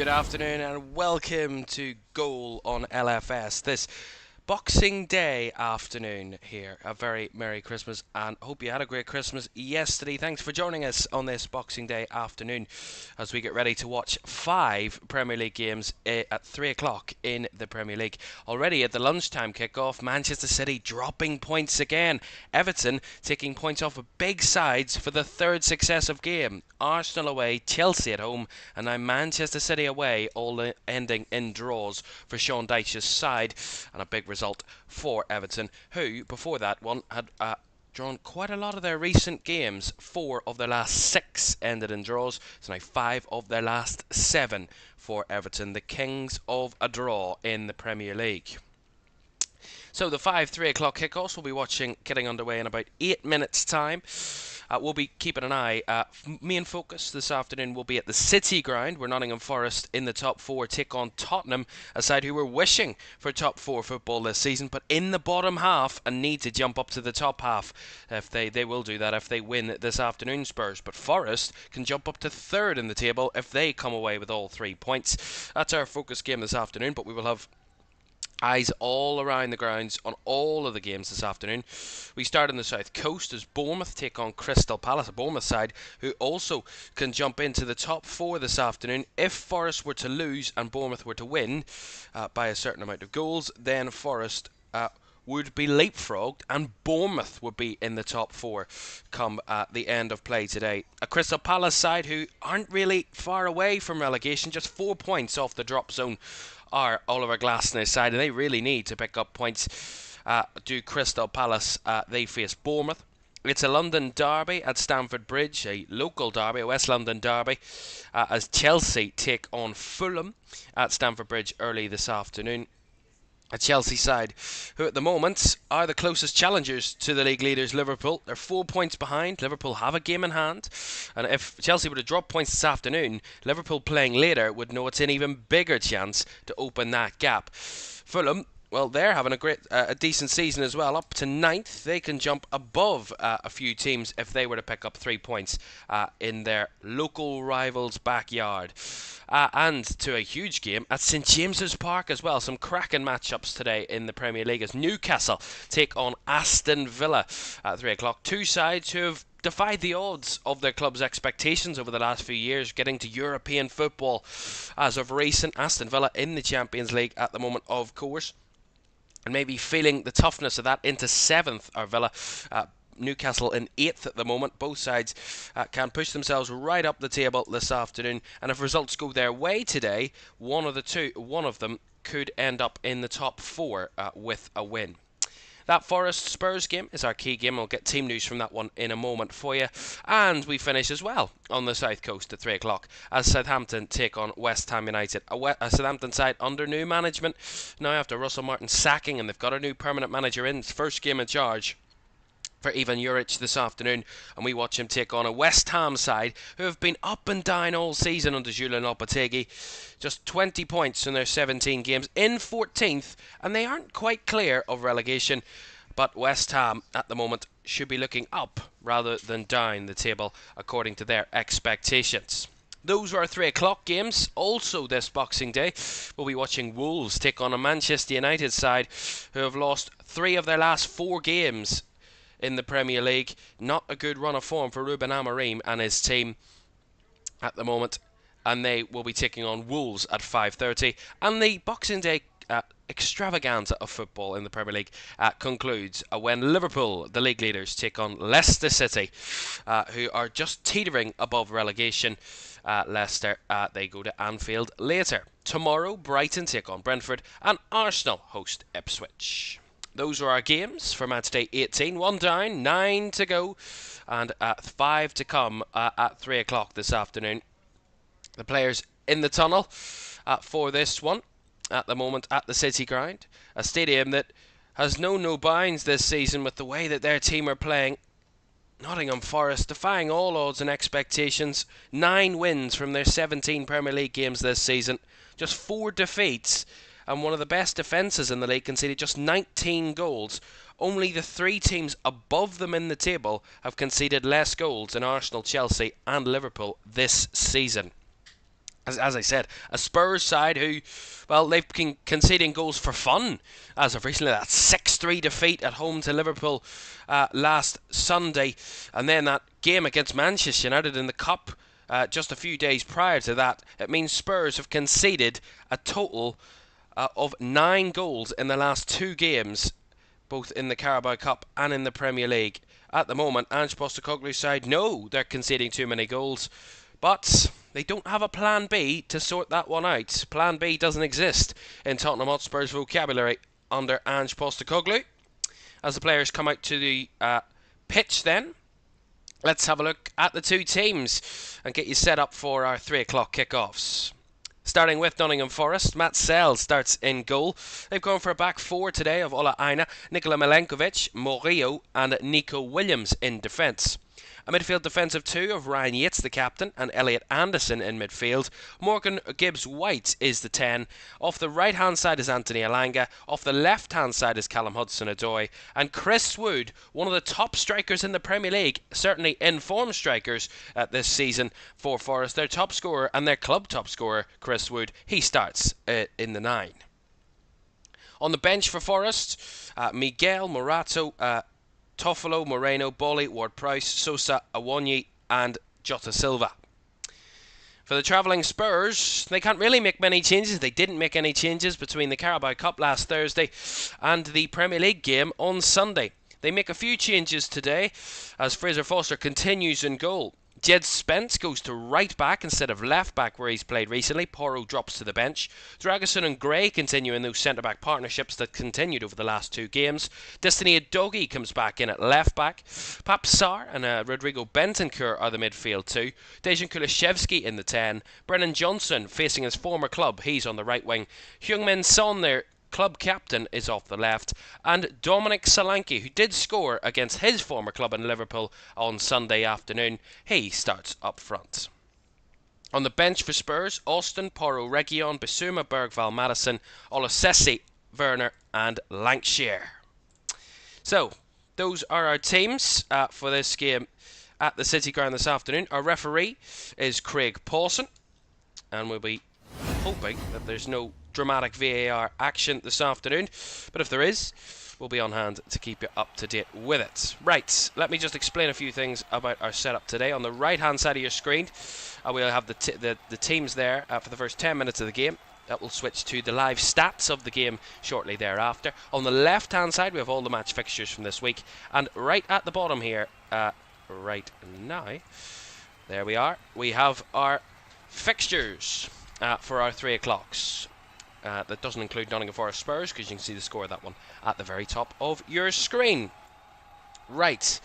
Good afternoon and welcome to Goal on LFS. This Boxing Day afternoon here. A very Merry Christmas and hope you had a great Christmas yesterday. Thanks for joining us on this Boxing Day afternoon as we get ready to watch 5 Premier League games at 3 o'clock in the Premier League. Already at the lunchtime kickoff, Manchester City dropping points again. Everton taking points off of big sides for the third successive game. Arsenal away, Chelsea at home, and now Manchester City away, all ending in draws for Sean Dyche's side, and a big result for Everton, who before that one had drawn quite a lot of their recent games. 4 of their last 6 ended in draws, so now 5 of their last 7 for Everton, the kings of a draw in the Premier League. So the 3 o'clock kickoffs we'll be getting underway in about 8 minutes time. We'll be keeping an eye. Main focus this afternoon will be at the City Ground, where Nottingham Forest in the top 4 take on Tottenham, a side who were wishing for top 4 football this season, but in the bottom half and need to jump up to the top half. If they will do that if they win this afternoon, Spurs. But Forest can jump up to 3rd in the table if they come away with all 3 points. That's our focus game this afternoon, but we will have eyes all around the grounds on all of the games this afternoon. We start on the south coast as Bournemouth take on Crystal Palace, a Bournemouth side who also can jump into the top 4 this afternoon. If Forest were to lose and Bournemouth were to win by a certain amount of goals, then Forest would be leapfrogged and Bournemouth would be in the top 4 come the end of play today. A Crystal Palace side who aren't really far away from relegation, just 4 points off the drop zone are Oliver Glasner's side, and they really need to pick up points. Do Crystal Palace, they face Bournemouth. It's a London derby at Stamford Bridge, a local derby, a West London derby, as Chelsea take on Fulham at Stamford Bridge early this afternoon. A Chelsea side who at the moment are the closest challengers to the league leaders Liverpool. They're 4 points behind. Liverpool have a game in hand, and if Chelsea were to drop points this afternoon, Liverpool playing later would know it's an even bigger chance to open that gap. Fulham, well, they're having a decent season as well, up to 9th. They can jump above a few teams if they were to pick up 3 points in their local rivals' backyard. And to a huge game at St James's Park as well. Some cracking matchups today in the Premier League as Newcastle take on Aston Villa at 3 o'clock. Two sides who have defied the odds of their club's expectations over the last few years, getting to European football as of recent. Aston Villa in the Champions League at the moment, of course, and maybe feeling the toughness of that into 7th are Villa. Newcastle in 8th at the moment. Both sides can push themselves right up the table this afternoon, and if results go their way today, one of them could end up in the top 4 with a win. That Forest Spurs game is our key game. I'll get team news from that one in a moment for you. And we finish as well on the south coast at 3 o'clock as Southampton take on West Ham United. A Southampton side under new management now after Russell Martin sacking, and they've got a new permanent manager in. First game in charge for Ivan Juric this afternoon, and we watch him take on a West Ham side who have been up and down all season under Julian Lopetegui. Just 20 points in their 17 games, in 14th, and they aren't quite clear of relegation, but West Ham at the moment should be looking up rather than down the table according to their expectations. Those were our 3 o'clock games. Also this Boxing Day, we'll be watching Wolves take on a Manchester United side who have lost 3 of their last 4 games in the Premier League. Not a good run of form for Ruben Amorim and his team at the moment, and they will be taking on Wolves at 5:30. And the Boxing Day extravaganza of football in the Premier League concludes when Liverpool, the league leaders, take on Leicester City, who are just teetering above relegation. Leicester, they go to Anfield later. Tomorrow, Brighton take on Brentford, and Arsenal host Ipswich. Those are our games for matchday 18. 1 down, 9 to go, and 5 to come at 3 o'clock this afternoon. The players in the tunnel for this one at the moment at the City Ground, a stadium that has known no bounds this season with the way that their team are playing. Nottingham Forest defying all odds and expectations. 9 wins from their 17 Premier League games this season, just 4 defeats, and one of the best defences in the league, conceded just 19 goals. Only the 3 teams above them in the table have conceded less goals than Arsenal, Chelsea and Liverpool this season. As I said, a Spurs side who, well, they've been conceding goals for fun as of recently. That 6-3 defeat at home to Liverpool last Sunday, and then that game against Manchester United in the Cup just a few days prior to that. It means Spurs have conceded a total of 9 goals in the last 2 games, both in the Carabao Cup and in the Premier League. At the moment, Ange Postecoglou's side know they're conceding too many goals, but they don't have a plan B to sort that one out. Plan B doesn't exist in Tottenham Hotspur's vocabulary under Ange Postecoglou. As the players come out to the pitch then, let's have a look at the two teams and get you set up for our 3 o'clock kickoffs. Starting with Nottingham Forest, Matt Sells starts in goal. They've gone for a back 4 today of Ola Aina, Nikola Milenkovic, Murillo and Nico Williams in defence. A midfield defensive 2 of Ryan Yates, the captain, and Elliot Anderson in midfield. Morgan Gibbs-White is the 10. Off the right-hand side is Anthony Elanga. Off the left-hand side is Callum Hudson-Odoi. And Chris Wood, one of the top strikers in the Premier League, certainly in-form strikers this season for Forest. Their top scorer and their club top scorer, Chris Wood, he starts in the 9. On the bench for Forest, Miguel Morato, Toffolo, Moreno, Bolly, Ward-Prowse, Sosa, Awonyi and Jota Silva. For the travelling Spurs, they can't really make many changes. They didn't make any changes between the Carabao Cup last Thursday and the Premier League game on Sunday. They make a few changes today as Fraser Foster continues in goal. Jed Spence goes to right back instead of left back where he's played recently. Porro drops to the bench. Dragoson and Gray continue in those centre back partnerships that continued over the last 2 games. Destiny Udogie comes back in at left back. Pap Sarr and Rodrigo Bentancur are the midfield 2. Dejan Kulishevsky in the 10. Brennan Johnson facing his former club, he's on the right wing. Heung-min Son, their club captain, is off the left, and Dominic Solanke, who did score against his former club in Liverpool on Sunday afternoon, he starts up front. On the bench for Spurs, Austin, Porro, Reguilon, Bissouma, Bergval, Madison, Olosesi, Werner and Lancashire. So, those are our teams for this game at the City Ground this afternoon. Our referee is Craig Paulson, and we'll be hoping that there's no dramatic VAR action this afternoon, but if there is, we'll be on hand to keep you up to date with it. Right, let me just explain a few things about our setup today. On the right hand side of your screen, we'll have the teams there for the first 10 minutes of the game. That will switch to the live stats of the game shortly thereafter. On the left hand side, we have all the match fixtures from this week, and right at the bottom here, right now, there we are, we have our fixtures for our 3 o'clocks. That doesn't include Nottingham Forest Spurs, because you can see the score of that one at the very top of your screen. Right,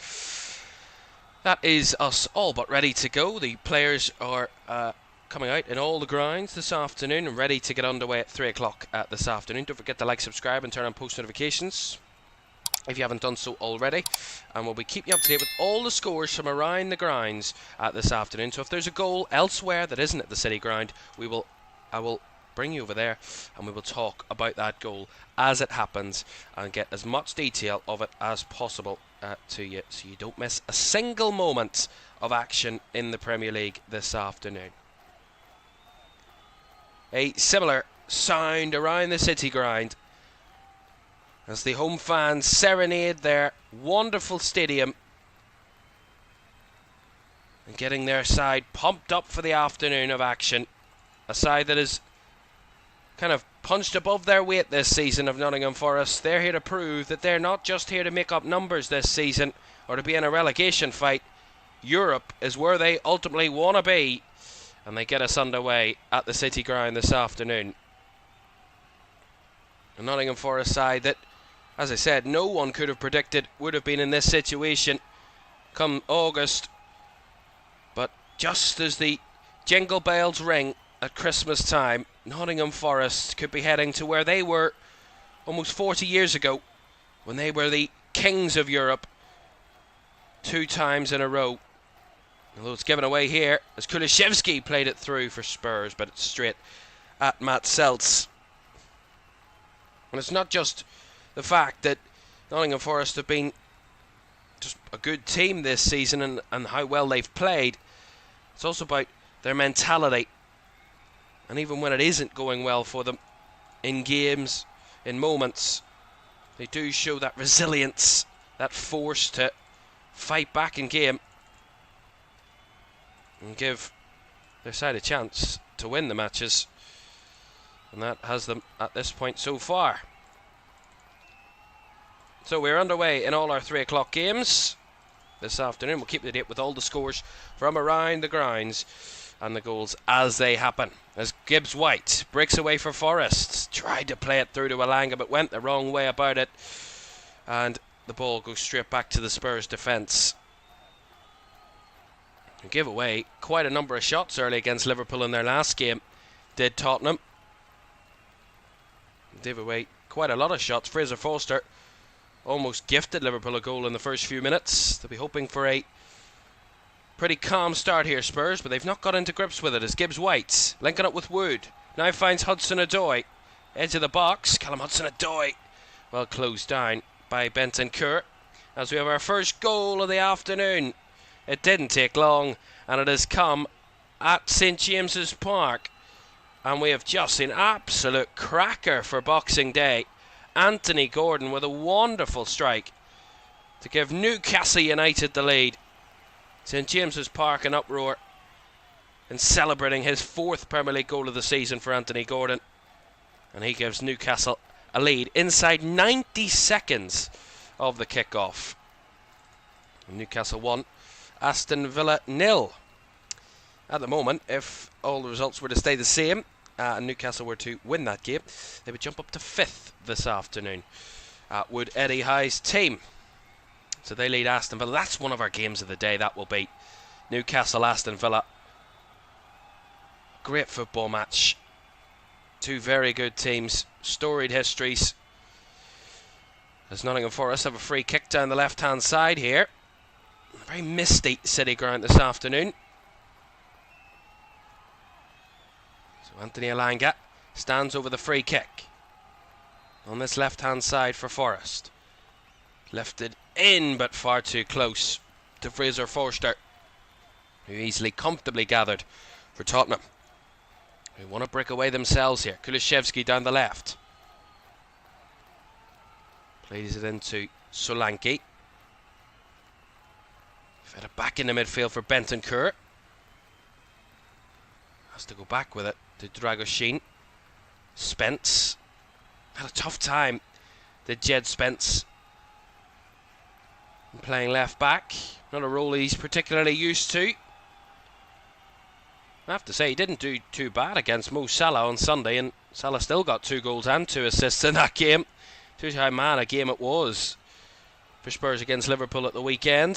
that is us all but ready to go. The players are coming out in all the grounds this afternoon and ready to get underway at 3 o'clock this afternoon. Don't forget to like, subscribe and turn on post notifications if you haven't done so already, and we'll be keeping you up to date with all the scores from around the grounds this afternoon. So if there's a goal elsewhere that isn't at the City Ground, I will bring you over there and we will talk about that goal as it happens and get as much detail of it as possible to you, so you don't miss a single moment of action in the Premier League this afternoon. A similar sound around the City Ground as the home fans serenade their wonderful stadium and getting their side pumped up for the afternoon of action. A side that is kind of punched above their weight this season of Nottingham Forest. They're here to prove that they're not just here to make up numbers this season or to be in a relegation fight. Europe is where they ultimately want to be, and they get us underway at the City Ground this afternoon. A Nottingham Forest side that, as I said, no one could have predicted would have been in this situation come August. But just as the jingle bells ring at Christmas time, Nottingham Forest could be heading to where they were almost 40 years ago, when they were the kings of Europe 2 times in a row. Although it's given away here as Kulishevsky played it through for Spurs, but it's straight at Matt Seltz. And it's not just the fact that Nottingham Forest have been just a good team this season and how well they've played. It's also about their mentality. And even when it isn't going well for them, in games, in moments, they do show that resilience, that force to fight back in game and give their side a chance to win the matches. And that has them at this point so far. So we're underway in all our 3 o'clock games this afternoon. We'll keep the date with all the scores from around the grounds and the goals as they happen. As Gibbs White breaks away for Forest, tried to play it through to Alanga but went the wrong way about it, and the ball goes straight back to the Spurs defence. Who gave away quite a number of shots early against Liverpool in their last game, did Tottenham. Gave away quite a lot of shots. Fraser Forster almost gifted Liverpool a goal in the first few minutes. They'll be hoping for a pretty calm start here, Spurs, but they've not got into grips with it as Gibbs White linking up with Wood. Now finds Hudson-Odoi. Edge of the box. Callum Hudson-Odoi. Well closed down by Bentancur. As we have our first goal of the afternoon. It didn't take long, and it has come at St James's Park. And we have just seen absolute cracker for Boxing Day. Anthony Gordon with a wonderful strike to give Newcastle United the lead. St James's Park in uproar and celebrating his 4th Premier League goal of the season for Anthony Gordon. And he gives Newcastle a lead inside 90 seconds of the kick-off. Newcastle 1, Aston Villa 0. At the moment, if all the results were to stay the same and Newcastle were to win that game, they would jump up to 5th this afternoon. Would Eddie Howe's team. So they lead Aston Villa. That's one of our games of the day. That will be Newcastle, Aston Villa. Great football match. 2 very good teams. Storied histories. As Nottingham Forest have a free kick down the left-hand side here. Very misty City ground this afternoon. So Anthony Alanga stands over the free kick. On this left-hand side for Forest. Lifted in, but far too close to Fraser Forster, who easily, comfortably gathered for Tottenham, who want to break away themselves here. Kulishevsky down the left. Plays it into Solanke. Fed it back in the midfield for Bentancur. Has to go back with it to Dragoshin. Spence. Had a tough time, did Jed Spence. Playing left back. Not a role he's particularly used to. I have to say, he didn't do too bad against Mo Salah on Sunday, and Salah still got 2 goals and 2 assists in that game. Shows you how mad a game it was for Spurs against Liverpool at the weekend.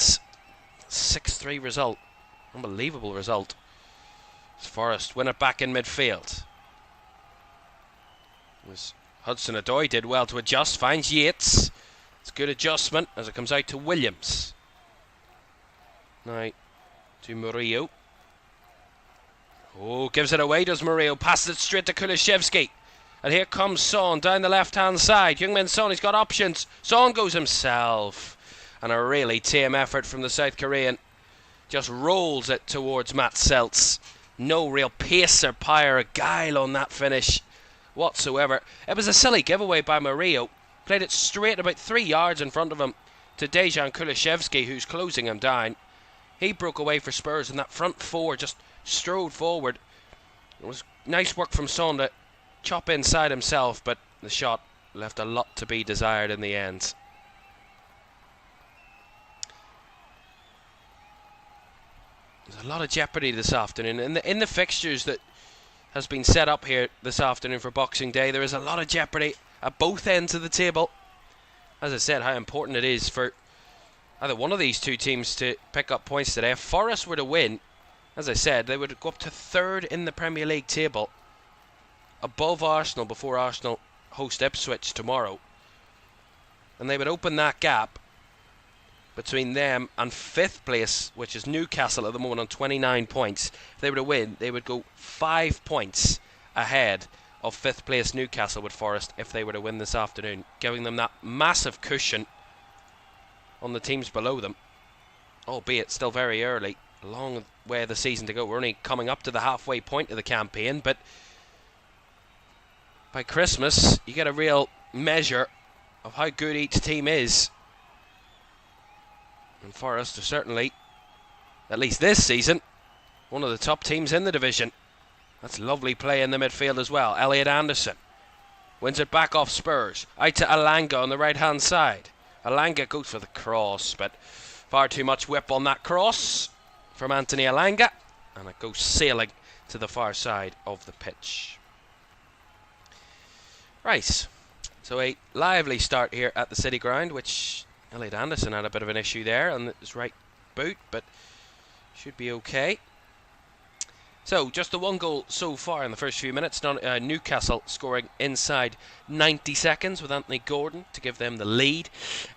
6-3 result. Unbelievable result. Forest win it back in midfield. Hudson-Odoi did well to adjust, finds Yates. It's a good adjustment as it comes out to Williams. Now to Murillo. Oh, gives it away, does Murillo. Passes it straight to Kulishevsky. And here comes Son down the left-hand side. Heung-min Son, he's got options. Son goes himself. And a really tame effort from the South Korean. Just rolls it towards Matt Seltz. No real pace or power or guile on that finish whatsoever. It was a silly giveaway by Murillo. Played it straight about 3 yards in front of him to Dejan Kulishevsky, who's closing him down. He broke away for Spurs, and that front 4 just strode forward. It was nice work from Son to chop inside himself, but the shot left a lot to be desired in the end. There's a lot of jeopardy this afternoon. In the fixtures that has been set up here this afternoon for Boxing Day, there is a lot of jeopardy at both ends of the table. As I said, how important it is for either one of these 2 teams to pick up points today. If Forest were to win, as I said, they would go up to 3rd in the Premier League table, above Arsenal before Arsenal host Ipswich tomorrow. And they would open that gap between them and 5th place, which is Newcastle at the moment on 29 points. If they were to win, they would go 5 points ahead of 5th place Newcastle with Forest if they were to win this afternoon, giving them that massive cushion on the teams below them, albeit still very early. A long way of the season to go. We're only coming up to the halfway point of the campaign, but by Christmas, you get a real measure of how good each team is. And Forest are certainly, at least this season, one of the top teams in the division. That's lovely play in the midfield as well. Elliot Anderson wins it back off Spurs. Out to Alanga on the right hand side. Alanga goes for the cross, but far too much whip on that cross from Anthony Alanga, and it goes sailing to the far side of the pitch. Right, so a lively start here at the City Ground, which Elliot Anderson had a bit of an issue there on his right boot, but should be okay. So, just the one goal so far in the first few minutes. Newcastle scoring inside 90 seconds with Anthony Gordon to give them the lead.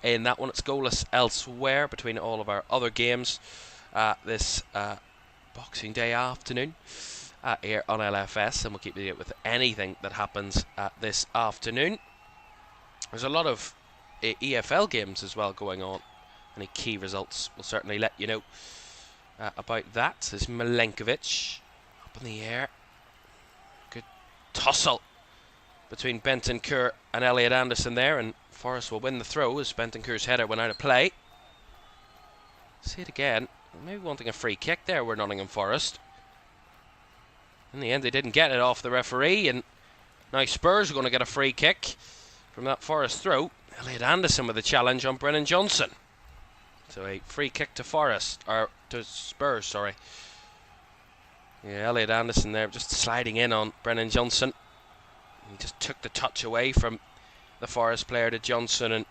In that one, it's goalless elsewhere between all of our other games this Boxing Day afternoon here on LFS. And we'll keep you up with anything that happens this afternoon. There's a lot of EFL games as well going on. Any key results, we'll certainly let you know about that. There's Milenkovic up in the air. Good tussle between Bentancur and Elliot Anderson there, and Forest will win the throw as Bentancur's header went out of play. See it again. Maybe wanting a free kick there were Nottingham Forest. In the end, they didn't get it off the referee, and now Spurs are going to get a free kick from that Forest throw. Elliot Anderson with a challenge on Brennan Johnson. So a free kick to Forest, or to Spurs, sorry. Yeah, Elliot Anderson there just sliding in on Brennan Johnson. He just took the touch away from the Forest player to Johnson, and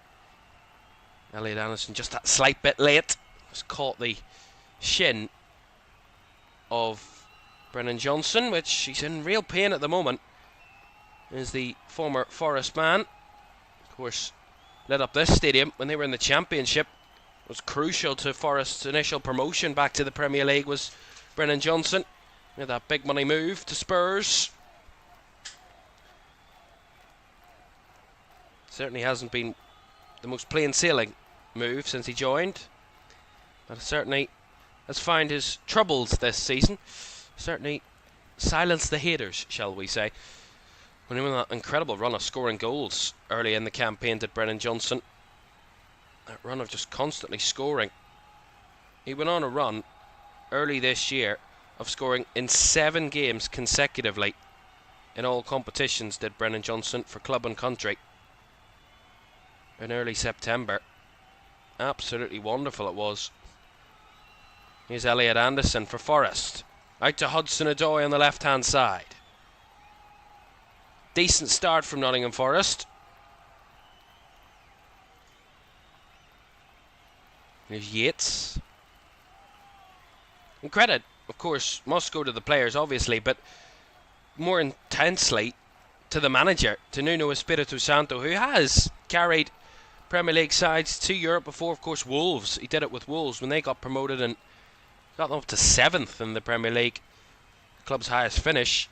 Elliot Anderson just that slight bit late. Just caught the shin of Brennan Johnson, which he's in real pain at the moment. Is the former Forest man. Of course, led up this stadium when they were in the Championship. Was crucial to Forest's initial promotion back to the Premier League was Brennan Johnson. With that big money move to Spurs. Certainly hasn't been the most plain sailing move since he joined. But certainly has found his troubles this season. Certainly silenced the haters, shall we say. When he went on that incredible run of scoring goals early in the campaign, did Brennan Johnson. That run of just constantly scoring. He went on a run early this year of scoring in 7 games consecutively in all competitions, did Brennan Johnson for club and country in early September. Absolutely wonderful it was. Here's Elliot Anderson for Forest. Out to Hudson-Odoi on the left hand side. Decent start from Nottingham Forest. Here's Yates. And credit, of course, must go to the players, obviously, but more intensely to the manager, to Nuno Espirito Santo, who has carried Premier League sides to Europe before. Of course, Wolves. He did it with Wolves when they got promoted and got them up to 7th in the Premier League. The club's highest finish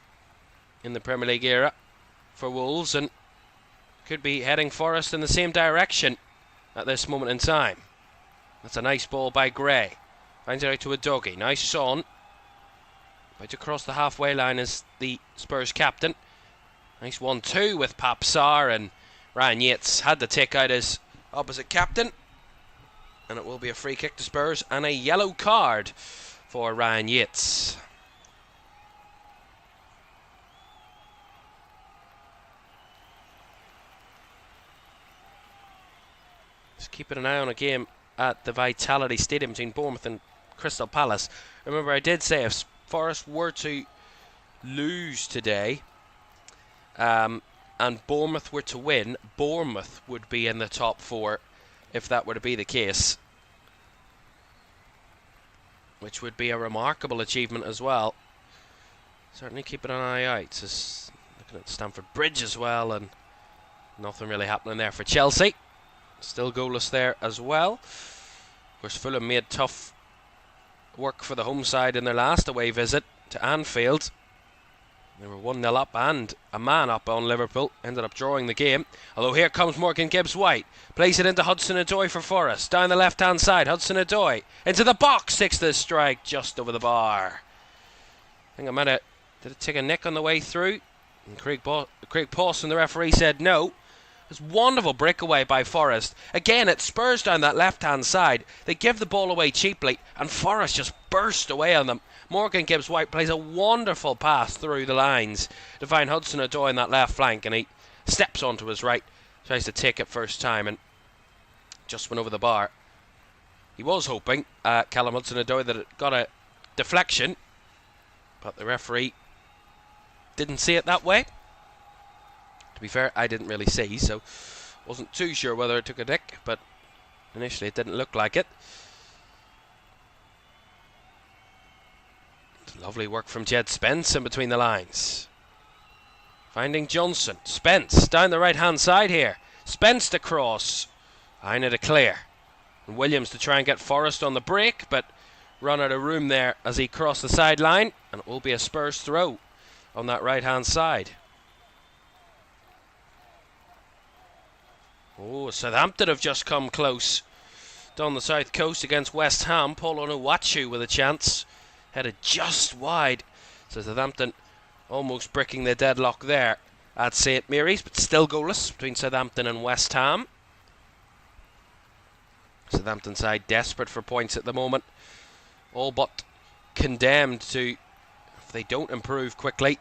in the Premier League era for Wolves, and could be heading Forest in the same direction at this moment in time. That's a nice ball by Gray. Finds it out to a Dougie. Nice on. About to cross the halfway line is the Spurs captain. Nice 1-2 with Papsar, and Ryan Yates had to take out his opposite captain. And it will be a free kick to Spurs and a yellow card for Ryan Yates. Just keeping an eye on a game at the Vitality Stadium between Bournemouth and Crystal Palace. Remember, I did say if Forest were to lose today and Bournemouth were to win, Bournemouth would be in the top 4 if that were to be the case, which would be a remarkable achievement as well. Certainly keeping an eye out. Just looking at Stamford Bridge as well, and nothing really happening there for Chelsea. Still goalless there as well. Of course, Fulham made tough work for the home side in their last away visit to Anfield. They were 1-0 up and a man up on Liverpool. Ended up drawing the game. Although here comes Morgan Gibbs-White. Plays it into Hudson-Odoi for Forest. Down the left-hand side, Hudson-Odoi into the box. Takes the strike just over the bar. I think I might have... Did it take a nick on the way through? And Craig Pawson, the referee, said no. It's wonderful breakaway by Forest. Again, it's Spurs down that left-hand side. They give the ball away cheaply, and Forest just burst away on them. Morgan Gibbs-White plays a wonderful pass through the lines to find Hudson-Odoi in that left flank, and he steps onto his right, tries to take it first time, and just went over the bar. He was hoping, Callum Hudson-Odoi, that it got a deflection, but the referee didn't see it that way. To be fair, I didn't really see, so wasn't too sure whether it took a nick, but initially it didn't look like it. Lovely work from Jed Spence in between the lines. Finding Johnson. Spence down the right hand side here. Spence to cross. Aina to clear. And Williams to try and get Forrest on the break, but run out of room there as he crossed the sideline, and it will be a Spurs throw on that right hand side. Oh, Southampton have just come close down the south coast against West Ham. Paul Onuachu with a chance. Headed just wide. So Southampton almost breaking the deadlock there at St Mary's, but still goalless between Southampton and West Ham. Southampton side desperate for points at the moment. All but condemned to, if they don't improve quickly,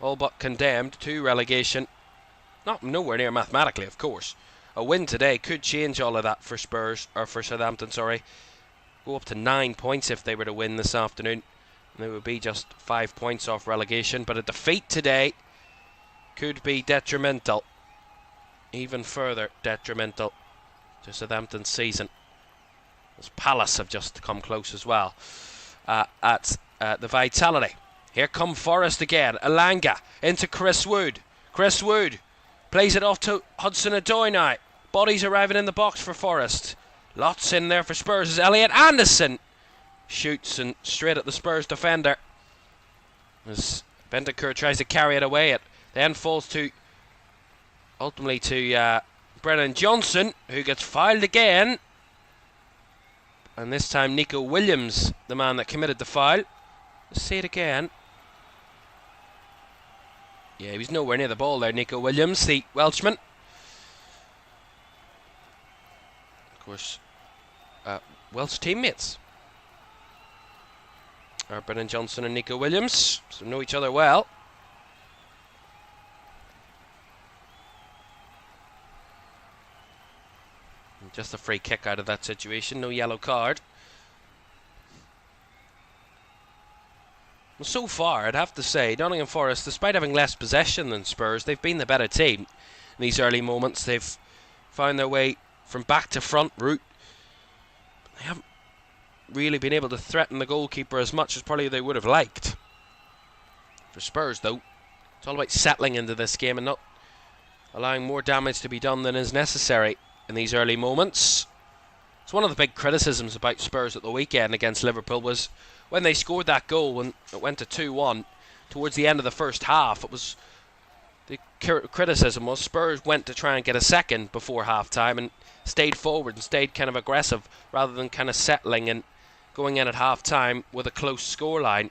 all but condemned to relegation. Nowhere near mathematically, of course. A win today could change all of that for Spurs, or for Southampton, sorry. Go up to 9 points if they were to win this afternoon. And they would be just 5 points off relegation. But a defeat today could be detrimental. Even further detrimental to Southampton's season. As Palace have just come close as well at the Vitality. Here come Forest again. Elanga into Chris Wood. Chris Wood plays it off to Hudson-Odoi now. Bodies arriving in the box for Forest. Lots in there for Spurs as Elliot Anderson shoots and straight at the Spurs defender. As Bentancur tries to carry it away, it then falls to ultimately to Brennan Johnson, who gets fouled again. And this time Nico Williams, the man that committed the foul. Let's see it again. Yeah, he was nowhere near the ball there, Nico Williams, the Welshman. Of course, Welsh teammates are Brennan Johnson and Nico Williams, so know each other well. And just a free kick out of that situation, no yellow card. Well, so far, I'd have to say, Nottingham Forest, despite having less possession than Spurs, they've been the better team in these early moments. They've found their way from back to front route. They haven't really been able to threaten the goalkeeper as much as probably they would have liked. For Spurs, though, it's all about settling into this game and not allowing more damage to be done than is necessary in these early moments. It's one of the big criticisms about Spurs at the weekend against Liverpool was when they scored that goal, when it went to 2-1, towards the end of the first half, it was the criticism was Spurs went to try and get a second before half-time and stayed forward and stayed kind of aggressive rather than kind of settling and going in at half-time with a close scoreline.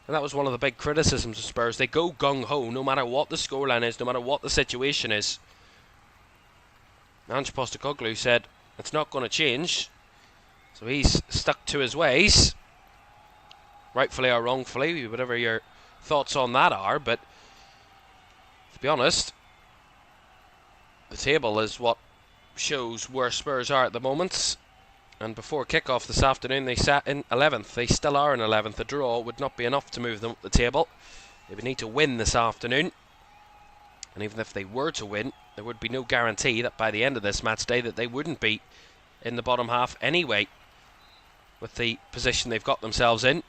And that was one of the big criticisms of Spurs. They go gung-ho no matter what the scoreline is, no matter what the situation is. Ange Postecoglou said it's not going to change, so he's stuck to his ways. Rightfully or wrongfully, whatever your thoughts on that are, but to be honest, the table is what shows where Spurs are at the moment. And before kick-off this afternoon, they sat in 11th. They still are in 11th. A draw would not be enough to move them up the table. They would need to win this afternoon. And even if they were to win, there would be no guarantee that by the end of this match day that they wouldn't be in the bottom half anyway, with the position they've got themselves in.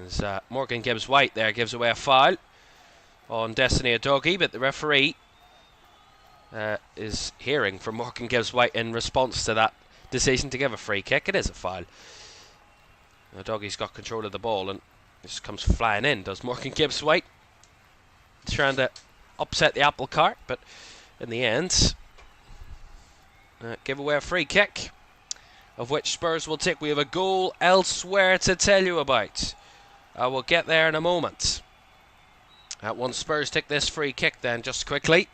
As Morgan Gibbs-White there gives away a foul on Destiny Udogie, but the referee is hearing from Morgan Gibbs-White in response to that decision to give a free kick. It is a foul. Udogie's got control of the ball and just comes flying in, does Morgan Gibbs-White. Trying to upset the apple cart, but in the end, give away a free kick, of which Spurs will take. We have a goal elsewhere to tell you about. I will get there in a moment. Once Spurs take this free kick then, just quickly.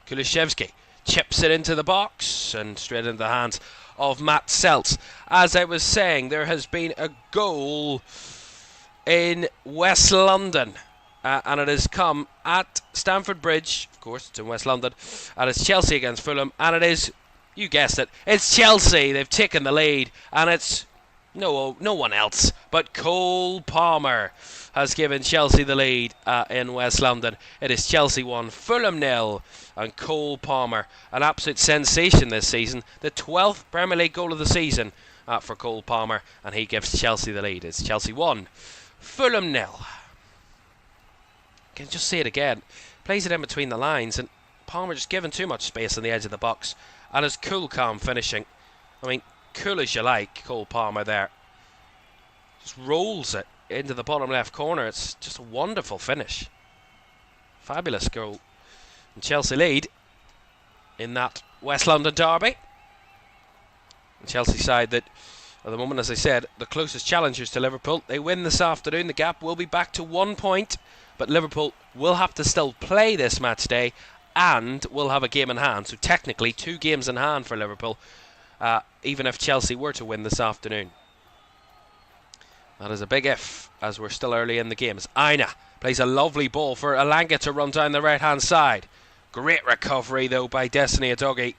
Kulishevsky chips it into the box and straight into the hands of Matt Seltz. As I was saying, there has been a goal in West London. And it has come at Stamford Bridge. Of course, it's in West London. And it's Chelsea against Fulham. And it is, you guessed it, it's Chelsea. They've taken the lead. And it's no one else but Cole Palmer has given Chelsea the lead in West London. It is Chelsea 1, Fulham 0. And Cole Palmer, an absolute sensation this season. The 12th Premier League goal of the season for Cole Palmer. And he gives Chelsea the lead. It's Chelsea 1, Fulham 0. Can just see it again. Plays it in between the lines, and Palmer just given too much space on the edge of the box. And his cool, calm finishing. I mean, cool as you like, Cole Palmer there. Just rolls it into the bottom left corner. It's just a wonderful finish. Fabulous goal. And Chelsea lead in that West London derby. The Chelsea side that, at the moment, as I said, the closest challengers to Liverpool. They win this afternoon. The gap will be back to 1 point. But Liverpool will have to still play this match day and will have a game in hand. So technically 2 games in hand for Liverpool, even if Chelsea were to win this afternoon. That is a big if, as we're still early in the game. As Aina plays a lovely ball for Alanga to run down the right-hand side. Great recovery, though, by Destiny Udogie,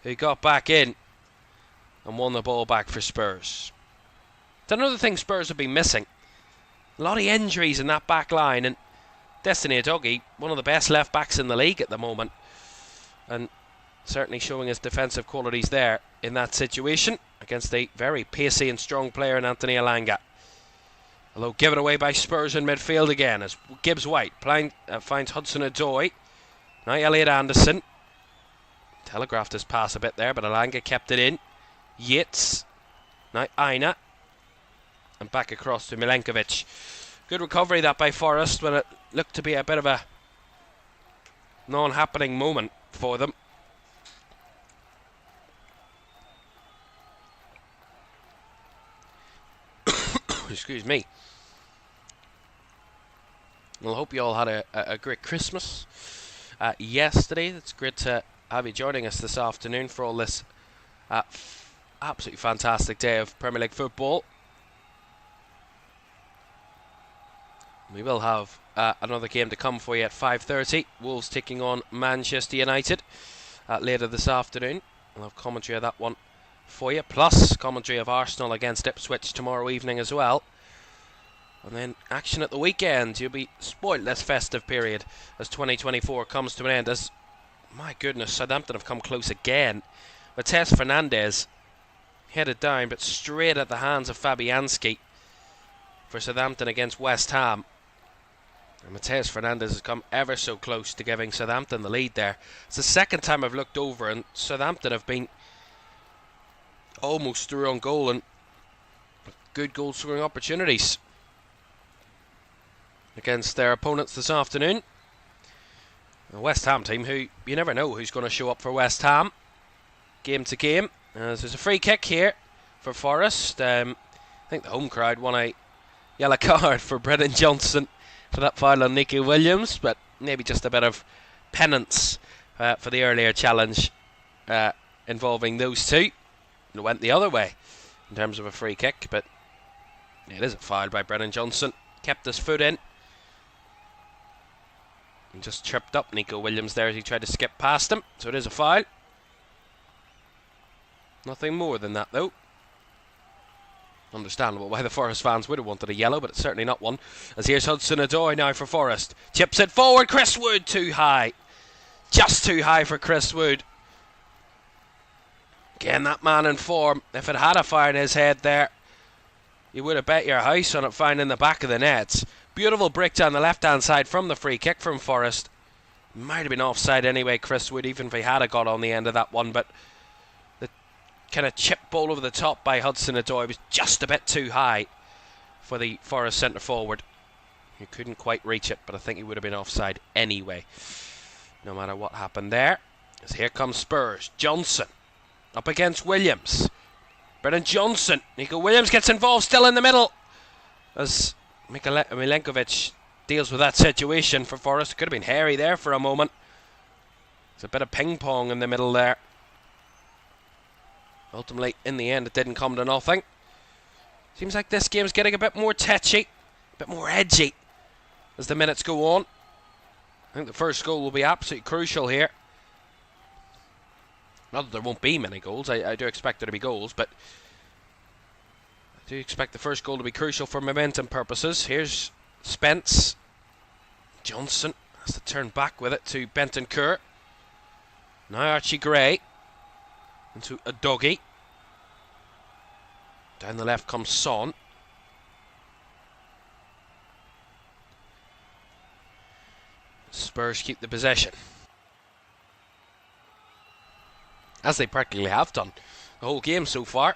who got back in and won the ball back for Spurs. It's another thing Spurs have been missing. A lot of injuries in that back line, and Destiny Udogie, one of the best left backs in the league at the moment, and certainly showing his defensive qualities there in that situation against a very pacey and strong player in Anthony Alanga. Although given away by Spurs in midfield again as Gibbs White finds Hudson-Odoi. Now Elliot Anderson telegraphed his pass a bit there, but Alanga kept it in. Yates, now Aina. And back across to Milenkovic. Good recovery that by Forest when it looked to be a bit of a non-happening moment for them. Excuse me. Well, I hope you all had a great Christmas yesterday. It's great to have you joining us this afternoon for all this absolutely fantastic day of Premier League football. We will have another game to come for you at 5:30. Wolves taking on Manchester United later this afternoon. We'll have commentary of that one for you, plus commentary of Arsenal against Ipswich tomorrow evening as well. And then action at the weekend. You'll be spoiled this festive period as 2024 comes to an end. As, my goodness, Southampton have come close again. Matheus Fernandes headed down, but straight at the hands of Fabianski for Southampton against West Ham. And Matheus Fernandes has come ever so close to giving Southampton the lead there. It's the second time I've looked over and Southampton have been almost through on goal and good goal scoring opportunities against their opponents this afternoon. The West Ham team, who you never know who's going to show up for West Ham game to game. As there's a free kick here for Forest. I think the home crowd won a yellow card for Brennan Johnson for that foul on Nico Williams, but maybe just a bit of penance for the earlier challenge involving those two. It went the other way in terms of a free kick, but it is a foul by Brennan Johnson. Kept his foot in and just tripped up Nico Williams there as he tried to skip past him, so it is a foul. Nothing more than that, though. Understandable why the Forest fans would have wanted a yellow, but it's certainly not one. As here's Hudson-Odoi now for Forest. Chips it forward. Chris Wood too high. Just too high for Chris Wood. Again, that man in form. If it had a fire in his head there, you would have bet your house on it finding the back of the nets. Beautiful break down the left-hand side from the free kick from Forest. Might have been offside anyway, Chris Wood, even if he had a got on the end of that one, but the kind of chip ball over the top by Hudson-Odoi was just a bit too high for the Forest centre forward. He couldn't quite reach it, but I think he would have been offside anyway, no matter what happened there. As here comes Spurs. Johnson up against Williams. Brennan Johnson. Nico Williams gets involved still in the middle. As Milenkovic deals with that situation for Forest. Could have been hairy there for a moment. It's a bit of ping pong in the middle there. Ultimately, in the end, it didn't come to nothing. Seems like this game's getting a bit more tetchy, a bit more edgy as the minutes go on. I think the first goal will be absolutely crucial here. Not that there won't be many goals. I do expect there to be goals, but I do expect the first goal to be crucial for momentum purposes. Here's Spence. Johnson has to turn back with it to Bentancur. Now Archie Gray into a doggy. Down the left comes Son. Spurs keep the possession, as they practically have done the whole game so far.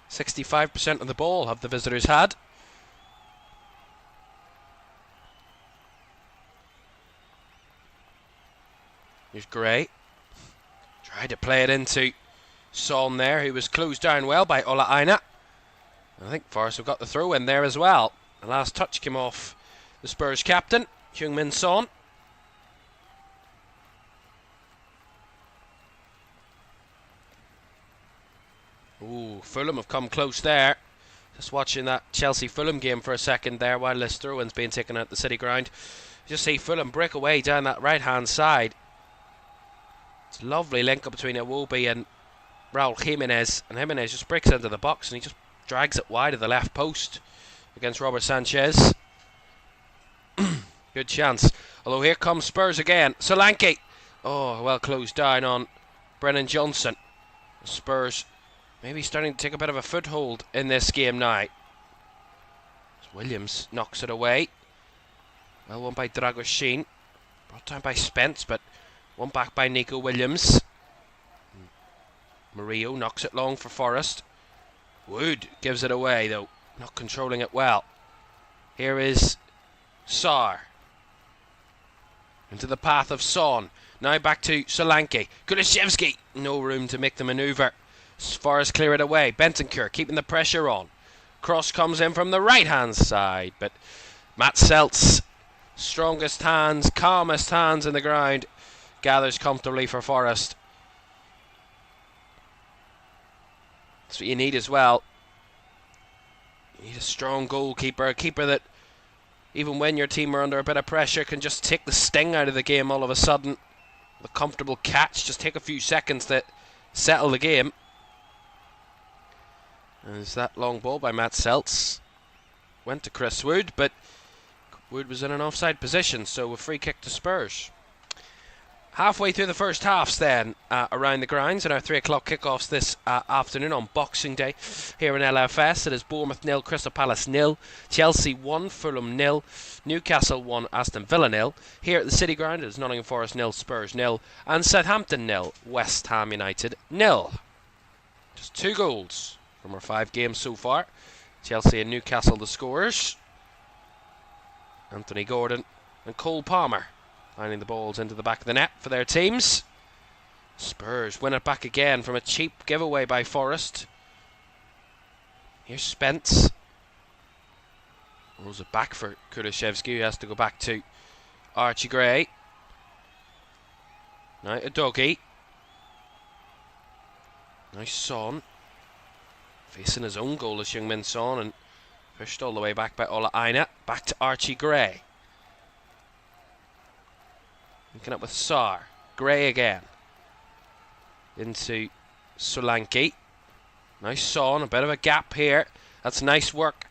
65% of the ball have the visitors had. Here's Gray. Tried to play it into Son there, who was closed down well by Ola Aina. I think Forest have got the throw in there as well. The last touch came off the Spurs captain, Heung-min Son. Ooh, Fulham have come close there. Just watching that Chelsea-Fulham game for a second there while this throw-in's being taken out the City ground. Just see Fulham break away down that right-hand side. It's a lovely link up between Iwobi and Raul Jimenez, and Jimenez just breaks into the box and he just drags it wide of the left post against Robert Sanchez. Good chance. Although here comes Spurs again. Solanke. Oh, well closed down on Brennan Johnson. Spurs maybe starting to take a bit of a foothold in this game now. Williams knocks it away. Well won by Dragoshin. Brought down by Spence, but won back by Nico Williams. Murillo knocks it long for Forest. Wood gives it away though, not controlling it well. Here is Sarr. Into the path of Son. Now back to Solanke. Kulishevsky. No room to make the manoeuvre. Forest clear it away. Bentancur keeping the pressure on. Cross comes in from the right hand side, but Matt Seltz, strongest hands, calmest hands in the ground, gathers comfortably for Forest. That's what you need as well. You need a strong goalkeeper, a keeper that even when your team are under a bit of pressure can just take the sting out of the game all of a sudden. The comfortable catch, just take a few seconds to settle the game. And there's that long ball by Matt Seltz. Went to Chris Wood, but Wood was in an offside position, so a free kick to Spurs. Halfway through the first halves then, around the grounds, in our 3 o'clock kickoffs this afternoon on Boxing Day here in LFS. It is Bournemouth 0, Crystal Palace 0, Chelsea 1, Fulham 0, Newcastle 1, Aston Villa 0. Here at the City Ground it is Nottingham Forest 0, Spurs 0, and Southampton 0, West Ham United 0. Just 2 goals from our 5 games so far. Chelsea and Newcastle the scorers. Anthony Gordon and Cole Palmer finding the balls into the back of the net for their teams. Spurs win it back again from a cheap giveaway by Forest. Here's Spence. Rolls it back for Kulishevsky, who has to go back to Archie Gray. Now a doggy. Nice Son. Facing his own goal as Heung-min Son and pushed all the way back by Ola Aina. Back to Archie Gray. Linking up with Sarr. Gray again. Into Solanke. Nice Son, a bit of a gap here. That's nice work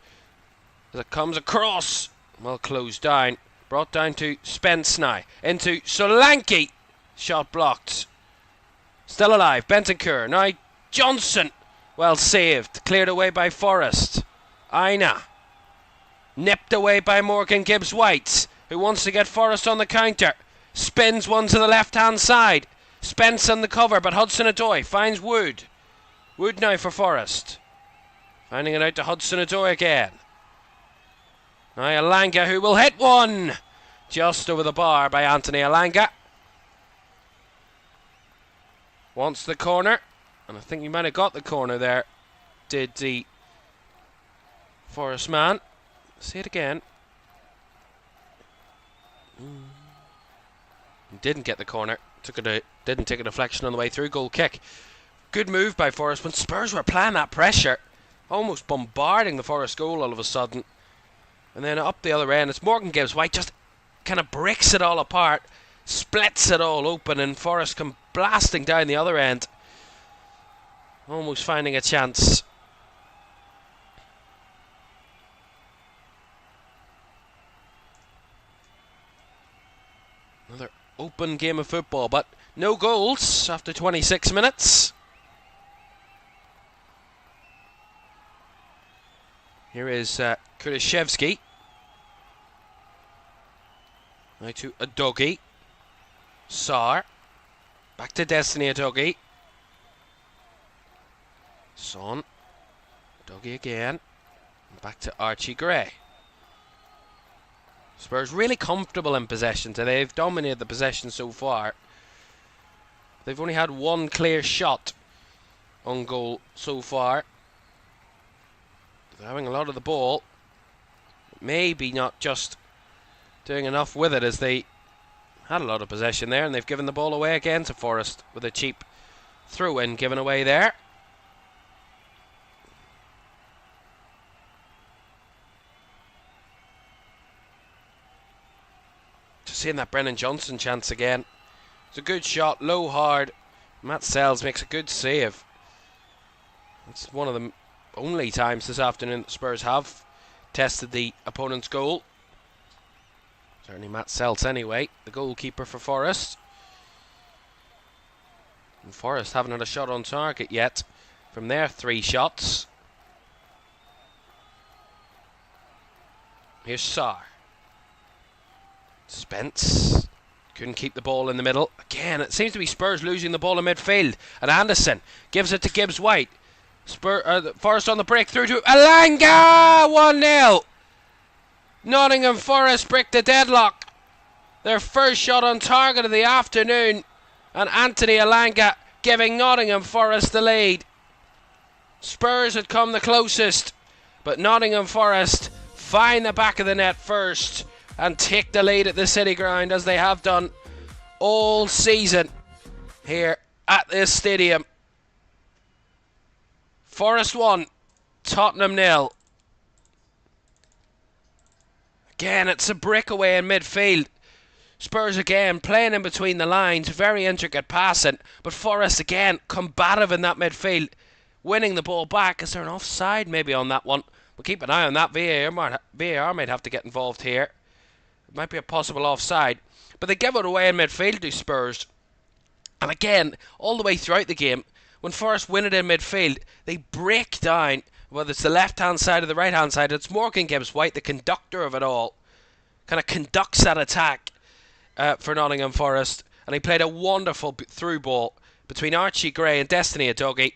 as it comes across. Well closed down. Brought down to Spence now. Into Solanke. Shot blocked. Still alive. Bentancur. Now Johnson. Well saved. Cleared away by Forest. Aina. Nipped away by Morgan Gibbs-White, who wants to get Forest on the counter. Spins one to the left-hand side. Spence on the cover, but Hudson-Odoi finds Wood. Wood now for Forest. Finding it out to Hudson-Odoi again. Now Alanga, who will hit one. Just over the bar by Anthony Alanga. Wants the corner. And I think he might have got the corner there. Did the Forest man. See it again. Didn't get the corner. Didn't take a deflection on the way through. Goal kick. Good move by Forest when Spurs were applying that pressure. Almost bombarding the Forest goal all of a sudden. And then up the other end, it's Morgan Gibbs-White just kind of breaks it all apart. Splits it all open and Forest come blasting down the other end. Almost finding a chance. Another open game of football, but no goals after 26 minutes. Here is Kulishevsky. Now to Udogie. Sarr. Back to Destiny Udogie. Son. Udogie again. Back to Archie Gray. Spurs really comfortable in possession today. They've dominated the possession so far. They've only had one clear shot on goal so far. They're having a lot of the ball. Maybe not just doing enough with it, as they had a lot of possession there and they've given the ball away again to Forest with a cheap throw-in given away there. Just seeing that Brennan Johnson chance again. It's a good shot, low, hard. Matt Sells makes a good save. It's one of the only times this afternoon that Spurs have tested the opponent's goal. Certainly Matt Sells anyway, the goalkeeper for Forest. And Forest haven't had a shot on target yet from their 3 shots. Here's Sarr. Spence couldn't keep the ball in the middle. Again, it seems to be Spurs losing the ball in midfield. And Anderson gives it to Gibbs-White. Forest on the break through to Alanga! 1-0. Nottingham Forest break the deadlock. Their first shot on target of the afternoon. And Anthony Alanga giving Nottingham Forest the lead. Spurs had come the closest, but Nottingham Forest find the back of the net first and take the lead at the City Ground, as they have done all season here at this stadium. Forest 1, Tottenham 0. Again, it's a breakaway in midfield. Spurs again playing in between the lines, very intricate passing, but Forest again combative in that midfield, winning the ball back. Is there an offside maybe on that one? We'll keep an eye on that. VAR might have to get involved here. It might be a possible offside, but they give it away in midfield to Spurs. And again, all the way throughout the game, when Forest win it in midfield, they break down, whether it's the left-hand side or the right-hand side. It's Morgan Gibbs-White, the conductor of it all, kind of conducts that attack for Nottingham Forest. And he played a wonderful through ball between Archie Gray and Destiny Udogie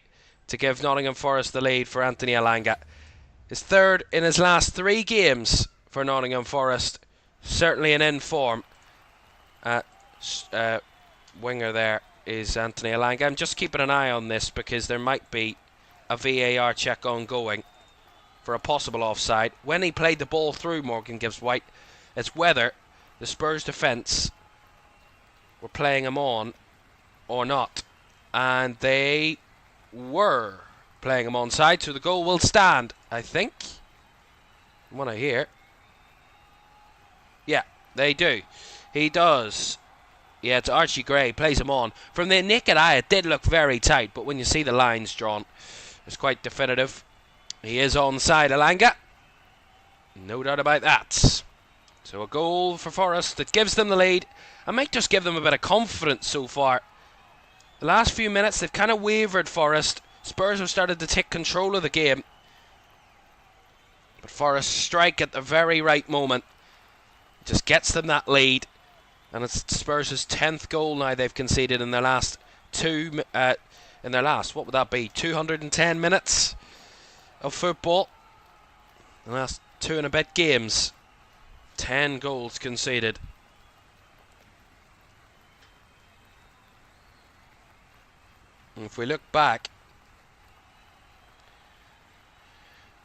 to give Nottingham Forest the lead for Anthony Alanga. His third in his last 3 games for Nottingham Forest. Certainly an in-form winger there is Anthony Alanga. I'm just keeping an eye on this because there might be a VAR check ongoing for a possible offside. When he played the ball through Morgan Gibbs-White, it's whether the Spurs defence were playing him on or not. And they were playing him onside, so the goal will stand, I think. From what I hear. Yeah, they do. He does. Yeah, it's Archie Gray, plays him on. From the naked eye, it did look very tight, but when you see the lines drawn, it's quite definitive. He is onside, Alanga. No doubt about that. So a goal for Forest that gives them the lead. I might just give them a bit of confidence so far. The last few minutes, they've kind of wavered, Forest. Spurs have started to take control of the game. But Forest strike at the very right moment. Just gets them that lead. And it's Spurs' 10th goal now they've conceded in their last what would that be, 210 minutes of football. The last 2 and a bit games. 10 goals conceded. And if we look back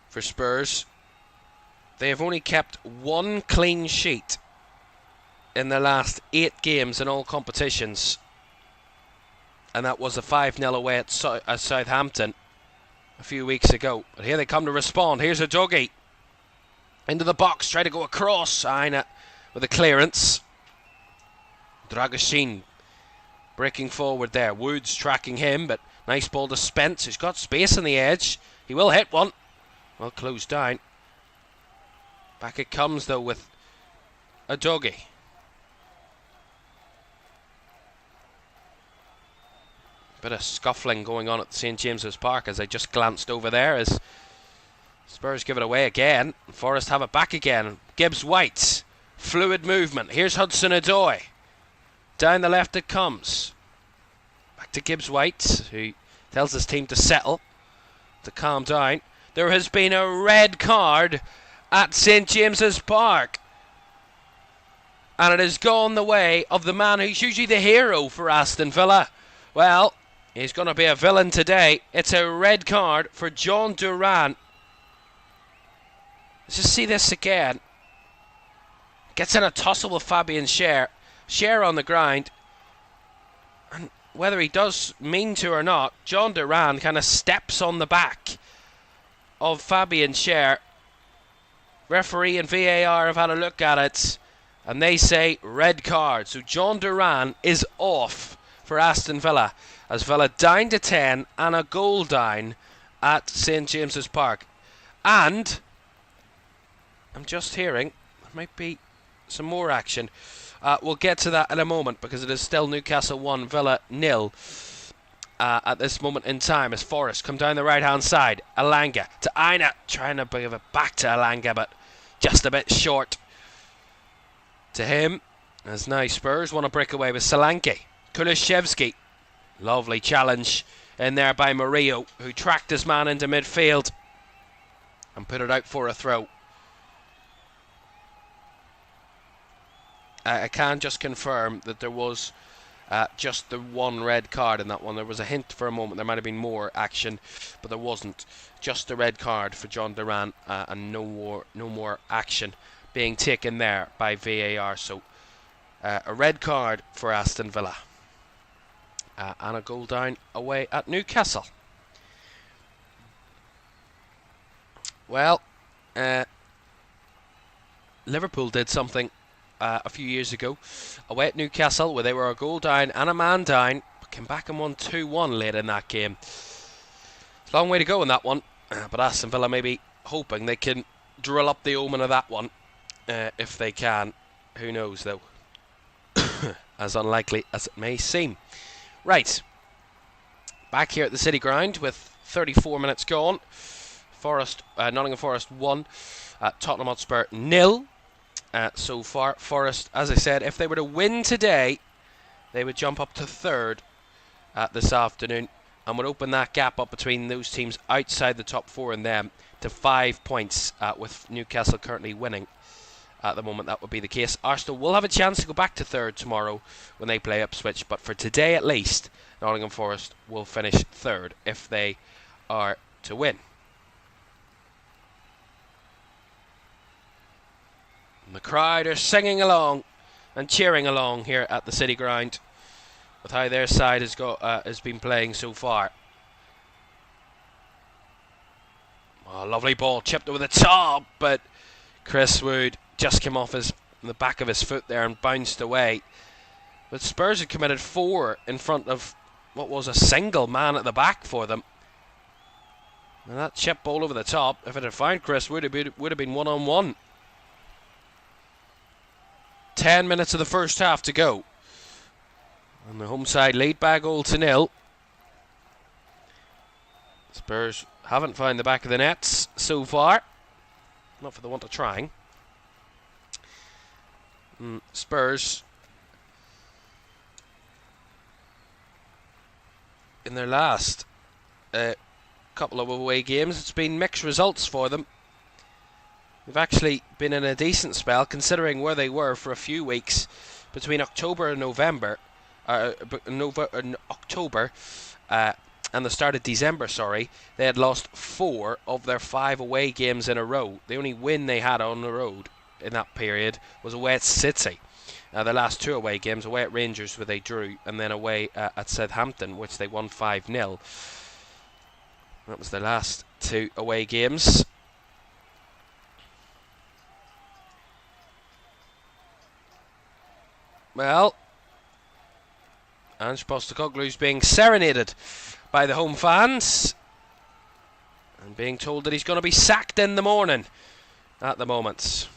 for Spurs, They have only kept one clean sheet in their last 8 games in all competitions. And that was a 5-0 away at Southampton a few weeks ago. But here they come to respond. Here's a Dougie. Into the box, try to go across. Aina with a clearance. Dragoshin breaking forward there. Woods tracking him, but nice ball to Spence, who's got space on the edge. He will hit one. Well closed down. Back it comes though with a Dougie. Bit of scuffling going on at St James's Park as I just glanced over there as Spurs give it away again. Forest have it back again. Gibbs-White. Fluid movement. Here's Hudson-Odoi. Down the left it comes. Back to Gibbs-White, who tells his team to settle, to calm down. There has been a red card at St James's Park. And it has gone the way of the man who's usually the hero for Aston Villa. Well, he's going to be a villain today. It's a red card for John Duran. Let's just see this again. Gets in a tussle with Fabian Schär. Schär on the ground. And whether he does mean to or not, John Duran kind of steps on the back of Fabian Schär. Referee and VAR have had a look at it, and they say red card. So John Duran is off for Aston Villa, as Villa down to 10 and a goal down at St James's Park. And I'm just hearing there might be some more action. We'll get to that in a moment, because it is still Newcastle 1, Villa 0 at this moment in time, as Forest come down the right hand side. Elanga to Aina, trying to give it back to Elanga, but just a bit short to him, as now Spurs want to break away with Solanke. Kulishevsky, lovely challenge in there by Murillo, who tracked his man into midfield and put it out for a throw. I can just confirm that there was just the one red card in that one. There was a hint for a moment there might have been more action, but there wasn't. Just the red card for John Duran, and no more action being taken there by VAR. So a red card for Aston Villa, and a goal down away at Newcastle. Well, Liverpool did something a few years ago away at Newcastle, where they were a goal down and a man down, but came back and won 2-1 late in that game. It's a long way to go in that one, but Aston Villa may be hoping they can drill up the omen of that one, if they can. Who knows though, as unlikely as it may seem. Right, back here at the City Ground with 34 minutes gone. Nottingham Forest 1, Tottenham Hotspur 0. So far. Forest, as I said, if they were to win today, they would jump up to 3rd this afternoon, and would open that gap up between those teams outside the top 4 and them to 5 points, with Newcastle currently winning. At the moment that would be the case. Arsenal will have a chance to go back to 3rd tomorrow when they play Ipswich, but for today at least, Nottingham Forest will finish 3rd if they are to win. The crowd are singing along and cheering along here at the City Ground with how their side has been playing so far. Oh, lovely ball chipped over the top, but Chris Wood just came off the back of his foot there and bounced away. But Spurs had committed 4 in front of what was a single man at the back for them. And that chip ball over the top, if it had found Chris Wood, it would have been 1-on-1. 10 minutes of the first half to go, and the home side lead by a goal to 0. Spurs haven't found the back of the nets so far, not for the want of trying. Spurs, in their last couple of away games, it's been mixed results for them. They've actually been in a decent spell, considering where they were for a few weeks between October and November. October, and the start of December, sorry, they had lost 4 of their 5 away games in a row. The only win they had on the road in that period was away at City. The last 2 away games, away at Rangers where they drew, and then away at Southampton, which they won 5-0. That was their last 2 away games. Well, Ange Postecoglou's being serenaded by the home fans and being told that he's going to be sacked in the morning at the moment.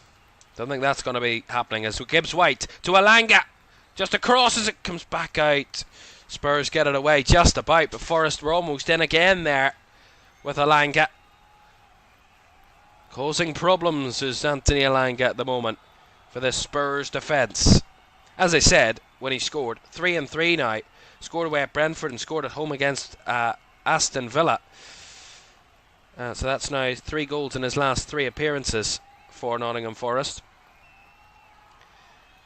Don't think that's going to be happening, as Gibbs White to Alanga, just across as it comes back out. Spurs get it away just about, but Forest were almost in again there with Alanga. Causing problems is Anthony Alanga at the moment for this Spurs defence. As I said, when he scored, 3-3 now. Scored away at Brentford and scored at home against Aston Villa. So that's now 3 goals in his last 3 appearances for Nottingham Forest.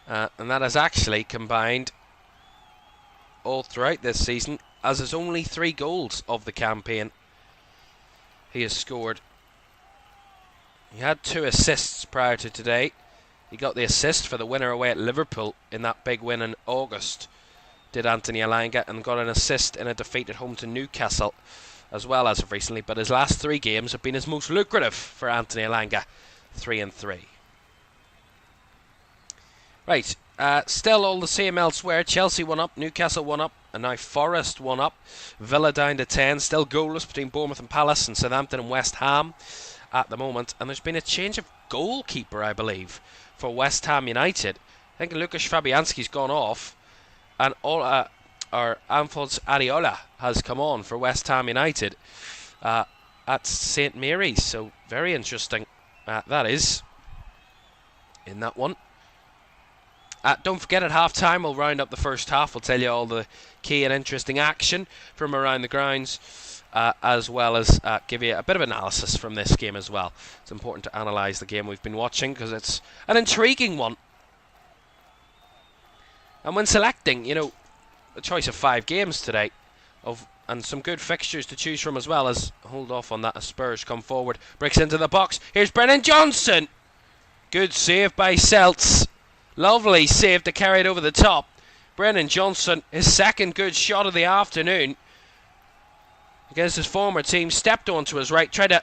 And that has actually combined all throughout this season, as is only 3 goals of the campaign he has scored. He had 2 assists prior to today. He got the assist for the winner away at Liverpool in that big win in August, did Anthony Alanga, and got an assist in a defeat at home to Newcastle as well as of recently. But his last 3 games have been his most lucrative for Anthony Alanga, 3-3. Right, still all the same elsewhere. Chelsea 1 up, Newcastle 1 up, and now Forest 1 up. Villa down to 10, still goalless between Bournemouth and Palace, and Southampton and West Ham at the moment. And there's been a change of goalkeeper, I believe, for West Ham United. I think Lucas Fabianski's gone off, and Alphonse Areola has come on for West Ham United at St Mary's. So very interesting that is in that one. Don't forget, at half time we'll round up the first half. We'll tell you all the key and interesting action from around the grounds, as well as give you a bit of analysis from this game as well. It's important to analyse the game we've been watching because it's an intriguing one. And when selecting, you know, a choice of 5 games today, and some good fixtures to choose from as well, as hold off on that as Spurs come forward. Breaks into the box. Here's Brennan Johnson. Good save by Celts. Lovely save to carry it over the top. Brennan Johnson, his second good shot of the afternoon against his former team, stepped onto his right, tried to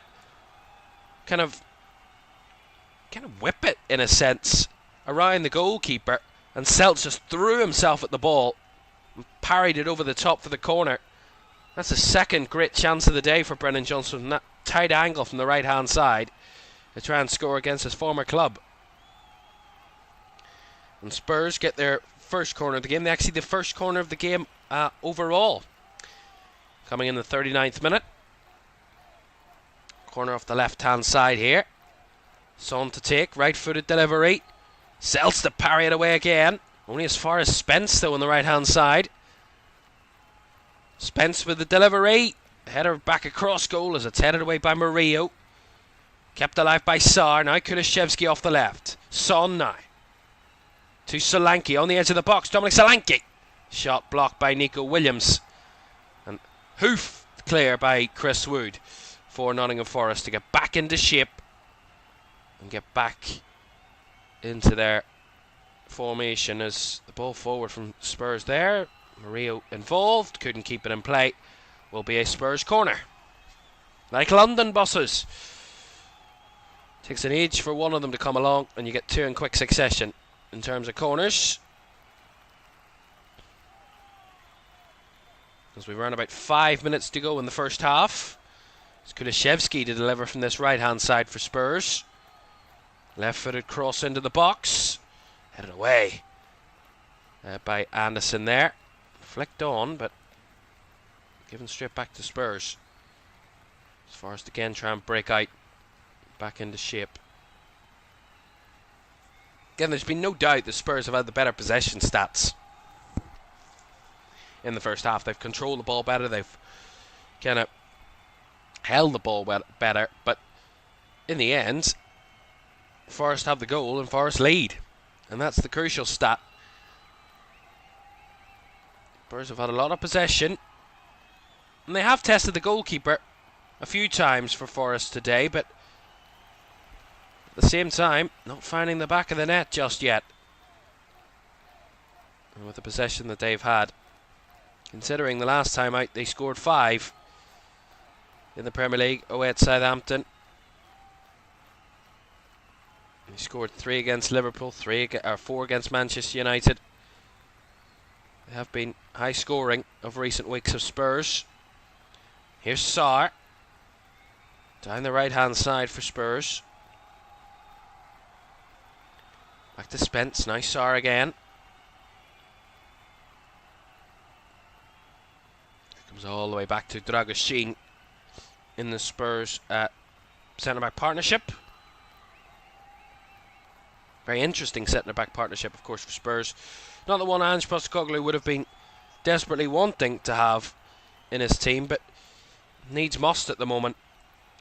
kind of whip it in a sense around the goalkeeper, and Celts just threw himself at the ball and parried it over the top for the corner. That's the second great chance of the day for Brennan Johnson from that tight angle from the right hand side to try and score against his former club. And Spurs get their first corner of the game. They actually the first corner of the game overall. Coming in the 39th minute. Corner off the left hand side here. Son to take, right footed delivery. Celts to parry it away again. Only as far as Spence though on the right hand side. Spence with the delivery. Header back across goal as it's headed away by Murillo. Kept alive by Sarr. Now Kulishevsky off the left. Son now to Solanke on the edge of the box. Dominic Solanke. Shot blocked by Nico Williams. And hoof clear by Chris Wood for Nottingham Forest to get back into shape and get back into their formation as the ball forward from Spurs there. Murillo involved, couldn't keep it in play. Will be a Spurs corner. Like London buses. Takes an age for one of them to come along, and you get 2 in quick succession in terms of corners. As we run about 5 minutes to go in the first half. It's Kulishevsky to deliver from this right hand side for Spurs. Left footed cross into the box. Headed away by Anderson there. Flicked on, but given straight back to Spurs. As far as again try and break out back into shape. Again, there's been no doubt the Spurs have had the better possession stats in the first half. They've controlled the ball better. They've kind of held the ball better. But in the end, Forest have the goal and Forest lead. And that's the crucial stat. Spurs have had a lot of possession. And they have tested the goalkeeper a few times for Forest today, but at the same time, not finding the back of the net just yet. And with the possession that they've had, considering the last time out they scored 5 in the Premier League away at Southampton. They scored 3 against Liverpool, 4 against Manchester United. They have been high scoring of recent weeks of Spurs. Here's Sarr. Down the right hand side for Spurs. Back to Spence, nice Sarr again. Comes all the way back to Dragoshin in the Spurs centre-back partnership. Very interesting centre-back partnership, of course, for Spurs. Not the one Ange Postecoglou would have been desperately wanting to have in his team, but needs must at the moment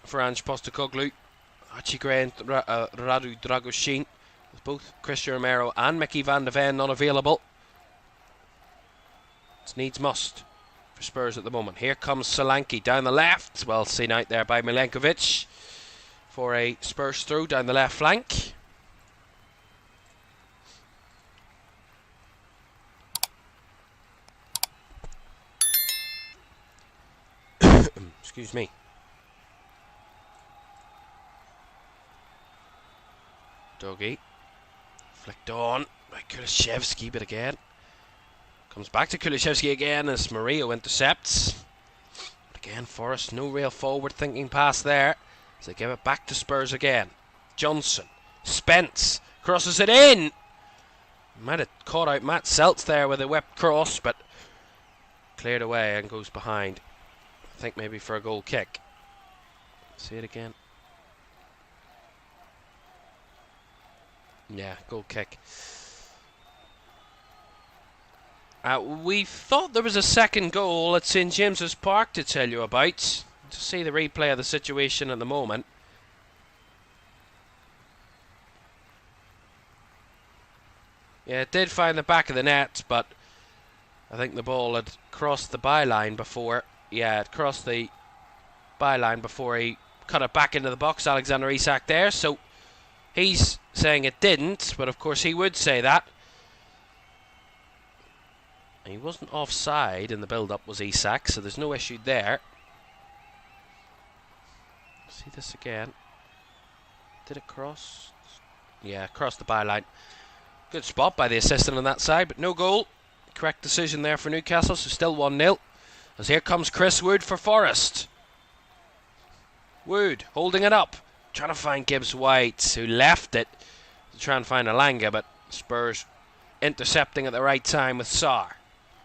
for Ange Postecoglou. Archie Gray and Radu Dragoshin, with both Christian Romero and Mickey van de Ven not available. It's needs must for Spurs at the moment. Here comes Solanke down the left. Well seen out there by Milenkovic for a Spurs through down the left flank. Excuse me. Doggy. Flicked on by Kulishevsky, but again. Comes back to Kulishevsky again as Murillo intercepts. But again, Forest, no real forward thinking pass there. As they give it back to Spurs again. Johnson. Spence. Crosses it in. Might have caught out Matt Seltz there with a whipped cross, but cleared away and goes behind. I think maybe for a goal kick. See it again. Yeah, goal kick. We thought there was a second goal at St James's Park to tell you about. To see the replay of the situation at the moment. Yeah, it did find the back of the net, but I think the ball had crossed the byline before. Yeah, it crossed the byline before he cut it back into the box, Alexander Isak there. So he's saying it didn't, but of course he would say that. He wasn't offside in the build-up, was Isak, so there's no issue there. See this again. Did it cross? Yeah, crossed the byline. Good spot by the assistant on that side, but no goal. Correct decision there for Newcastle, so still 1-0. As here comes Chris Wood for Forest. Wood holding it up, trying to find Gibbs White, who left it to try and find Alanga, but Spurs intercepting at the right time with Sarr.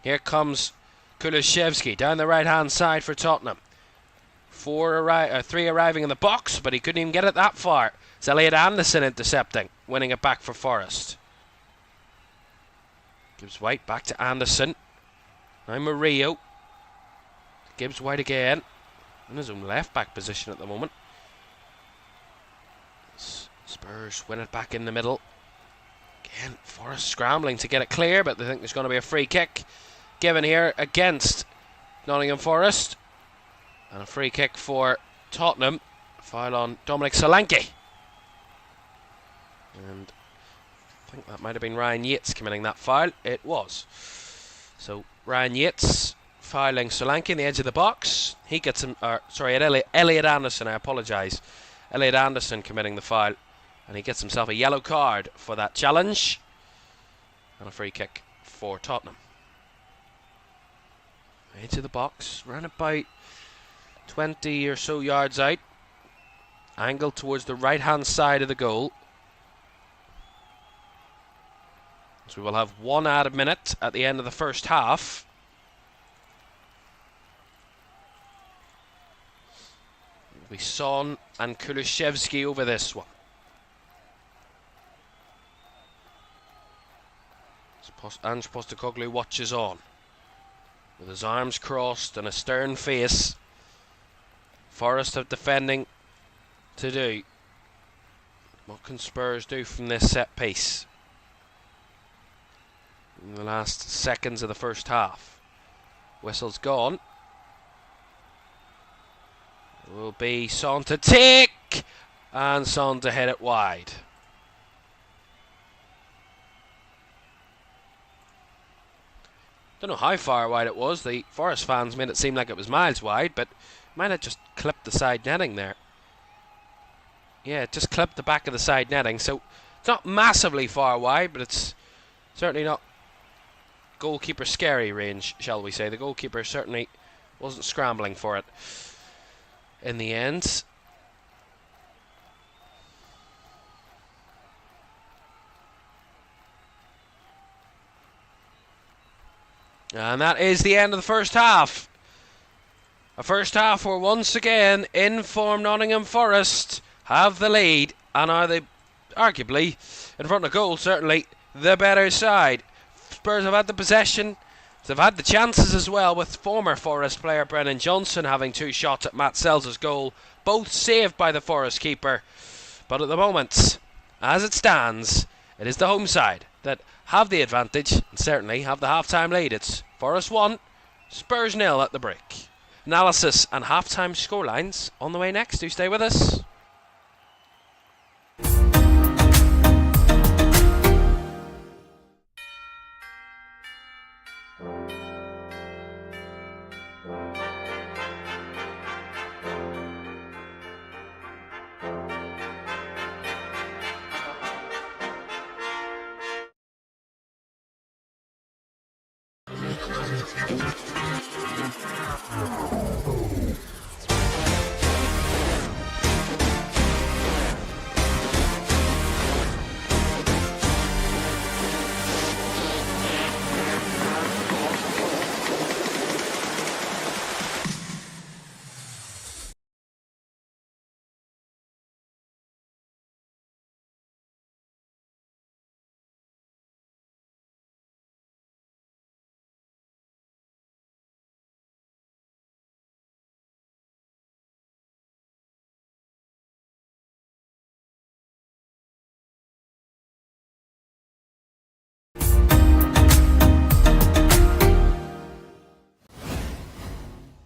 Here comes Kulishevsky down the right hand side for Tottenham. 3 arriving in the box, but he couldn't even get it that far. It's Elliot Anderson intercepting, winning it back for Forest. Gibbs White back to Anderson. Now Murillo. Gibbs White again. In his own left back position at the moment. Spurs win it back in the middle. Again, Forest scrambling to get it clear, but they think there's going to be a free kick given here against Nottingham Forest. And a free kick for Tottenham. Foul on Dominic Solanke. And I think that might have been Ryan Yates committing that foul. It was. So Ryan Yates fouling Solanke in the edge of the box. He gets him, Elliot Anderson, I apologise. Elliot Anderson committing the foul. And he gets himself a yellow card for that challenge. And a free kick for Tottenham. Edge of the box, round about 20 or so yards out. Angled towards the right hand side of the goal. So we will have 1 added minute at the end of the first half. It'll be Son and Kulishevsky over this one. Ange Postecoglou watches on. With his arms crossed and a stern face. Forest have defending to do. What can Spurs do from this set piece? In the last seconds of the first half. Whistle's gone. will be Son to take, and Son to hit it wide. Don't know how far wide it was. The Forest fans made it seem like it was miles wide, but might have just clipped the side netting there. Yeah, it just clipped the back of the side netting, so it's not massively far wide, but it's certainly not goalkeeper scary range, shall we say. The goalkeeper certainly wasn't scrambling for it in the end. And that is the end of the first half. A first half where once again in form Nottingham Forest have the lead, and are they arguably in front of goal, certainly the better side. Spurs have had the possession, they've had the chances as well, with former Forest player Brennan Johnson having 2 shots at Matt Sells' goal, both saved by the Forest keeper. But at the moment, as it stands, it is the home side that have the advantage and certainly have the half-time lead. It's Forest 1, Spurs 0 at the break. Analysis and half-time scorelines on the way next. Do stay with us.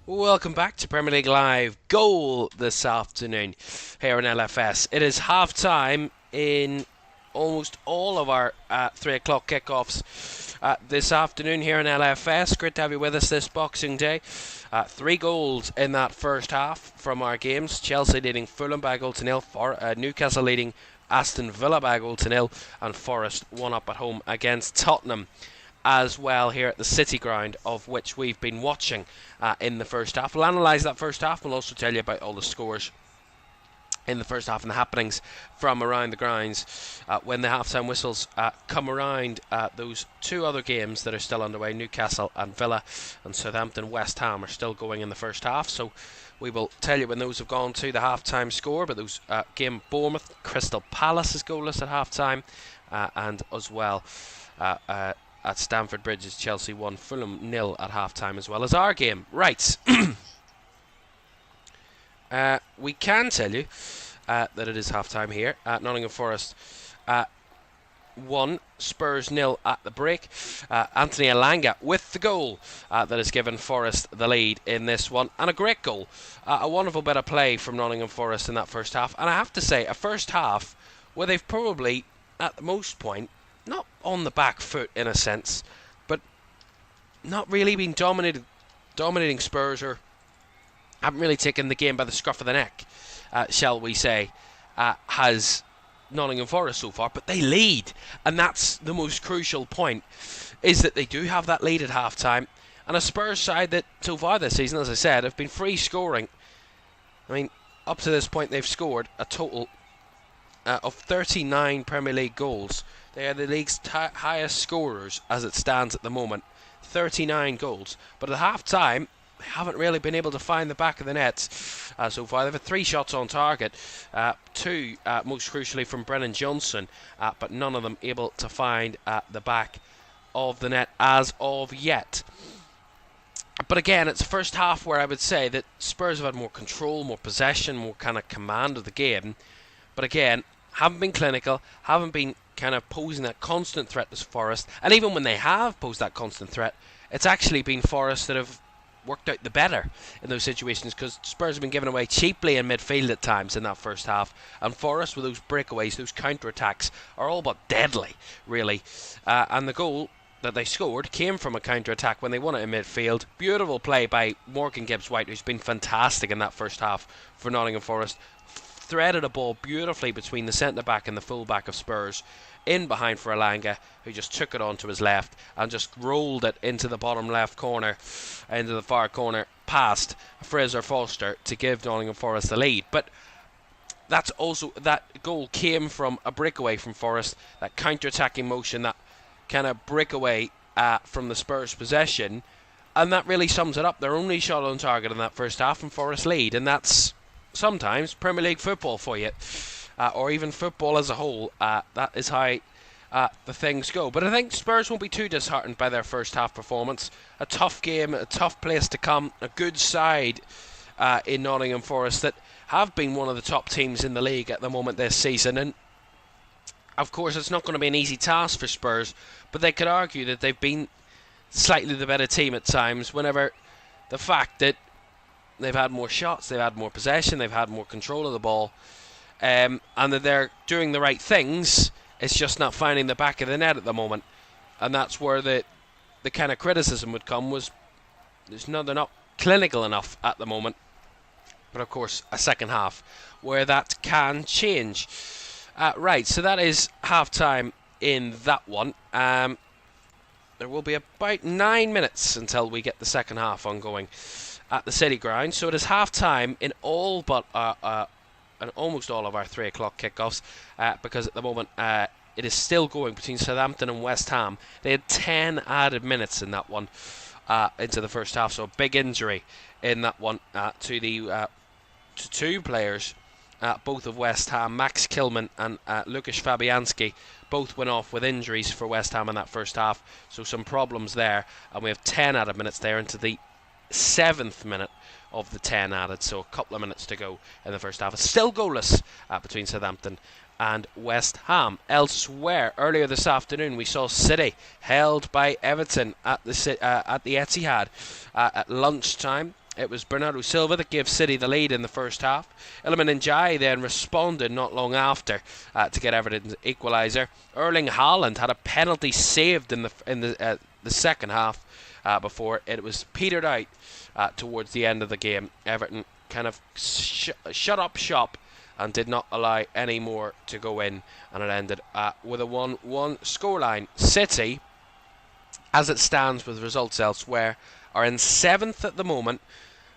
Welcome back to Premier League Live. Goal this afternoon here in LFS. It is half time in almost all of our 3 o'clock kickoffs this afternoon here in LFS. Great to have you with us this Boxing Day. 3 goals in that first half from our games. Chelsea leading Fulham by a goal to nil. Newcastle leading Aston Villa by a goal to nil. And Forest 1-up at home against Tottenham as well here at the City Ground, of which we've been watching in the first half. We'll analyse that first half. We'll also tell you about all the scores in the first half and the happenings from around the grounds when the half-time whistles come around. Those 2 other games that are still underway, Newcastle and Villa, and Southampton West Ham, are still going in the first half, so we will tell you when those have gone to the half-time score. But those game Bournemouth Crystal Palace is goalless at half-time, and as well at Stamford Bridge is Chelsea 1, Fulham 0 at half-time, as well as our game. Right. We can tell you that it is half-time here at Nottingham Forest 1, Spurs 0 at the break. Anthony Elanga with the goal that has given Forest the lead in this one, and a great goal. A wonderful bit of play from Nottingham Forest in that first half, and I have to say, a first half where they've probably, at the most point, not on the back foot in a sense, but not really been dominating Spurs, or haven't really taken the game by the scruff of the neck, shall we say, has Nottingham Forest so far. But they lead, and that's the most crucial point, is that they do have that lead at half-time, and a Spurs side that so far this season, as I said, have been free scoring. I mean, up to this point they've scored a total of 39 Premier League goals. They are the league's highest scorers as it stands at the moment. 39 goals. But at half-time, they haven't really been able to find the back of the net so far. They've had 3 shots on target. 2, most crucially, from Brennan Johnson. But none of them able to find the back of the net as of yet. But again, it's the first half where I would say that Spurs have had more control, more possession, more kind of command of the game. But again, haven't been clinical, haven't been kind of posing that constant threat to Forest. And even when they have posed that constant threat, it's actually been Forest that have worked out the better in those situations, because Spurs have been given away cheaply in midfield at times in that first half, and Forest, with those breakaways, those counter-attacks, are all but deadly, really. And the goal that they scored came from a counter-attack when they won it in midfield. Beautiful play by Morgan Gibbs-White, who's been fantastic in that first half for Nottingham Forest. Threaded a ball beautifully between the centre-back and the full-back of Spurs, in behind for Elanga, who just took it onto his left and just rolled it into the bottom left corner, into the far corner, past Fraser Foster to give Nottingham Forest the lead. But that's also, that goal came from a breakaway from Forest, that counter-attacking motion, that kind of breakaway from the Spurs possession, and that really sums it up. Their only shot on target in that first half, and Forest lead, and that's sometimes Premier League football for you. Or even football as a whole. That is how the things go. But I think Spurs won't be too disheartened by their first half performance. A tough game, a tough place to come, a good side in Nottingham Forest that have been one of the top teams in the league at the moment this season. And of course it's not going to be an easy task for Spurs, but they could argue that they've been slightly the better team at times, whenever the fact that they've had more shots, they've had more possession, they've had more control of the ball, and that they're doing the right things. It's just not finding the back of the net at the moment, and that's where the kind of criticism would come, was they're not clinical enough at the moment. But of course, a second half where that can change. Right, so that is half time in that one. There will be about 9 minutes until we get the second half ongoing at the City Ground. So it is half time in all but and almost all of our 3 o'clock kickoffs, because at the moment it is still going between Southampton and West Ham. They had 10 added minutes in that one into the first half, so a big injury in that one to two players, both of West Ham. Max Kilman and Lukasz Fabianski both went off with injuries for West Ham in that first half, so some problems there, and we have 10 added minutes there into the 7th minute of the 10 added, so a couple of minutes to go in the first half. It's still goalless between Southampton and West Ham. Elsewhere, earlier this afternoon we saw City held by Everton at the Etihad at lunchtime. It was Bernardo Silva that gave City the lead in the first half. Iliman Ndiaye then responded not long after to get Everton's equaliser. Erling Haaland had a penalty saved in the second half before it was petered out towards the end of the game. Everton kind of shut up shop and did not allow any more to go in, and it ended with a 1-1 scoreline. City, as it stands with results elsewhere, are in 7th at the moment,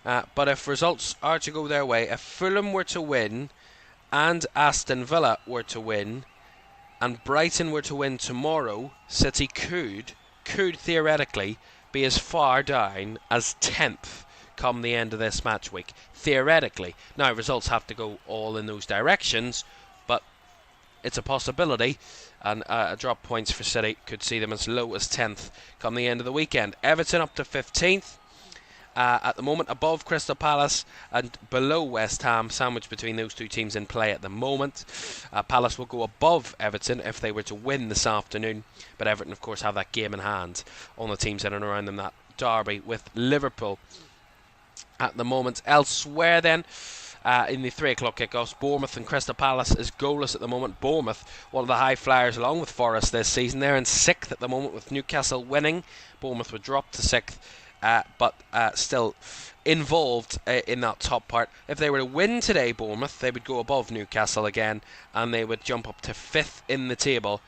but if results are to go their way, if Fulham were to win and Aston Villa were to win and Brighton were to win tomorrow, City could theoretically be as far down as 10th come the end of this match week. Theoretically. Now, results have to go all in those directions, but it's a possibility, and a drop points for City could see them as low as 10th come the end of the weekend. Everton up to 15th at the moment, above Crystal Palace and below West Ham, sandwiched between those two teams in play at the moment. Palace will go above Everton if they were to win this afternoon, but Everton of course have that game in hand on the teams in and around them, that derby with Liverpool at the moment. Elsewhere then, in the 3 o'clock kickoffs, Bournemouth and Crystal Palace is goalless at the moment. Bournemouth, one of the high flyers along with Forest this season. They're in 6th at the moment with Newcastle winning. Bournemouth would drop to 6th, but still involved in that top part. If they were to win today, Bournemouth, they would go above Newcastle again, and they would jump up to 5th in the table.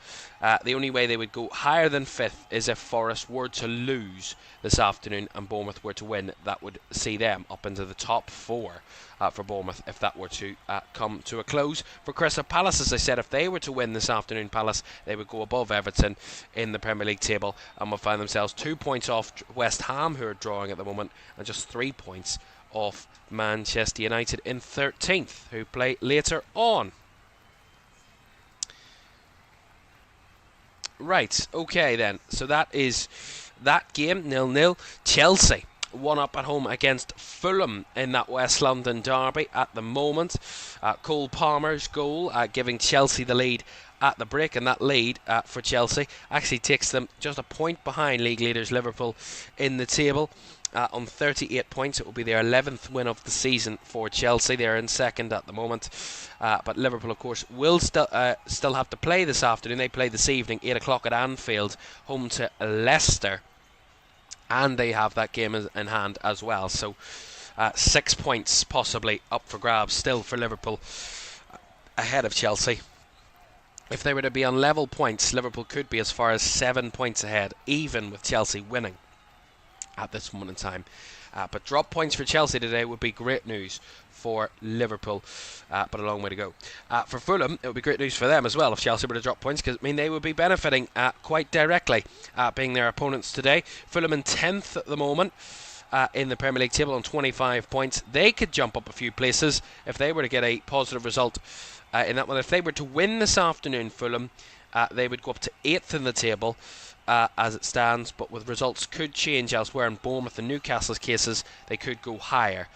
The only way they would go higher than 5th is if Forest were to lose this afternoon and Bournemouth were to win. That would see them up into the top 4 for Bournemouth if that were to come to a close. For Crystal Palace, as I said, if they were to win this afternoon, Palace, they would go above Everton in the Premier League table and will find themselves 2 points off West Ham, who are drawing at the moment, and just 3 points off Manchester United in 13th, who play later on. Right, okay then, so that is that game, 0-0. Chelsea 1 up at home against Fulham in that West London derby at the moment. Cole Palmer's goal giving Chelsea the lead at the break, and that lead for Chelsea actually takes them just a point behind league leaders Liverpool in the table. on 38 points. It will be their 11th win of the season for Chelsea. They are in second at the moment. But Liverpool, of course, will still have to play this afternoon. They play this evening, 8 o'clock at Anfield, home to Leicester. And they have that game in hand as well. So 6 points possibly up for grabs still for Liverpool ahead of Chelsea. If they were to be on level points, Liverpool could be as far as 7 points ahead, even with Chelsea winning at this moment in time. But drop points for Chelsea today would be great news for Liverpool, but a long way to go. For Fulham, it would be great news for them as well if Chelsea were to drop points, because they would be benefiting quite directly, being their opponents today. Fulham in 10th at the moment in the Premier League table on 25 points. They could jump up a few places if they were to get a positive result in that one. If they were to win this afternoon, Fulham, they would go up to 8th in the table as it stands, but with results could change elsewhere. In Bournemouth and Newcastle's cases, they could go higher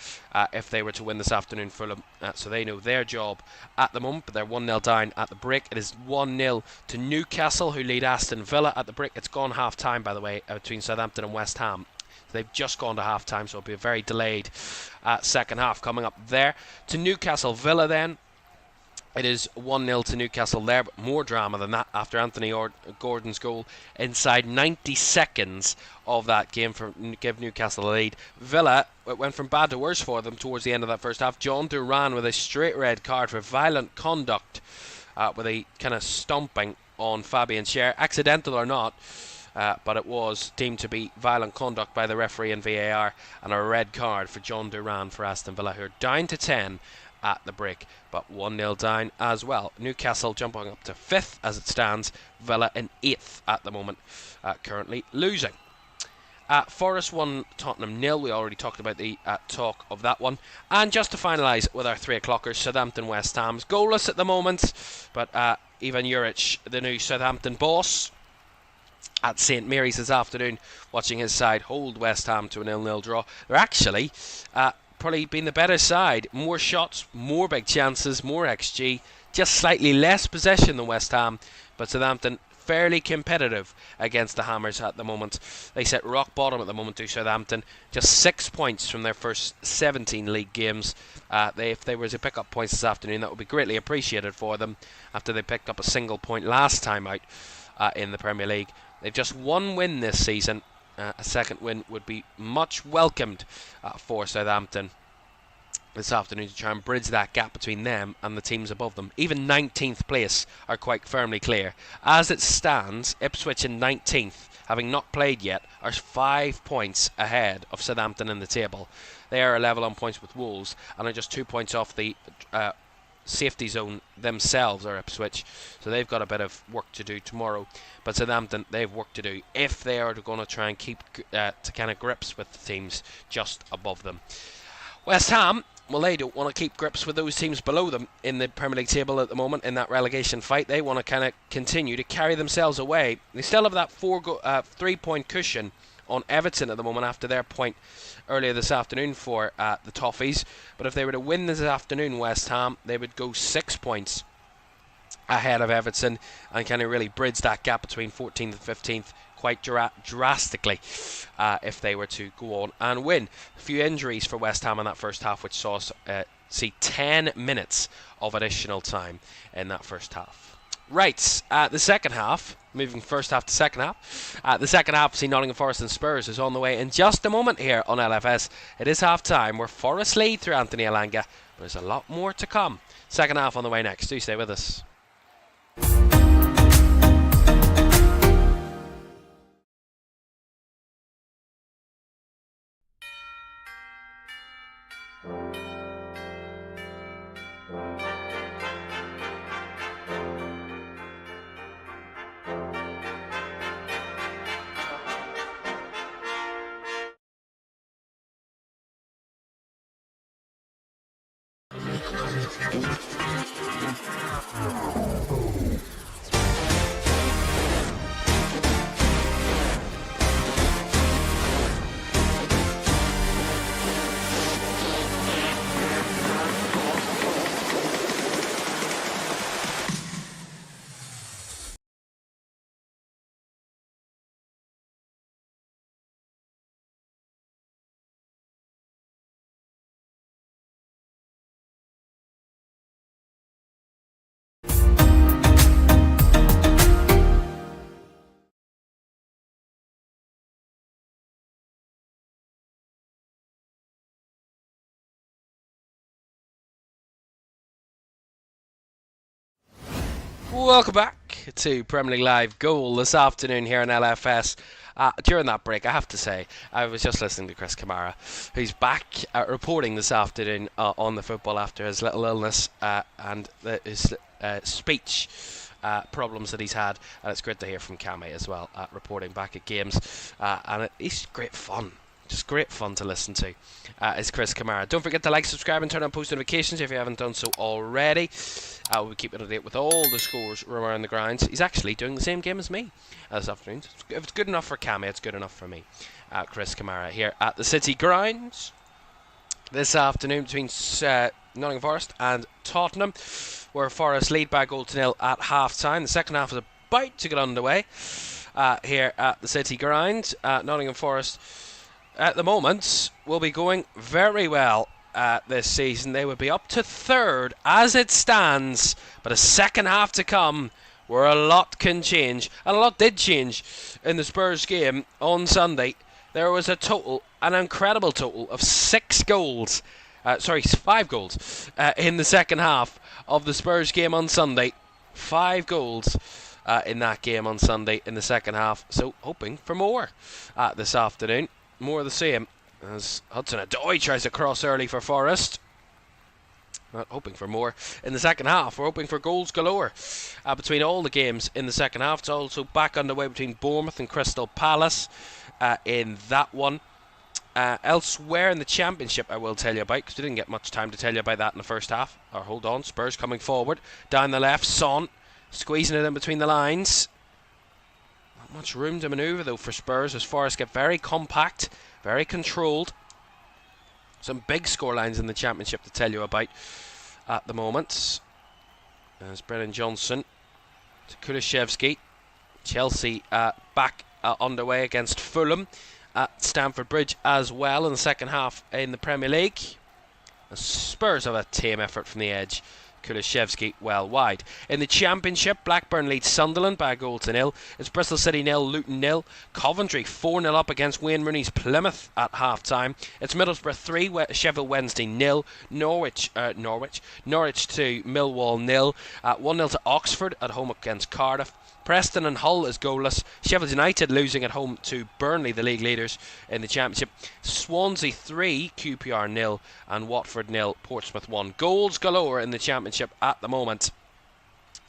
if they were to win this afternoon, Fulham. So they know their job at the moment, but they're 1-0 down at the break. It is 1-0 to Newcastle, who lead Aston Villa at the break. It's gone half-time, by the way, between Southampton and West Ham. They've just gone to half-time, so it'll be a very delayed second half coming up there. To Newcastle Villa then. It is 1-0 to Newcastle there, but more drama than that after Anthony Gordon's goal inside 90 seconds of that game to give Newcastle a lead. Villa, it went from bad to worse for them towards the end of that first half. John Duran with a straight red card for violent conduct, with a kind of stomping on Fabian Schär, accidental or not. But it was deemed to be violent conduct by the referee in VAR, and a red card for John Duran for Aston Villa, who are down to 10 at the break, but 1-0 down as well. Newcastle jumping up to 5th as it stands. Villa in 8th at the moment, currently losing. Forest 1, Tottenham 0. We already talked about the talk of that one. And just to finalise with our 3 o'clockers, Southampton West Ham's goalless at the moment, but Ivan Juric, the new Southampton boss, at St Mary's this afternoon, watching his side hold West Ham to a 0-0 draw. They're actually probably been the better side. More shots, more big chances, more XG, just slightly less possession than West Ham, but Southampton fairly competitive against the Hammers at the moment. They sit rock bottom at the moment to Southampton, just 6 points from their first 17 league games. If they were to pick up points this afternoon, that would be greatly appreciated for them after they picked up a single point last time out in the Premier League. They've just one win this season. A second win would be much welcomed for Southampton this afternoon to try and bridge that gap between them and the teams above them. Even 19th place are quite firmly clear. As it stands, Ipswich in 19th, having not played yet, are 5 points ahead of Southampton in the table. They are a level on points with Wolves and are just 2 points off the safety zone themselves, are Ipswich, so they've got a bit of work to do tomorrow. But Southampton, they've work to do if they are going to try and keep to kind of grips with the teams just above them. West Ham, well, they don't want to keep grips with those teams below them in the Premier League table at the moment in that relegation fight. They want to kind of continue to carry themselves away. They still have that 3-point cushion on Everton at the moment after their point earlier this afternoon for the Toffees. But if they were to win this afternoon, West Ham, they would go 6 points ahead of Everton and kind of really bridge that gap between 14th and 15th quite drastically if they were to go on and win. A few injuries for West Ham in that first half, which saw us see 10 minutes of additional time in that first half. Right, the second half, moving first half to second half. The second half, see Nottingham Forest and Spurs is on the way in just a moment here on LFS. It is half time where Forest lead through Anthony Elanga, but there's a lot more to come. Second half on the way next. Do stay with us. Welcome back to Premier League Live Goal this afternoon here on LFS. During that break, I have to say, I was just listening to Chris Kamara, who's back reporting this afternoon on the football after his little illness and his speech problems that he's had. And it's great to hear from Cammy as well, reporting back at games. And it's great fun. Just great fun to listen to. Is Chris Kamara. Don't forget to like, subscribe and turn on post notifications if you haven't done so already. We'll keep it up to date with all the scores around the grounds. He's actually doing the same game as me this afternoon. If it's good enough for Cammy, it's good enough for me. Chris Kamara here at the City Grounds this afternoon between Nottingham Forest and Tottenham, where Forest lead by 1-0 at half time. The second half is about to get underway here at the City Ground. Nottingham Forest at the moment will be going very well this season. They would be up to third as it stands, but a second half to come where a lot can change, and a lot did change in the Spurs game on Sunday. There was an incredible total of 5 goals in the second half of the Spurs game on Sunday. 5 goals in that game on Sunday in the second half, so hoping for more this afternoon. More of the same as Hudson-Odoi tries to cross early for Forest. Not hoping for more in the second half. We're hoping for goals galore between all the games in the second half. It's also back underway between Bournemouth and Crystal Palace in that one. Elsewhere in the Championship, I will tell you about, because we didn't get much time to tell you about that in the first half. Or hold on, Spurs coming forward. Down the left, Son squeezing it in between the lines. Not much room to manoeuvre though for Spurs as Forest get very compact, very controlled. Some big scorelines in the Championship to tell you about at the moment. There's Brennan Johnson to Kulishevsky. Chelsea back underway against Fulham at Stamford Bridge as well in the second half in the Premier League. The Spurs have a tame effort from the edge. Kulishevsky well wide. In the Championship, Blackburn leads Sunderland by 1-0. It's Bristol City 0, Luton 0. Coventry 4-0 up against Wayne Rooney's Plymouth at half time. It's Middlesbrough 3, Sheffield Wednesday 0. Norwich 2, Millwall 0. 1-0 to Oxford at home against Cardiff. Preston and Hull is goalless. Sheffield United losing at home to Burnley, the league leaders in the Championship. Swansea 3, QPR 0, and Watford 0, Portsmouth 1. Goals galore in the Championship at the moment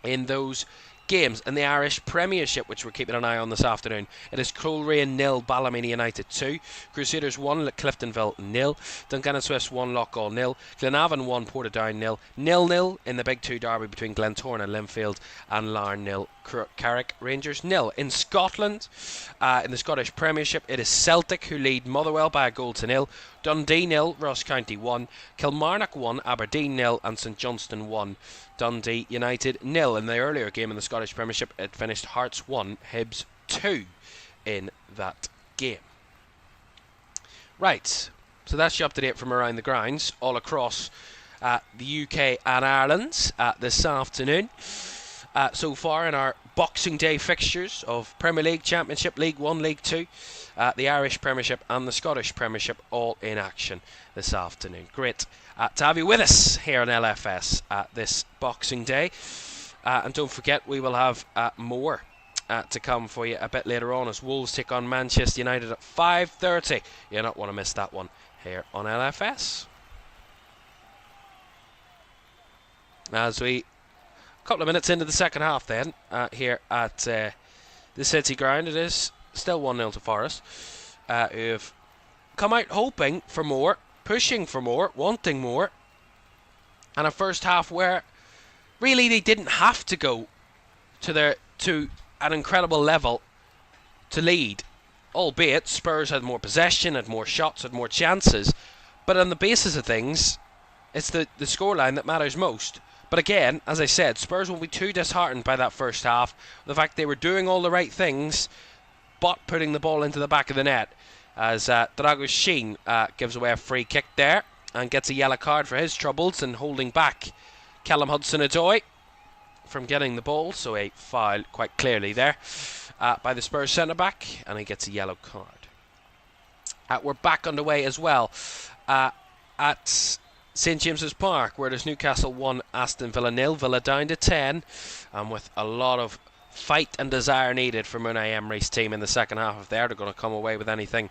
in those games. In the Irish Premiership, which we're keeping an eye on this afternoon, it is Coleraine 0, Ballymena United 2, Crusaders 1, Cliftonville 0, Dungannon Swifts 1, Loughgall 0, Glenavon 1, Portadown 0, 0-0 in the Big Two derby between Glentoran and Linfield, and Larne 0, Carrick Rangers 0. In Scotland, in the Scottish Premiership, it is Celtic who lead Motherwell by 1-0, Dundee 0, Ross County 1, Kilmarnock 1, Aberdeen 0, and St Johnstone 1, Dundee United 0. In the earlier game in the Scottish Premiership, it finished Hearts 1, Hibs 2 in that game. Right, so that's you up to date from around the grounds all across the UK and Ireland this afternoon. So far in our Boxing Day fixtures of Premier League, Championship, League 1, League 2, the Irish Premiership and the Scottish Premiership all in action this afternoon. Great to have you with us here on LFS this Boxing Day. And don't forget, we will have more to come for you a bit later on as Wolves take on Manchester United at 5:30. You'll not want to miss that one here on LFS. As we couple of minutes into the second half then here at the City Ground, it is still 1-0 to Forest, who've come out hoping for more, pushing for more, wanting more, and a first half where really they didn't have to go to an incredible level to lead, albeit Spurs had more possession, had more shots, had more chances, but on the basis of things it's the scoreline that matters most. But again, as I said, Spurs will be too disheartened by that first half. The fact they were doing all the right things, but putting the ball into the back of the net. As Dragos Sheen gives away a free kick there and gets a yellow card for his troubles and holding back Callum Hudson-Odoi from getting the ball. So a foul quite clearly there by the Spurs centre-back, and he gets a yellow card. We're back underway as well at St James's Park, where there's Newcastle 1, Aston Villa 0. Villa down to 10, and with a lot of fight and desire needed from Unai Emery's team in the second half. If they're going to come away with anything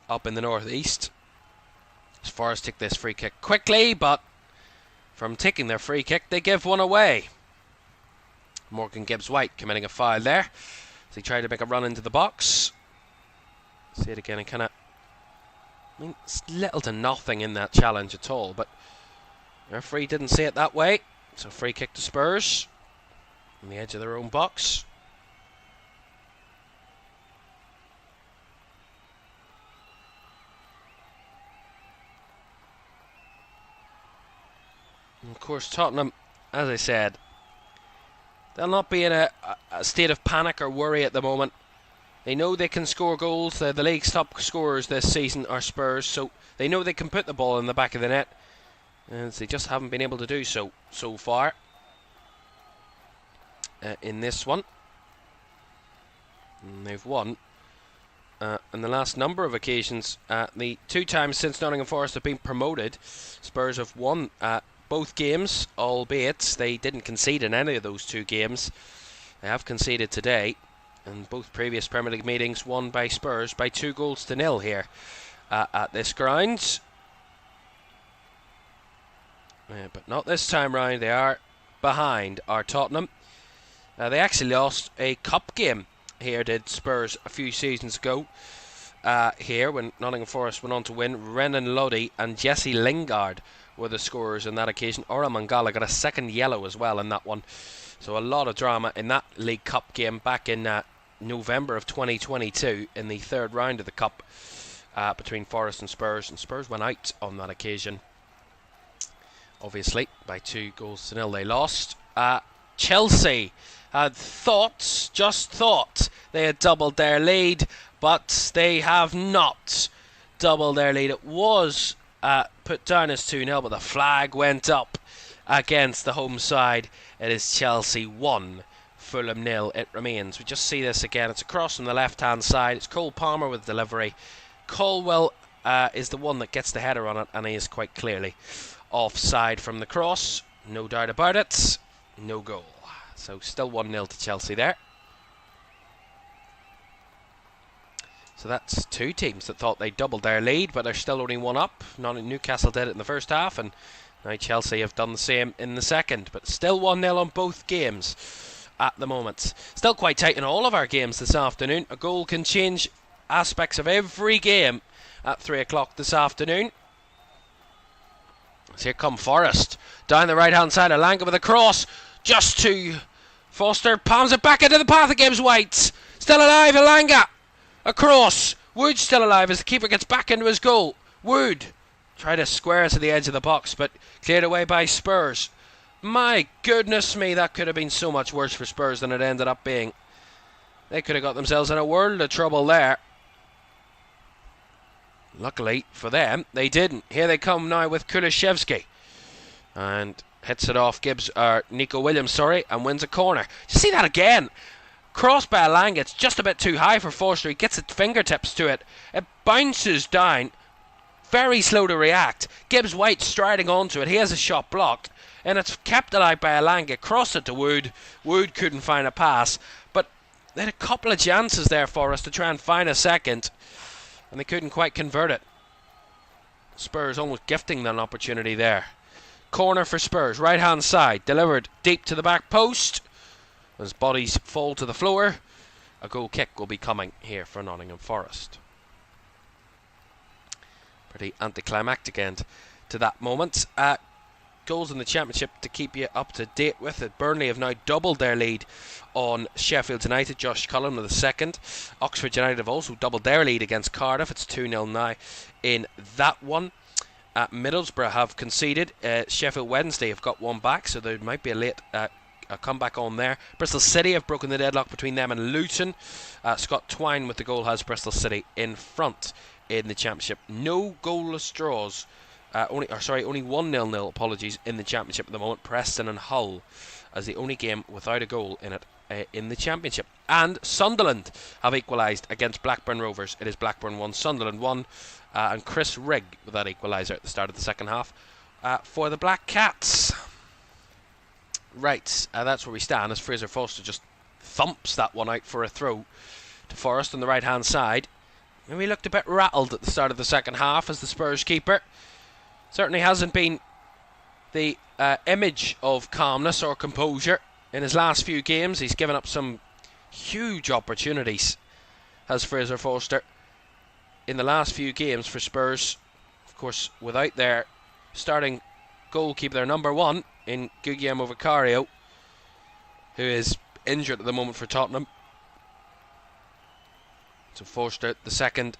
up in the northeast. As Forest take this free kick quickly, but from taking their free kick, they give one away. Morgan Gibbs-White committing a foul there as he tried to make a run into the box. See it again, and kind of, it's little to nothing in that challenge at all, but the referee didn't see it that way. So free kick to Spurs on the edge of their own box. And of course, Tottenham, as I said, they'll not be in a state of panic or worry at the moment. They know they can score goals. The league's top scorers this season are Spurs, so they know they can put the ball in the back of the net, and they just haven't been able to do so far in this one. And they've won in the last number of occasions. The 2 times since Nottingham Forest have been promoted, Spurs have won both games, albeit they didn't concede in any of those 2 games. They have conceded today, and both previous Premier League meetings won by Spurs by 2-0 here at this ground. But not this time round. They are behind our Tottenham. They actually lost a cup game here, did Spurs, a few seasons ago. Here, when Nottingham Forest went on to win, Renan Lodi and Jesse Lingard were the scorers on that occasion. Ora Mangala got a second yellow as well in that one. So a lot of drama in that League Cup game back in November of 2022 in the 3rd round of the Cup between Forest and Spurs went out on that occasion, obviously, by 2-0. They lost. Chelsea had just thought they had doubled their lead, but they have not doubled their lead. It was put down as 2-0, but the flag went up against the home side. It is Chelsea 1, Fulham 0. It remains. We just see this again. It's a cross from the left-hand side. It's Cole Palmer with delivery. Colwell is the one that gets the header on it, and he is quite clearly offside from the cross. No doubt about it. No goal. So still 1-0 to Chelsea there. So that's 2 teams that thought they doubled their lead, but they're still only 1 up. Newcastle did it in the first half, and now Chelsea have done the same in the second. But still 1-0 on both games at the moment. Still quite tight in all of our games this afternoon. A goal can change aspects of every game at 3 o'clock this afternoon. So here come Forest. Down the right-hand side, Alanga with a cross. Just to Foster. Palms it back into the path of Gibbs-White. Still alive, Alanga. A cross. Wood still alive as the keeper gets back into his goal. Wood tried to square it to the edge of the box, but cleared away by Spurs. My goodness me, that could have been so much worse for Spurs than it ended up being. They could have got themselves in a world of trouble there. Luckily for them, they didn't. Here they come now with Kulishevsky. And hits it off Nico Williams, and wins a corner. Did you see that again? Cross by Alanga. It's just a bit too high for Forster. He gets his fingertips to it. It bounces down. Very slow to react. Gibbs-White striding onto it. He has a shot blocked. And it's kept alive by Alanga. Crossed it to Wood. Wood couldn't find a pass. But they had a couple of chances there for us to try and find a second. And they couldn't quite convert it. Spurs almost gifting them an opportunity there. Corner for Spurs. Right hand side. Delivered deep to the back post. As bodies fall to the floor. A goal kick will be coming here for Nottingham Forest. Pretty anticlimactic end to that moment. Goals in the Championship to keep you up to date with it. Burnley have now doubled their lead on Sheffield United. Josh Cullen with a second. Oxford United have also doubled their lead against Cardiff. It's 2-0 now in that one. Middlesbrough have conceded. Sheffield Wednesday have got one back, so there might be a late a comeback on there. Bristol City have broken the deadlock between them and Luton. Scott Twine with the goal has Bristol City in front in the Championship. No goalless draws. Only 1-0, apologies, in the Championship at the moment. Preston and Hull as the only game without a goal in it in the Championship. And Sunderland have equalised against Blackburn Rovers. It is Blackburn 1, Sunderland 1, and Chris Rigg with that equaliser at the start of the second half. for the Black Cats. Right, that's where we stand as Fraser Forster just thumps that one out for a throw to Forrest on the right hand side. And we looked a bit rattled at the start of the second half as the Spurs keeper. Certainly hasn't been the image of calmness or composure in his last few games. He's given up some huge opportunities, has Fraser Forster, in the last few games for Spurs. Of course, without their starting goalkeeper, their number one, in Guglielmo Vicario, who is injured at the moment for Tottenham. So Forster, the second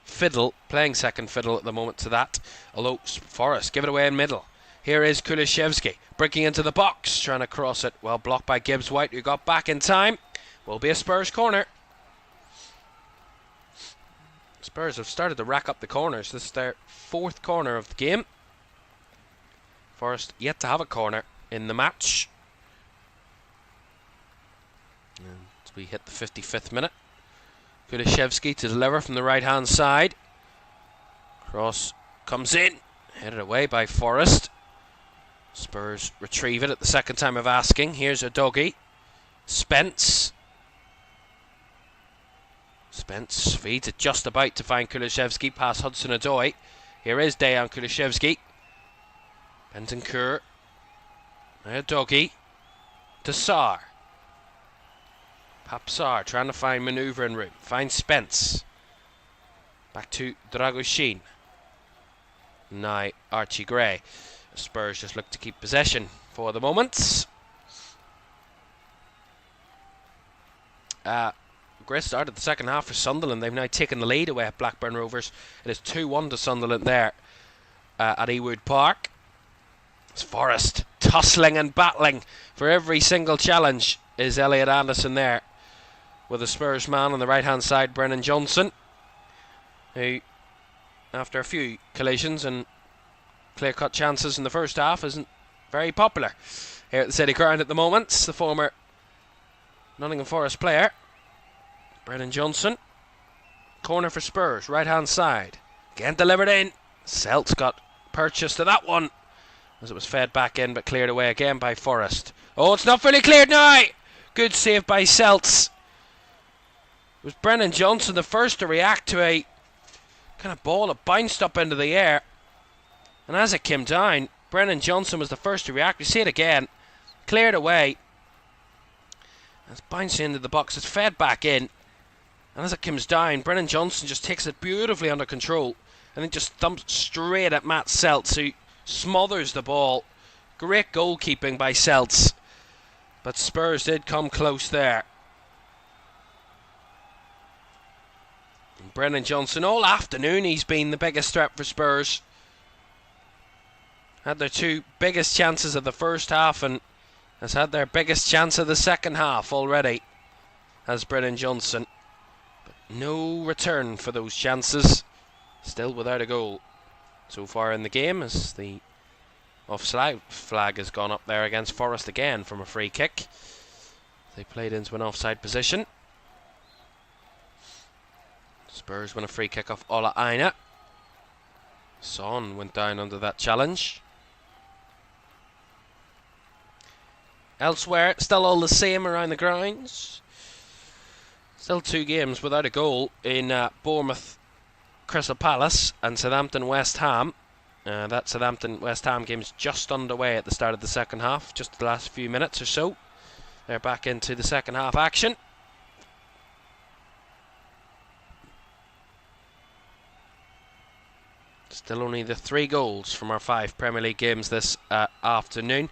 fiddle, playing second fiddle at the moment to that. Although Forrest give it away in middle. Here is Kulishevsky breaking into the box, trying to cross it. Well blocked by Gibbs White, who got back in time. Will be a Spurs corner. Spurs have started to rack up the corners. This is their fourth corner of the game. Forrest yet to have a corner in the match. And as we hit the 55th minute, Kulishevsky to deliver from the right hand side. Cross comes in, headed away by Forrest. Spurs retrieve it at the second time of asking. Here's Udogie. Spence feeds it just about to find Kulishevsky past Hudson-Odoi. Here is Dejan Kulishevsky. Bentancur. Udogie to Sarr. Papsar trying to find manoeuvring room. Finds Spence. Back to Dragoshin. Now Archie Gray. Spurs just look to keep possession for the moment. Great start at the second half for Sunderland. They've now taken the lead away at Blackburn Rovers. It is 2-1 to Sunderland there at Ewood Park. It's Forrest tussling and battling for every single challenge. Is Elliot Anderson there with a Spurs man on the right hand side, Brennan Johnson, who after a few collisions and clear cut chances in the first half isn't very popular here at the City Ground at the moment. The former Nottingham Forest player, Brennan Johnson. Corner for Spurs, right hand side, again delivered in. Celts got purchase to that one as it was fed back in but cleared away again by Forrest. Oh, it's not fully cleared now. Good save by Celts. It was Brennan Johnson the first to react to a kind of ball that bounced up into the air, and as it came down, Brennan Johnson was the first to react. You see it again, cleared away, it's bounced into the box, it's fed back in, and as it comes down, Brennan Johnson just takes it beautifully under control and then just thumps straight at Matt Celts, who smothers the ball. Great goalkeeping by Celts, but Spurs did come close there. And Brennan Johnson, all afternoon he's been the biggest threat for Spurs. Had their two biggest chances of the first half and has had their biggest chance of the second half already, has Brennan Johnson. But no return for those chances. Still without a goal so far in the game, as the offside flag has gone up there against Forrest again from a free kick. They played into an offside position. Spurs win a free kick off Ola Aina. Son went down under that challenge. Elsewhere, still all the same around the grounds. Still two games without a goal in Bournemouth Crystal Palace and Southampton West Ham. That Southampton West Ham game's just underway at the start of the second half, just the last few minutes or so. They're back into the second half action. Still only the 3 goals from our 5 Premier League games this afternoon.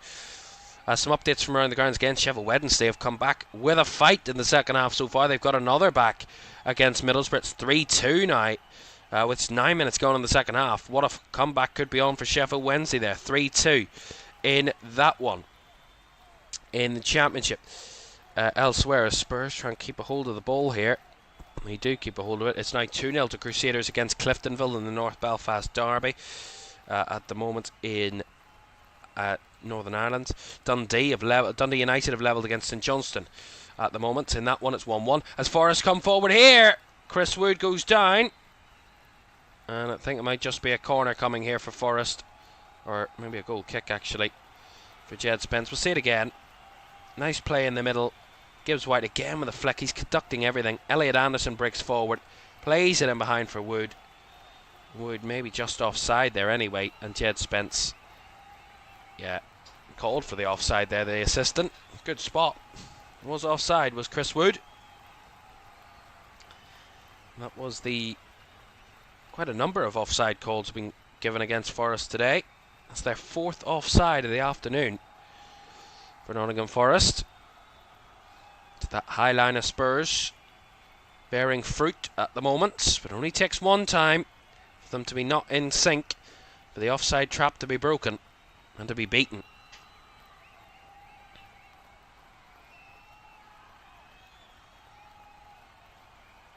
Some updates from around the grounds again. Sheffield Wednesday have come back with a fight in the second half so far. They've got another back against Middlesbrough. It's 3-2 now, with 9 minutes gone in the second half. What a comeback could be on for Sheffield Wednesday there. 3-2 in that one in the Championship. Elsewhere, Spurs try and keep a hold of the ball here. They do keep a hold of it. It's now 2-0 to Crusaders against Cliftonville in the North Belfast Derby at the moment in Northern Ireland. Dundee United have levelled against St Johnstone at the moment. In that one, it's 1-1. As Forrest come forward here, Chris Wood goes down, and I think it might just be a corner coming here for Forrest. or maybe a goal kick actually, for Jed Spence. We'll see it again. Nice play in the middle. Gibbs White again with a flick. He's conducting everything. Elliot Anderson breaks forward, plays it in behind for Wood. Wood maybe just offside there anyway, and Jed Spence, yeah, called for the offside there, the assistant. Good spot. Was offside, was Chris Wood. That was quite a number of offside calls being given against Forest today. That's their 4th offside of the afternoon for Nottingham Forest. It's that high line of Spurs bearing fruit at the moment, but it only takes one time for them to be not in sync, for the offside trap to be broken and to be beaten.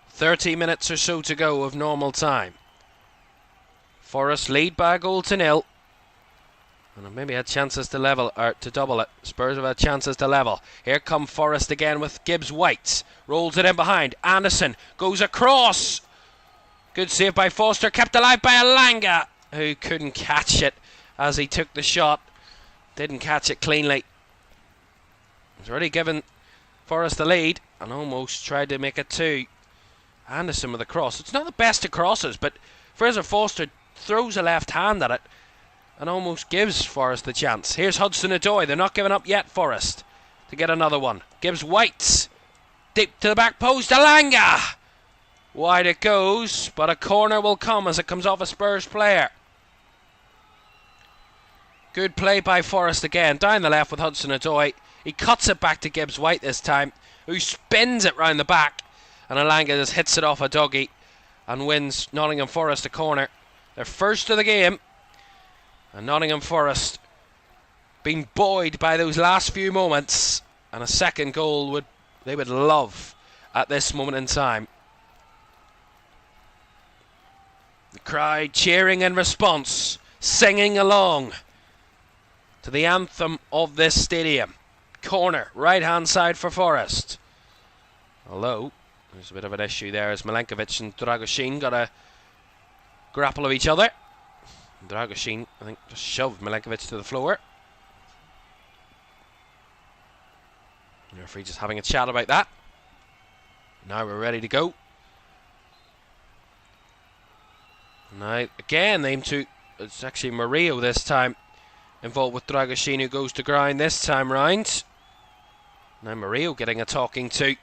"30 minutes or so to go of normal time. Forest lead by a goal to nil. And have maybe had chances to level, or to double it. Spurs have had chances to level. Here come Forest again with Gibbs White. Rolls it in behind. Anderson goes across. Good save by Foster. Kept alive by Alanga, who couldn't catch it as he took the shot. Didn't catch it cleanly. He's already given Forest the lead and almost tried to make it 2. Anderson with a cross. It's not the best of crosses, but Fraser Foster throws a left hand at it and almost gives Forest the chance. Here's Hudson-Odoi. They're not giving up yet, Forest, to get another one. Gibbs White. Deep to the back post. Alanga. Wide it goes, but a corner will come as it comes off a Spurs player. Good play by Forest again. Down the left with Hudson-Odoi. He cuts it back to Gibbs White this time, who spins it round the back. And Alanga just hits it off a doggy and wins Nottingham Forest a corner. Their first of the game. And Nottingham Forest being buoyed by those last few moments, and a second goal they would love at this moment in time. The crowd cheering in response, singing along to the anthem of this stadium. Corner, right hand side for Forest. Although there's a bit of an issue there as Milenkovic and Dragoshin got a grapple of each other. Dragoshin, I think, just shoved Milenkovic to the floor. The referee just having a chat about that. Now we're ready to go. Now again, it's actually Murillo this time involved with Dragoshin, who goes to ground this time round. Now Murillo getting a talking to.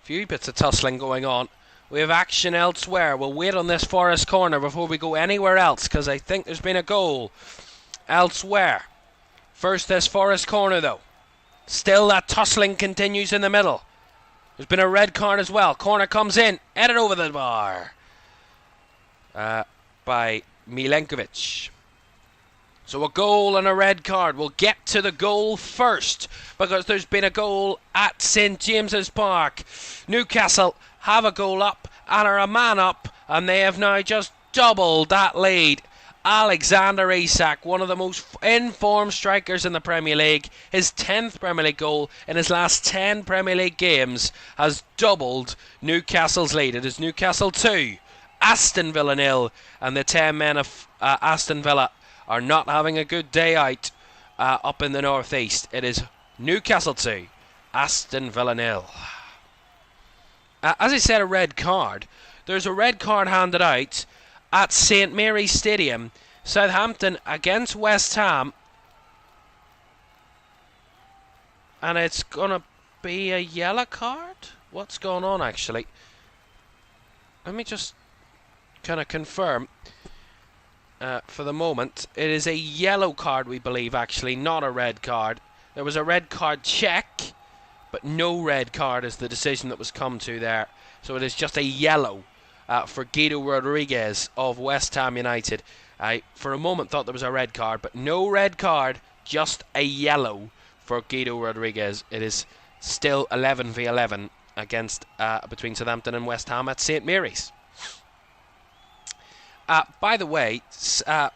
Few bits of tussling going on. We have action elsewhere. We'll wait on this Forest corner before we go anywhere else, because I think there's been a goal elsewhere. First this Forest corner though. Still that tussling continues in the middle. There's been a red card as well. Corner comes in, headed over the bar by Milenkovic. So a goal and a red card. We'll get to the goal first, because there's been a goal at St James's Park. Newcastle have a goal up and are a man up, and they have now just doubled that lead. Alexander Isak, one of the most informed strikers in the Premier League, his 10th Premier League goal in his last 10 Premier League games, has doubled Newcastle's lead. It is Newcastle 2, Aston Villa 0, and the 10 men of Aston Villa are not having a good day out up in the northeast. It is Newcastle 2, Aston Villa 0. As I said, a red card. There's a red card handed out at St Mary's Stadium, Southampton against West Ham, and it's gonna be a yellow card. What's going on actually? Let me just kind of confirm. For the moment, it is a yellow card, we believe, actually, not a red card. There was a red card check, but no red card is the decision that was come to there. So it is just a yellow for Guido Rodriguez of West Ham United. I, for a moment, thought there was a red card, but no red card, just a yellow for Guido Rodriguez. It is still 11v11 against between Southampton and West Ham at St Mary's. By the way,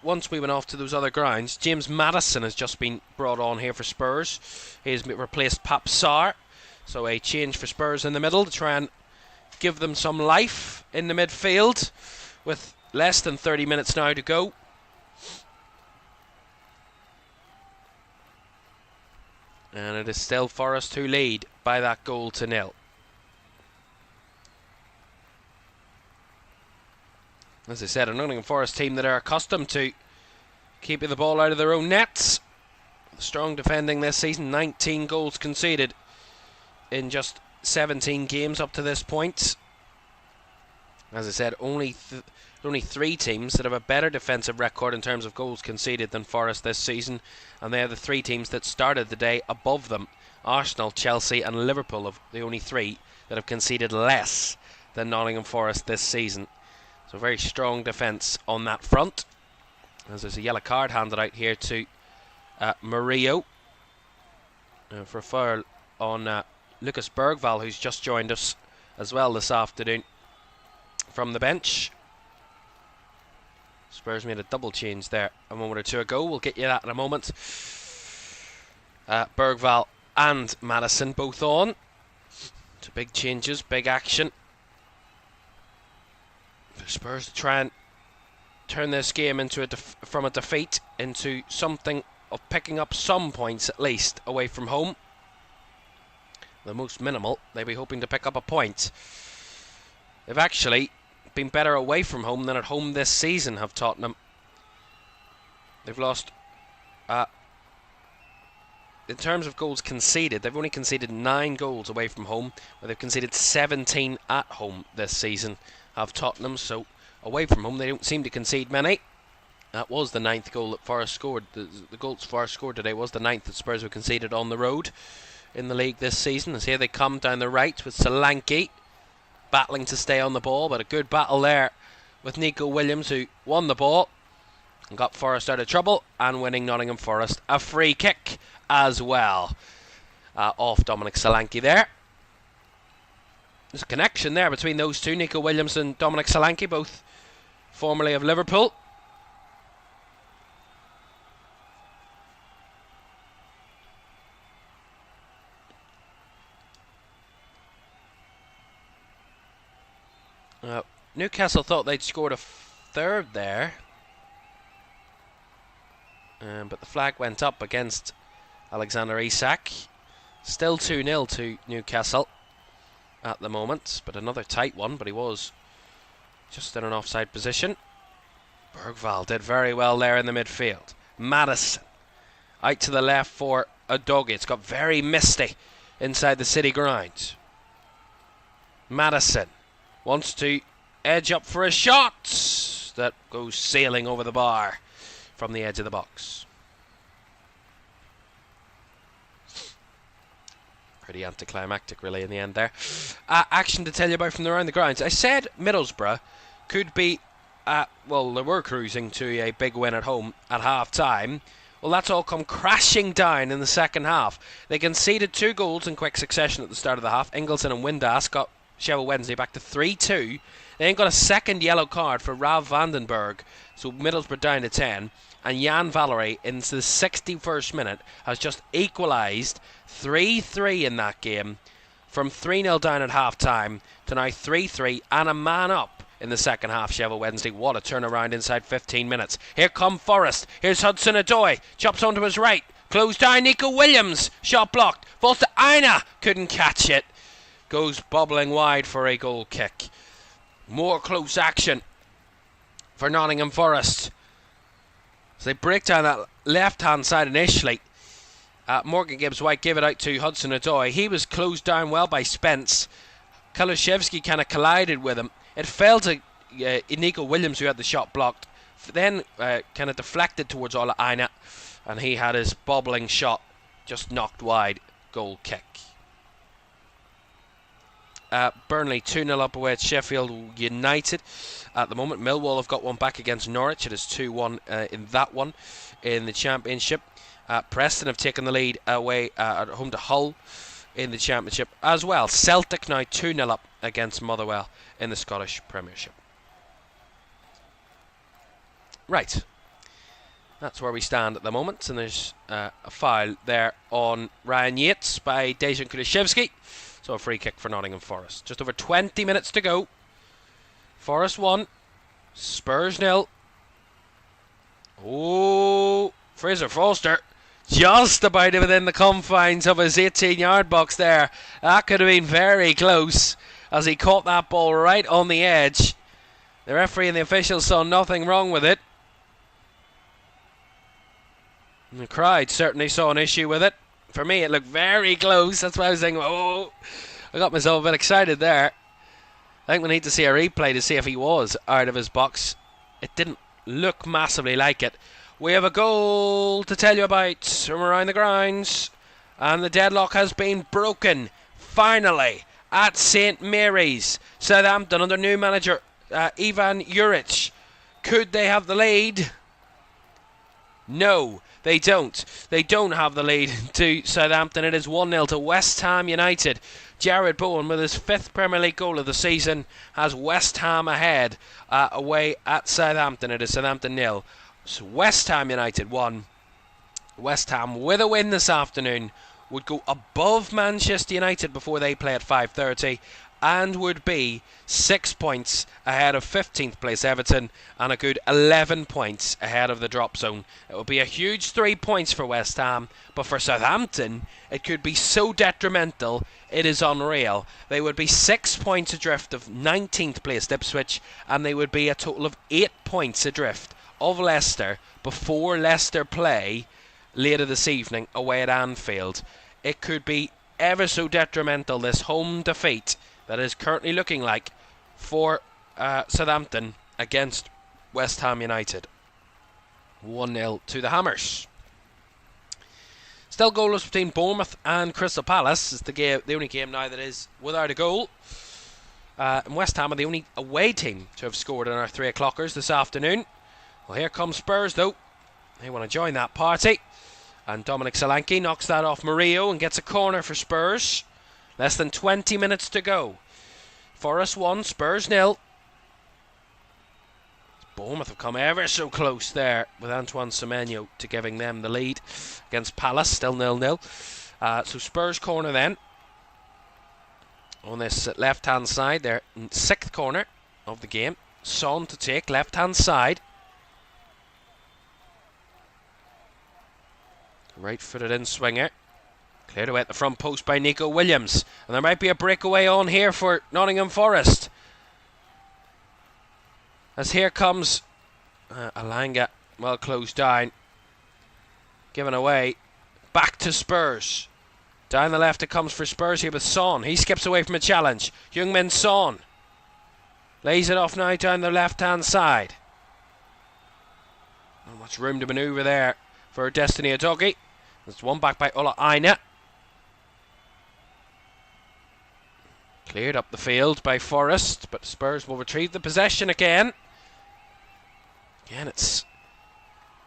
once we went off to those other grounds, James Maddison has just been brought on here for Spurs. He's replaced Pap Sarr, so a change for Spurs in the middle to try and give them some life in the midfield with less than 30 minutes now to go. And it is still Forest who lead by that goal to nil. As I said, a Nottingham Forest team that are accustomed to keeping the ball out of their own nets. Strong defending this season, 19 goals conceded in just 17 games up to this point. As I said, only 3 teams that have a better defensive record in terms of goals conceded than Forest this season, and they are the 3 teams that started the day above them. Arsenal, Chelsea and Liverpool are the only 3 that have conceded less than Nottingham Forest this season. So very strong defence on that front. As there's a yellow card handed out here to Murillo for a foul on Lucas Bergvall, who's just joined us as well this afternoon from the bench. Spurs made a double change there a moment or two ago. We'll get you that in a moment. Bergvall and Madison both on. So big changes, big action for Spurs to try and turn this game into from a defeat into something of picking up some points at least away from home. The most minimal, they'll be hoping to pick up a point. They've actually been better away from home than at home this season, have Tottenham. They've lost in terms of goals conceded, they've only conceded 9 goals away from home, where they've conceded 17 at home this season, have Tottenham. So away from home they don't seem to concede many. That was the 9th goal that Forest scored. The goals Forest scored today was the 9th that Spurs have conceded on the road in the league this season. As here they come down the right with Solanke battling to stay on the ball, but a good battle there with Nico Williams, who won the ball and got Forest out of trouble, and winning Nottingham Forest a free kick as well off Dominic Solanke there. There's a connection there between those two, Nico Williams and Dominic Solanke, both formerly of Liverpool. Newcastle thought they'd scored a third there, but the flag went up against Alexander Isak. Still 2-0 to Newcastle at the moment, but another tight one, but he was just in an offside position. Bergvall did very well there in the midfield. Madison out to the left for a doggy. It's got very misty inside the City ground. Madison wants to edge up for a shot that goes sailing over the bar from the edge of the box. Pretty anticlimactic really in the end there. Action to tell you about from around the grounds. I said Middlesbrough could be well, they were cruising to a big win at home at half time. Well, that's all come crashing down in the second half. They conceded 2 goals in quick succession at the start of the half. Ingleson and Windass got Sheffield Wednesday back to 3-2. They then got a second yellow card for Rav Vandenberg, so Middlesbrough down to 10. And Jan Valery, in the 61st minute, has just equalised 3-3 in that game, from 3-0 down at half-time to now 3-3 and a man up in the second half. Sheffield Wednesday, what a turnaround inside 15 minutes. Here come Forest. Here's Hudson-Odoi, chops onto his right, closed down. Nico Williams, shot blocked, falls to Aina, couldn't catch it, goes bobbling wide for a goal kick. More close action for Nottingham Forest. So they break down that left-hand side initially. Morgan Gibbs-White gave it out to Hudson-Odoi. He was closed down well by Spence. Kalushevsky kind of collided with him. It fell to Nico Williams, who had the shot blocked. Then kind of deflected towards Ola Aina, and he had his bobbling shot just knocked wide. Goal kick. Burnley 2-0 up away at Sheffield United at the moment. Millwall have got one back against Norwich. It is 2-1 in that one in the Championship. Preston have taken the lead away at home to Hull in the Championship as well. Celtic now 2-0 up against Motherwell in the Scottish Premiership. Right, that's where we stand at the moment, and there's a foul there on Ryan Yates by Dejan Kulusevski. So a free kick for Nottingham Forest. Just over 20 minutes to go. Forest 1, Spurs 0. Oh, Fraser Forster just about within the confines of his 18-yard box there. That could have been very close as he caught that ball right on the edge. The referee and the officials saw nothing wrong with it. And the crowd certainly saw an issue with it. For me, it looked very close. That's why I was thinking, oh, I got myself a bit excited there. I think we need to see a replay to see if he was out of his box. It didn't look massively like it. We have a goal to tell you about from around the grounds. And the deadlock has been broken, finally, at St Mary's. Southampton under new manager Ivan Juric. Could they have the lead? No, they don't. They don't have the lead to Southampton. It is 1-0 to West Ham United. Jared Bowen, with his 5th Premier League goal of the season, has West Ham ahead away at Southampton. It is Southampton 0. So West Ham United 1. West Ham, with a win this afternoon, would go above Manchester United before they play at 5:30 and would be 6 points ahead of 15th place Everton and a good 11 points ahead of the drop zone. It would be a huge 3 points for West Ham, but for Southampton it could be so detrimental it is unreal. They would be 6 points adrift of 19th place Ipswich, and they would be a total of 8 points adrift of Leicester before Leicester play later this evening away at Anfield. It could be ever so detrimental, this home defeat that is currently looking like for Southampton against West Ham United. 1-0 to the Hammers. Still goalless between Bournemouth and Crystal Palace. It's the only game now that is without a goal. And West Ham are the only away team to have scored in our 3 o'clockers this afternoon. Well, here comes Spurs though. They want to join that party. And Dominic Solanke knocks that off Murillo and gets a corner for Spurs. Less than 20 minutes to go. Forest 1, Spurs 0. Bournemouth have come ever so close there with Antoine Semenyo to giving them the lead against Palace, still 0-0. So Spurs corner then. On this left-hand side, their 6th corner of the game. Son to take, left-hand side. Right-footed in swinger. Cleared away at the front post by Nico Williams. And there might be a breakaway on here for Nottingham Forest. As here comes Alanga, well closed down. Given away. Back to Spurs. Down the left it comes for Spurs here with Son. He skips away from a challenge. Heung-min Son. Lays it off now down the left-hand side. Not much room to manoeuvre there for Destiny Udogie. There's one back by Ola Aina. Cleared up the field by Forest, but Spurs will retrieve the possession again. Again, it's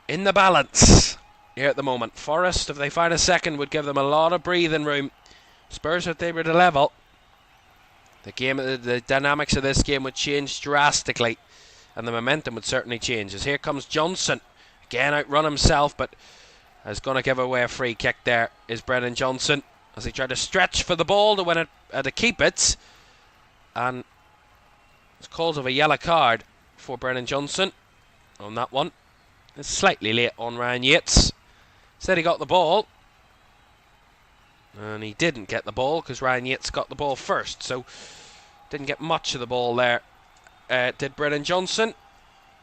in the balance here at the moment. Forest, if they find a second, would give them a lot of breathing room. Spurs, if they were to level, the dynamics of this game would change drastically, and the momentum would certainly change. As here comes Johnson, again outrun himself, but is going to give away a free kick. There is Brennan Johnson as he tried to stretch for the ball to win it, to keep it, and it's cause of a yellow card for Brennan Johnson on that one. It's slightly late on Ryan Yates. Said he got the ball, and he didn't get the ball because Ryan Yates got the ball first, so didn't get much of the ball there. Did Brennan Johnson,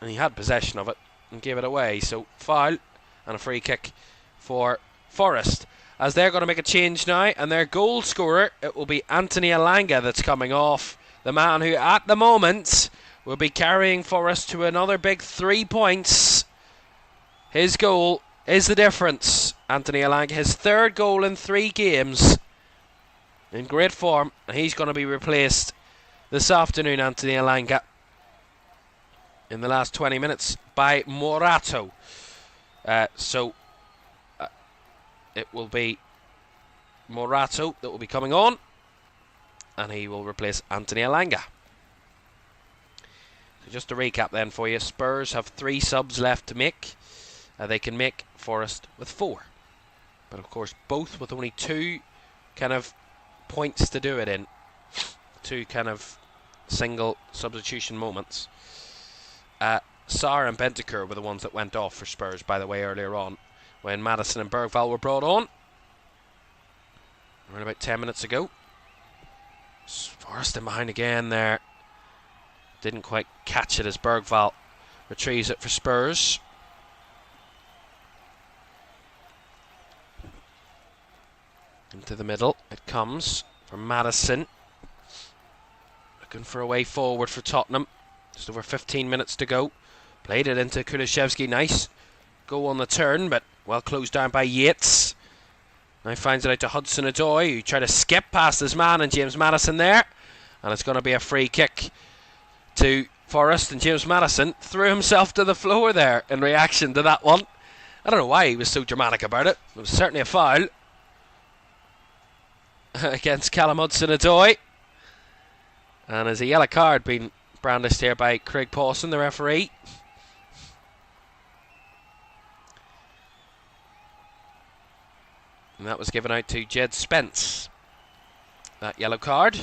and he had possession of it and gave it away. So foul and a free kick for Forest. As they're going to make a change now, and their goal scorer, it will be Anthony Alanga that's coming off. The man who at the moment will be carrying Forest to another big 3 points. His goal is the difference. Anthony Alanga, his 3rd goal in 3 games. In great form, and he's going to be replaced this afternoon, Anthony Alanga, in the last 20 minutes by Morato. It will be Morato that will be coming on, and he will replace Anthony Alanga. So just to recap then for you, Spurs have 3 subs left to make. They can make Forest with 4, but of course both with only 2 kind of points to do it in, 2 kind of single substitution moments. Sarr and Bentancur were the ones that went off for Spurs, by the way, earlier on, when Madison and Bergvall were brought on. Around about 10 minutes ago. Forrest in behind again there. Didn't quite catch it as Bergvall retrieves it for Spurs. Into the middle it comes for Madison. Looking for a way forward for Tottenham. Just over 15 minutes to go. Played it into Kulishevsky. Nice go on the turn, but well closed down by Yates. Now finds it out to Hudson-Odoi, who tried to skip past his man and James Maddison there. And it's going to be a free kick to Forrest, and James Maddison threw himself to the floor there in reaction to that one. I don't know why he was so dramatic about it. It was certainly a foul against Callum Hudson-Odoi. And there's a yellow card being brandished here by Craig Pawson, the referee. And that was given out to Jed Spence. That yellow card.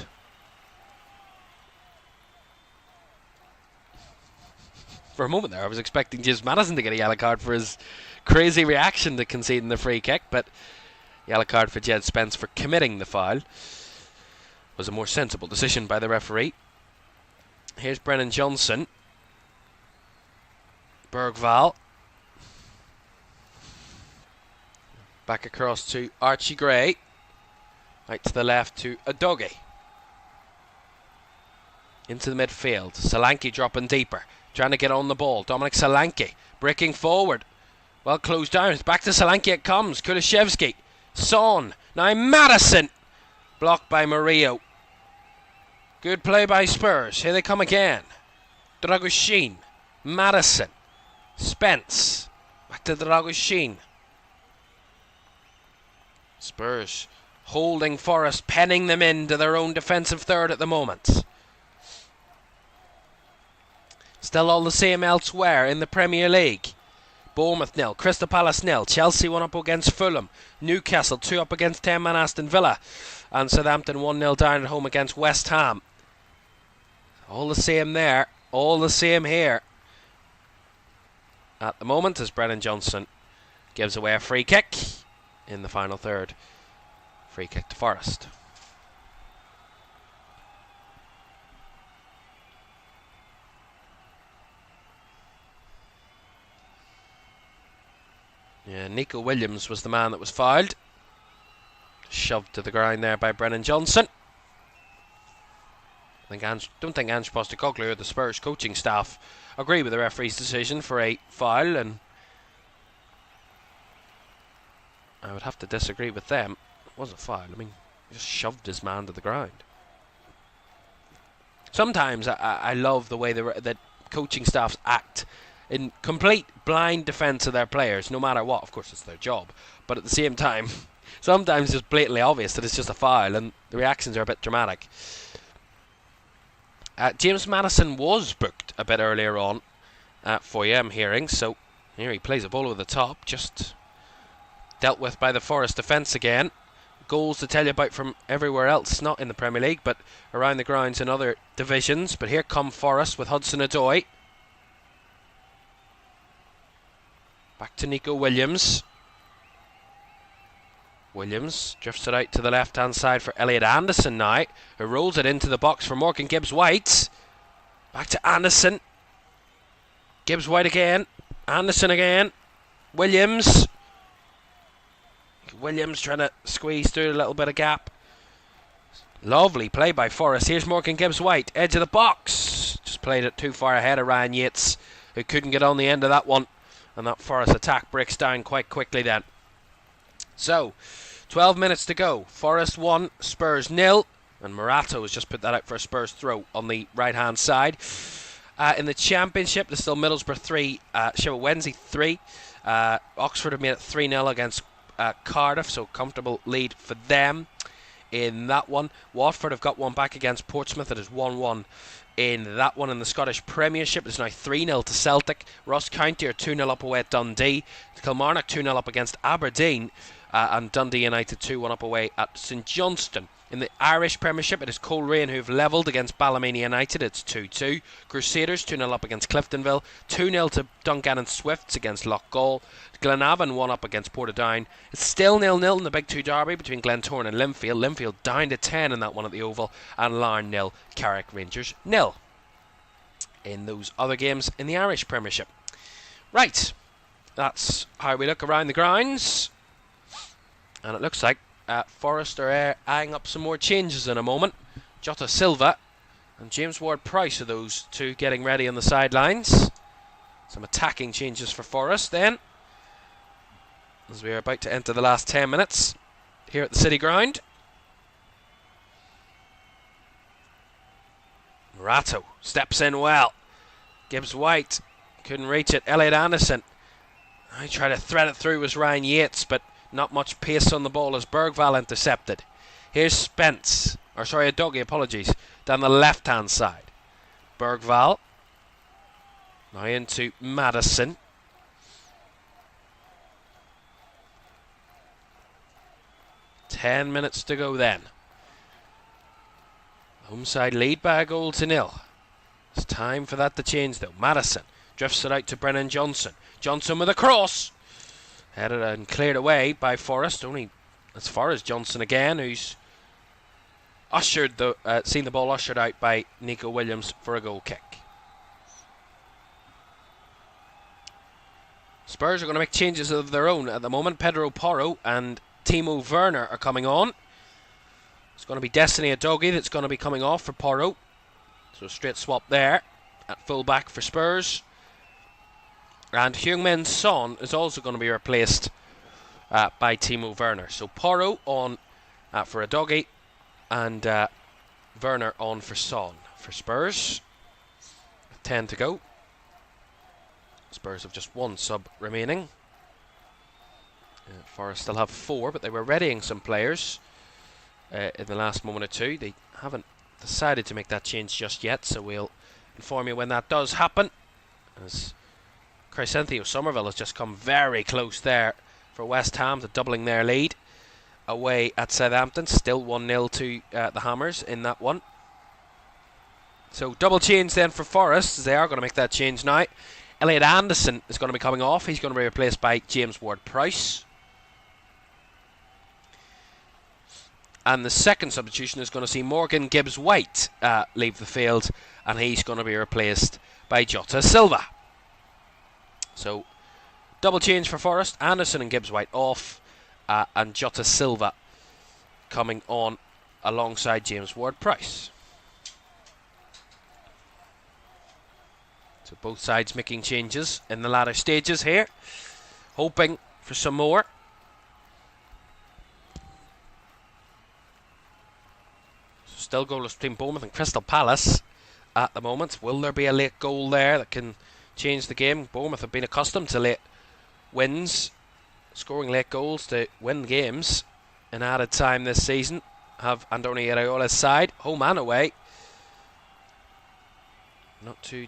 For a moment there, I was expecting James Maddison to get a yellow card for his crazy reaction to conceding the free kick, but yellow card for Jed Spence for committing the foul was a more sensible decision by the referee. Here's Brennan Johnson. Bergvall. Back across to Archie Gray. Right to the left to Udogie. Into the midfield. Solanke dropping deeper. Trying to get on the ball. Dominic Solanke breaking forward. Well closed down. It's back to Solanke it comes. Kulishevsky. Son. Now Madison. Blocked by Murillo. Good play by Spurs. Here they come again. Dragoshin. Madison. Spence. Back to Dragoshin. Spurs holding Forrest, penning them into their own defensive third at the moment. Still all the same elsewhere in the Premier League. Bournemouth 0, Crystal Palace 0, Chelsea 1 up against Fulham, Newcastle 2 up against 10-man Aston Villa, and Southampton 1-0 down at home against West Ham. All the same there, all the same here. At the moment, as Brennan Johnson gives away a free kick in the final third. Free kick to Forrest. Yeah, Nico Williams was the man that was fouled. Shoved to the ground there by Brennan Johnson. Don't think Ange Postecoglou or the Spurs coaching staff agree with the referee's decision for a foul, and I would have to disagree with them. It was a foul. I mean, he just shoved his man to the ground. Sometimes I love the way that coaching staffs act in complete blind defence of their players, no matter what. Of course, it's their job. But at the same time, sometimes it's blatantly obvious that it's just a foul, and the reactions are a bit dramatic. James Maddison was booked a bit earlier on for you, I'm hearing. So here he plays a ball over the top, just dealt with by the Forest defence again. Goals to tell you about from everywhere else, not in the Premier League, but around the grounds in other divisions. But here come Forest with Hudson-Odoi. Back to Nico Williams. Williams drifts it out to the left-hand side for Elliot Anderson now, who rolls it into the box for Morgan Gibbs-White. Back to Anderson. Gibbs-White again. Anderson again. Williams. Williams trying to squeeze through a little bit of gap. Lovely play by Forrest. Here's Morgan Gibbs-White. Edge of the box. Just played it too far ahead of Ryan Yates, who couldn't get on the end of that one. And that Forest attack breaks down quite quickly then. So, 12 minutes to go. Forest 1, Spurs 0. And Morato has just put that out for a Spurs throw on the right-hand side. In the Championship, there's still Middlesbrough 3, Sheffield Wednesday 3. Oxford have made it 3-0 against Cardiff, so comfortable lead for them in that one. Watford have got one back against Portsmouth. It is 1-1 in that one. In the Scottish Premiership, it's now 3-0 to Celtic. Ross County are 2-0 up away at Dundee. Kilmarnock 2-0 up against Aberdeen. And Dundee United 2-1 up away at St Johnstone. In the Irish Premiership, it is Coleraine who've levelled against Ballymena United. It's 2-2. Crusaders 2-0 up against Cliftonville. 2-0 to Dungannon Swifts against Loughgall. Glenavon 1 up against Portadown. It's still 0-0 in the Big Two derby between Glentoran and Linfield. Linfield down to 10 in that one at the Oval. And Larne 0, Carrick Rangers 0. In those other games in the Irish Premiership. Right, that's how we look around the grounds. And it looks like Forest are eyeing up some more changes in a moment. Jota Silva and James Ward-Prowse are those two getting ready on the sidelines. Some attacking changes for Forest then, as we are about to enter the last 10 minutes here at the City Ground. Morato steps in well. Gibbs White couldn't reach it. Elliot Anderson, I tried to thread it through, was Ryan Yates, but not much pace on the ball as Bergvall intercepted. Here's Udogie, apologies, down the left-hand side. Bergvall, now into Madison. Ten minutes to go then. Home side lead by a goal to nil. It's time for that to change though. Madison drifts it out to Brennan Johnson. Johnson with a cross. Headed and cleared away by Forest. Only as far as Johnson again, who's seen the ball ushered out by Nico Williams for a goal kick. Spurs are going to make changes of their own at the moment. Pedro Porro and Timo Werner are coming on. It's going to be Destiny Udogie that's going to be coming off for Porro. So straight swap there at full back for Spurs. And Heung-min Son is also going to be replaced by Timo Werner. So Porro on for Udogie and Werner on for Son for Spurs. 10 to go. Spurs have just one sub remaining. Forest still have 4, but they were readying some players in the last moment or two. They haven't decided to make that change just yet, so we'll inform you when that does happen. As Crysencio Somerville has just come very close there for West Ham to doubling their lead away at Southampton. Still 1-0 to the Hammers in that one. So double change then for Forest, as they are going to make that change now. Elliot Anderson is going to be coming off. He's going to be replaced by James Ward-Prowse. And the second substitution is going to see Morgan Gibbs-White leave the field, and he's going to be replaced by Jota Silva. So, double change for Forest. Anderson and Gibbs-White off, and Jota Silva coming on alongside James Ward-Prowse. So both sides making changes in the latter stages here, hoping for some more. Still goalless between Bournemouth and Crystal Palace at the moment. Will there be a late goal there that can change the game? Bournemouth have been accustomed to late wins, scoring late goals to win games in added time this season. Have Andoni Iraola's side, home and away. Not too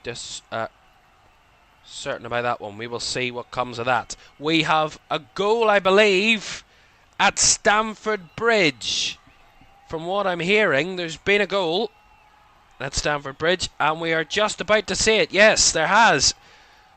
certain about that one. We will see what comes of that. We have a goal, I believe, at Stamford Bridge. From what I'm hearing, there's been a goal at Stamford Bridge, and we are just about to see it. Yes, there has.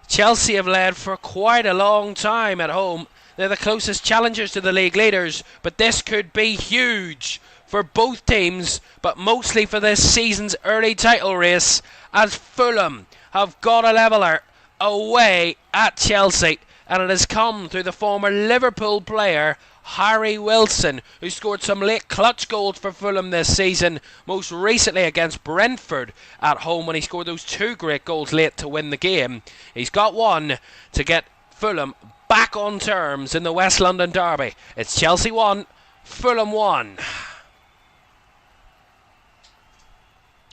Chelsea have led for quite a long time at home. They're the closest challengers to the league leaders, but this could be huge for both teams, but mostly for this season's early title race, as Fulham have got a leveller away at Chelsea, and it has come through the former Liverpool player Harry Wilson, who scored some late clutch goals for Fulham this season, most recently against Brentford at home when he scored those 2 great goals late to win the game. He's got one to get Fulham back on terms in the West London derby. It's Chelsea 1, Fulham 1.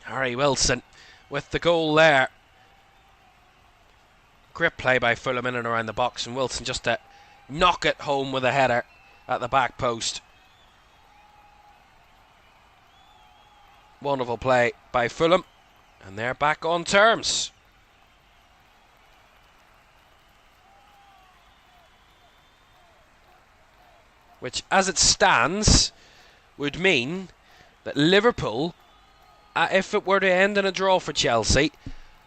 Harry Wilson with the goal there. Great play by Fulham in and around the box, and Wilson just to knock it home with a header at the back post. Wonderful play by Fulham, and they're back on terms. Which, as it stands, would mean that Liverpool, if it were to end in a draw for Chelsea,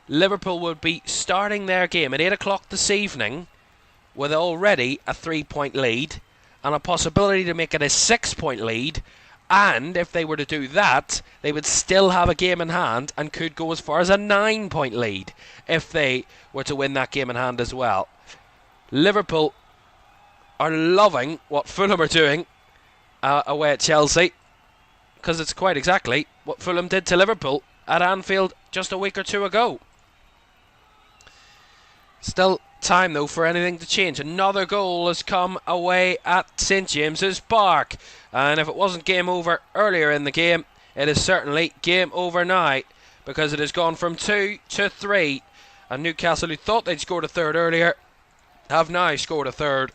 Liverpool would be starting their game at 8 o'clock this evening with already a 3-point lead and a possibility to make it a 6-point lead. And if they were to do that, they would still have a game in hand and could go as far as a 9-point lead if they were to win that game in hand as well. Liverpool are loving what Fulham are doing away at Chelsea, because it's quite exactly what Fulham did to Liverpool at Anfield just a week or two ago. Still time though for anything to change. Another goal has come away at St James's Park, and if it wasn't game over earlier in the game, it is certainly game over now, because it has gone from 2 to 3, and Newcastle, who thought they'd scored a third earlier, have now scored a third.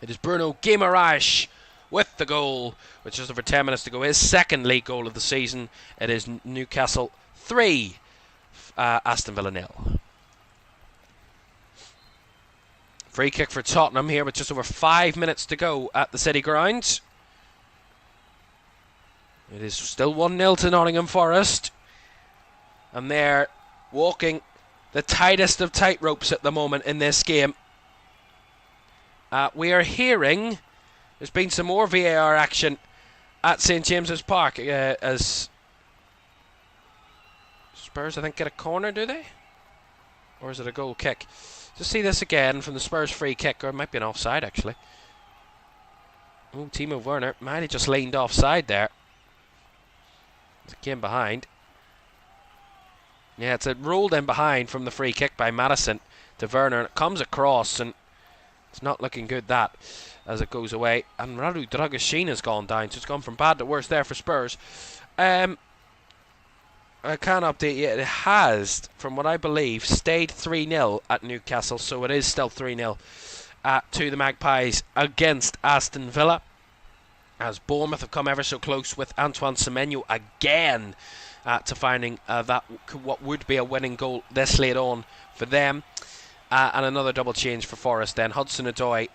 It is Bruno Guimaraes with the goal, with just over 10 minutes to go, his second league goal of the season. It is Newcastle 3, Aston Villa 0. Free kick for Tottenham here with just over 5 minutes to go at the City Ground. It is still 1-0 to Nottingham Forest, and they're walking the tightest of tightropes at the moment in this game. We are hearing there's been some more VAR action at St James's Park as Spurs, I think, get a corner, do they? Or is it a goal kick? Just see this again from the Spurs free kick, or it might be an offside actually. Oh, Timo Werner might have just leaned offside there. It came behind. Yeah, it's a rolled in behind from the free kick by Maddison to Werner, and it comes across, and it's not looking good that as it goes away. And Radu Dragoshin has gone down, so it's gone from bad to worse there for Spurs. I can't update you. It has, from what I believe, stayed 3-0 at Newcastle, so it is still 3-0 to the Magpies against Aston Villa, as Bournemouth have come ever so close with Antoine Semenyo again to finding that what would be a winning goal this late on for them. And another double change for Forest then. Hudson-Odoi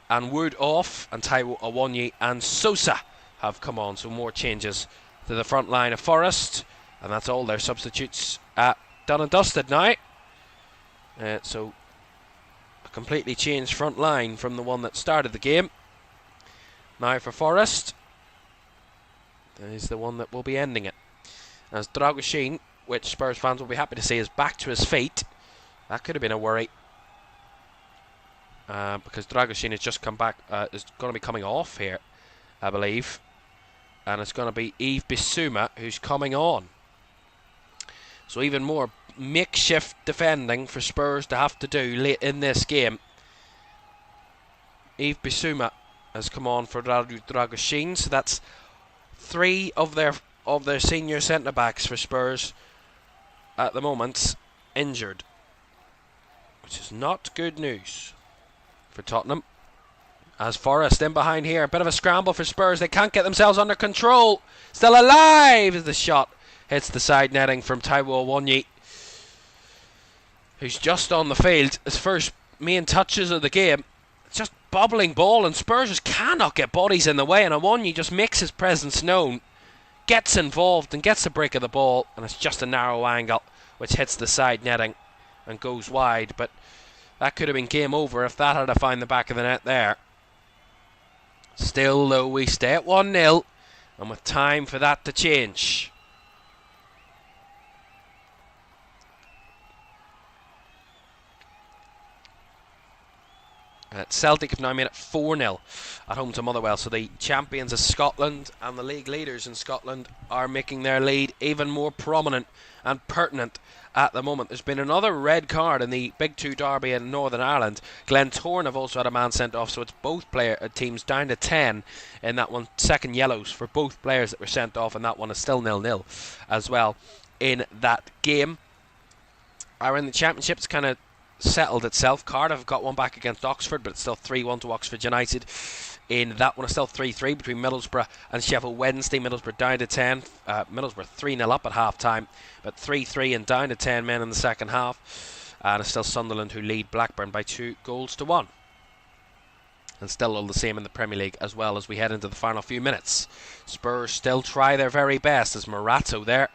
and Wood off, and Taiwo Awoniyi and Sosa have come on, so more changes to the front line of Forest. And that's all their substitutes done and dusted now. So a completely changed front line from the one that started the game. Now for Forest, that is the one that will be ending it. As Dragoshin, which Spurs fans will be happy to see, is back to his feet. That could have been a worry, because Dragoshin has just come back, is going to be coming off here, I believe. And it's going to be Yves Bissouma who's coming on. So even more makeshift defending for Spurs to have to do late in this game. Yves Bissouma has come on for Radu Dragoshin, so that's 3 of their senior centre backs for Spurs at the moment injured, which is not good news for Tottenham. As Forest in behind here, a bit of a scramble for Spurs. They can't get themselves under control. Still alive as the shot hits the side netting from Taiwo Awoniyi, who's just on the field. His first main touches of the game. It's just bobbling ball, and Spurs just cannot get bodies in the way, and Awoniyi just makes his presence known, gets involved and gets the break of the ball, and it's just a narrow angle which hits the side netting and goes wide. But that could have been game over if that had found the back of the net there. Still though, we stay at 1-0, and with time for that to change. Celtic have now made it 4-0 at home to Motherwell, so the champions of Scotland and the league leaders in Scotland are making their lead even more prominent and pertinent at the moment. There's been another red card in the Big Two derby in Northern Ireland. Glentoran have also had a man sent off, so it's both teams down to 10 in that one. Second yellows for both players that were sent off, and that one is still 0-0 as well in that game. In the Championship, it's kind of settled itself. Cardiff have got one back against Oxford, but it's still 3-1 to Oxford United. In that one, it's still 3-3 between Middlesbrough and Sheffield Wednesday. Middlesbrough down to 10. Middlesbrough 3-0 up at half-time, but 3-3 and down to 10 men in the second half. And it's still Sunderland who lead Blackburn by 2-1. And still all the same in the Premier League as well as we head into the final few minutes. Spurs still try their very best as Morato there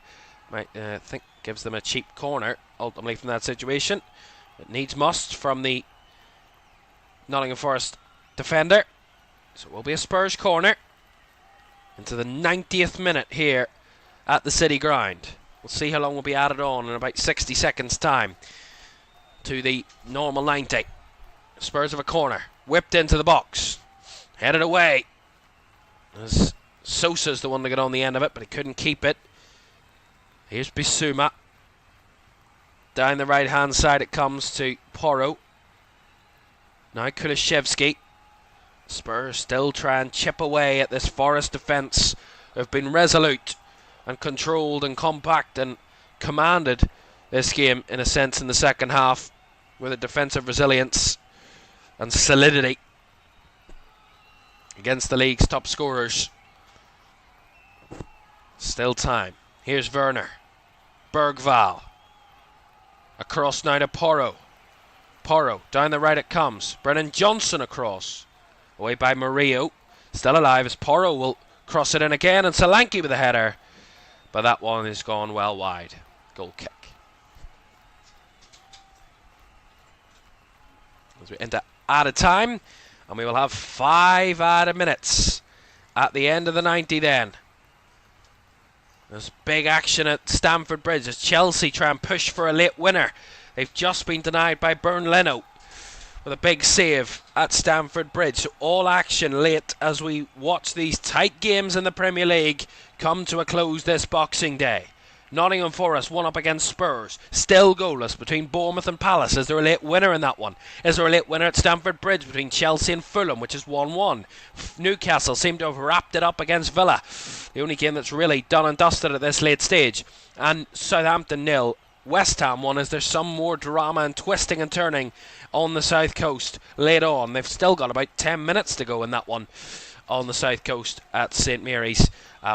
might think gives them a cheap corner ultimately from that situation. It needs must from the Nottingham Forest defender. So it will be a Spurs corner into the 90th minute here at the City Ground. We'll see how long will be added on in about 60 seconds time to the normal 90. Spurs have a corner. Whipped into the box. Headed away. As Sosa's the one to get on the end of it, but he couldn't keep it. Here's Bissouma. Down the right hand side it comes to Porro. Now Kulishevsky. Spurs still try and chip away at this Forest defence. They've been resolute and controlled and compact and commanded this game in a sense in the second half with a defensive resilience and solidity against the league's top scorers. Still time. Here's Werner. Bergvall. Across now to Porro. Porro. Down the right it comes. Brennan Johnson across. Away by Murillo. Still alive as Porro will cross it in again. And Solanke with a header. But that one is gone well wide. Goal kick. As we enter added time, and we will have 5 added minutes at the end of the 90 then. There's big action at Stamford Bridge as Chelsea try and push for a late winner. They've just been denied by Bern Leno with a big save at Stamford Bridge. So all action late as we watch these tight games in the Premier League come to a close this Boxing Day. Nottingham Forest one up against Spurs. Still goalless between Bournemouth and Palace. Is there a late winner in that one? Is there a late winner at Stamford Bridge between Chelsea and Fulham, which is 1-1? Newcastle seem to have wrapped it up against Villa. The only game that's really done and dusted at this late stage. And Southampton 0. West Ham 1. Is there some more drama and twisting and turning on the South Coast later on? They've still got about 10 minutes to go in that one on the South Coast at St Mary's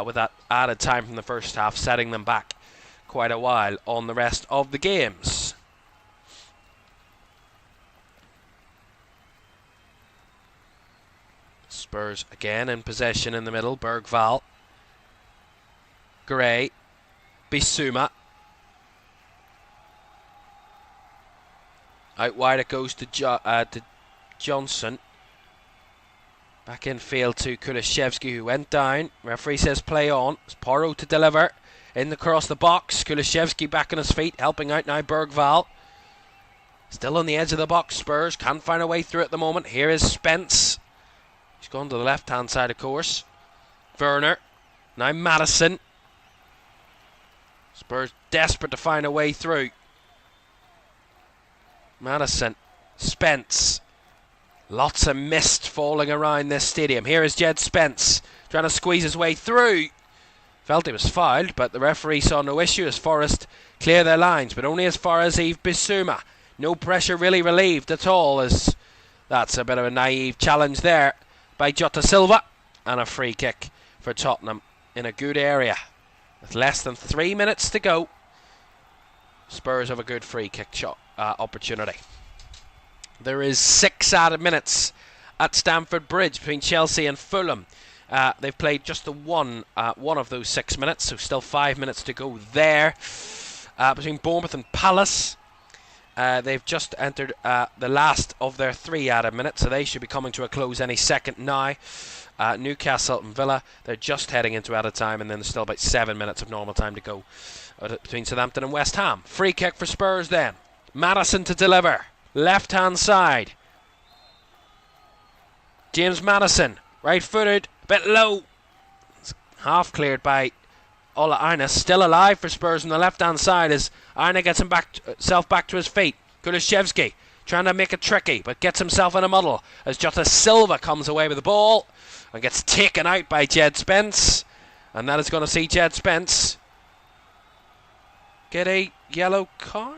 with that added time from the first half setting them back quite a while on the rest of the games. Spurs again in possession in the middle. Bergvall. Gray. Bissouma. Out wide it goes to Johnson. Back in field to Kulishevsky, who went down. Referee says play on. It's Porro to deliver. In across the box. Kulishevsky back on his feet, helping out now Bergvall. Still on the edge of the box. Spurs can't find a way through at the moment. Here is Spence. He's gone to the left hand side, of course. Werner. Now Madison. Spurs desperate to find a way through. Madison. Spence. Lots of mist falling around this stadium. Here is Jed Spence trying to squeeze his way through. Felt he was fouled, but the referee saw no issue as Forest clear their lines, but only as far as Yves Bissouma. No pressure really relieved at all, as that's a bit of a naive challenge there by Jota Silva, and a free kick for Tottenham in a good area. With less than 3 minutes to go, Spurs have a good free kick shot opportunity. There is 6 added minutes at Stamford Bridge between Chelsea and Fulham. They've played just the one of those 6 minutes, so still 5 minutes to go there. Between Bournemouth and Palace, they've just entered the last of their 3 added minutes, so they should be coming to a close any second now. Newcastle and Villa, they're just heading into added time, and then there's still about 7 minutes of normal time to go between Southampton and West Ham. Free kick for Spurs then. Madison to deliver. Left hand side. James Madison, right footed, a bit low. It's half cleared by Ola Aina. Still alive for Spurs on the left hand side as Aina gets himself back to his feet. Kulishevsky trying to make it tricky, but gets himself in a muddle as Jota Silva comes away with the ball and gets taken out by Jed Spence. And that is going to see Jed Spence get a yellow card.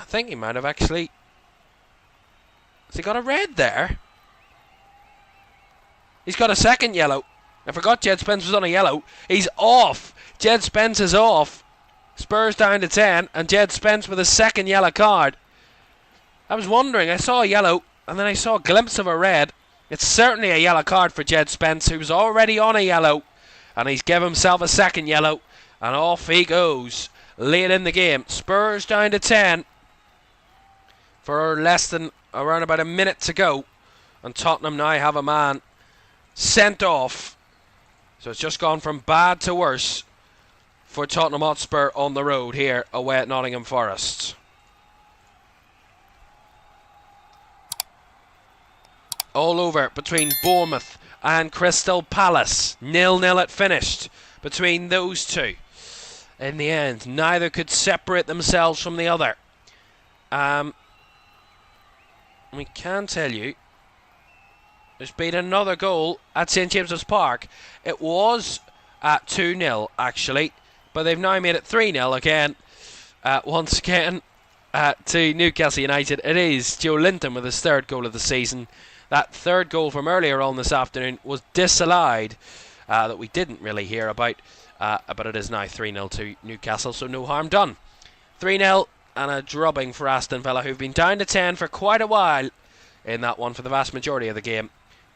I think he might have actually... Has he got a red there? He's got a second yellow. I forgot Jed Spence was on a yellow. He's off. Jed Spence is off. Spurs down to 10, and Jed Spence with a second yellow card. I was wondering, I saw a yellow, and then I saw a glimpse of a red. It's certainly a yellow card for Jed Spence, who's already on a yellow, and he's given himself a second yellow, and off he goes late in the game. Spurs down to 10 for less than around about a minute to go, and Tottenham now have a man sent off. So it's just gone from bad to worse for Tottenham Hotspur on the road here away at Nottingham Forest. All over between Bournemouth and Crystal Palace. 0-0 it finished between those two. In the end, neither could separate themselves from the other. We can tell you there's been another goal at St James's Park. It was at 2-0 actually, but they've now made it 3-0 again. Once again to Newcastle United. It is Joe Linton with his third goal of the season. That third goal from earlier on this afternoon was disallowed, that we didn't really hear about, but it is now 3-0 to Newcastle, so no harm done. 3-0 and a drubbing for Aston Villa, who've been down to 10 for quite a while in that one for the vast majority of the game.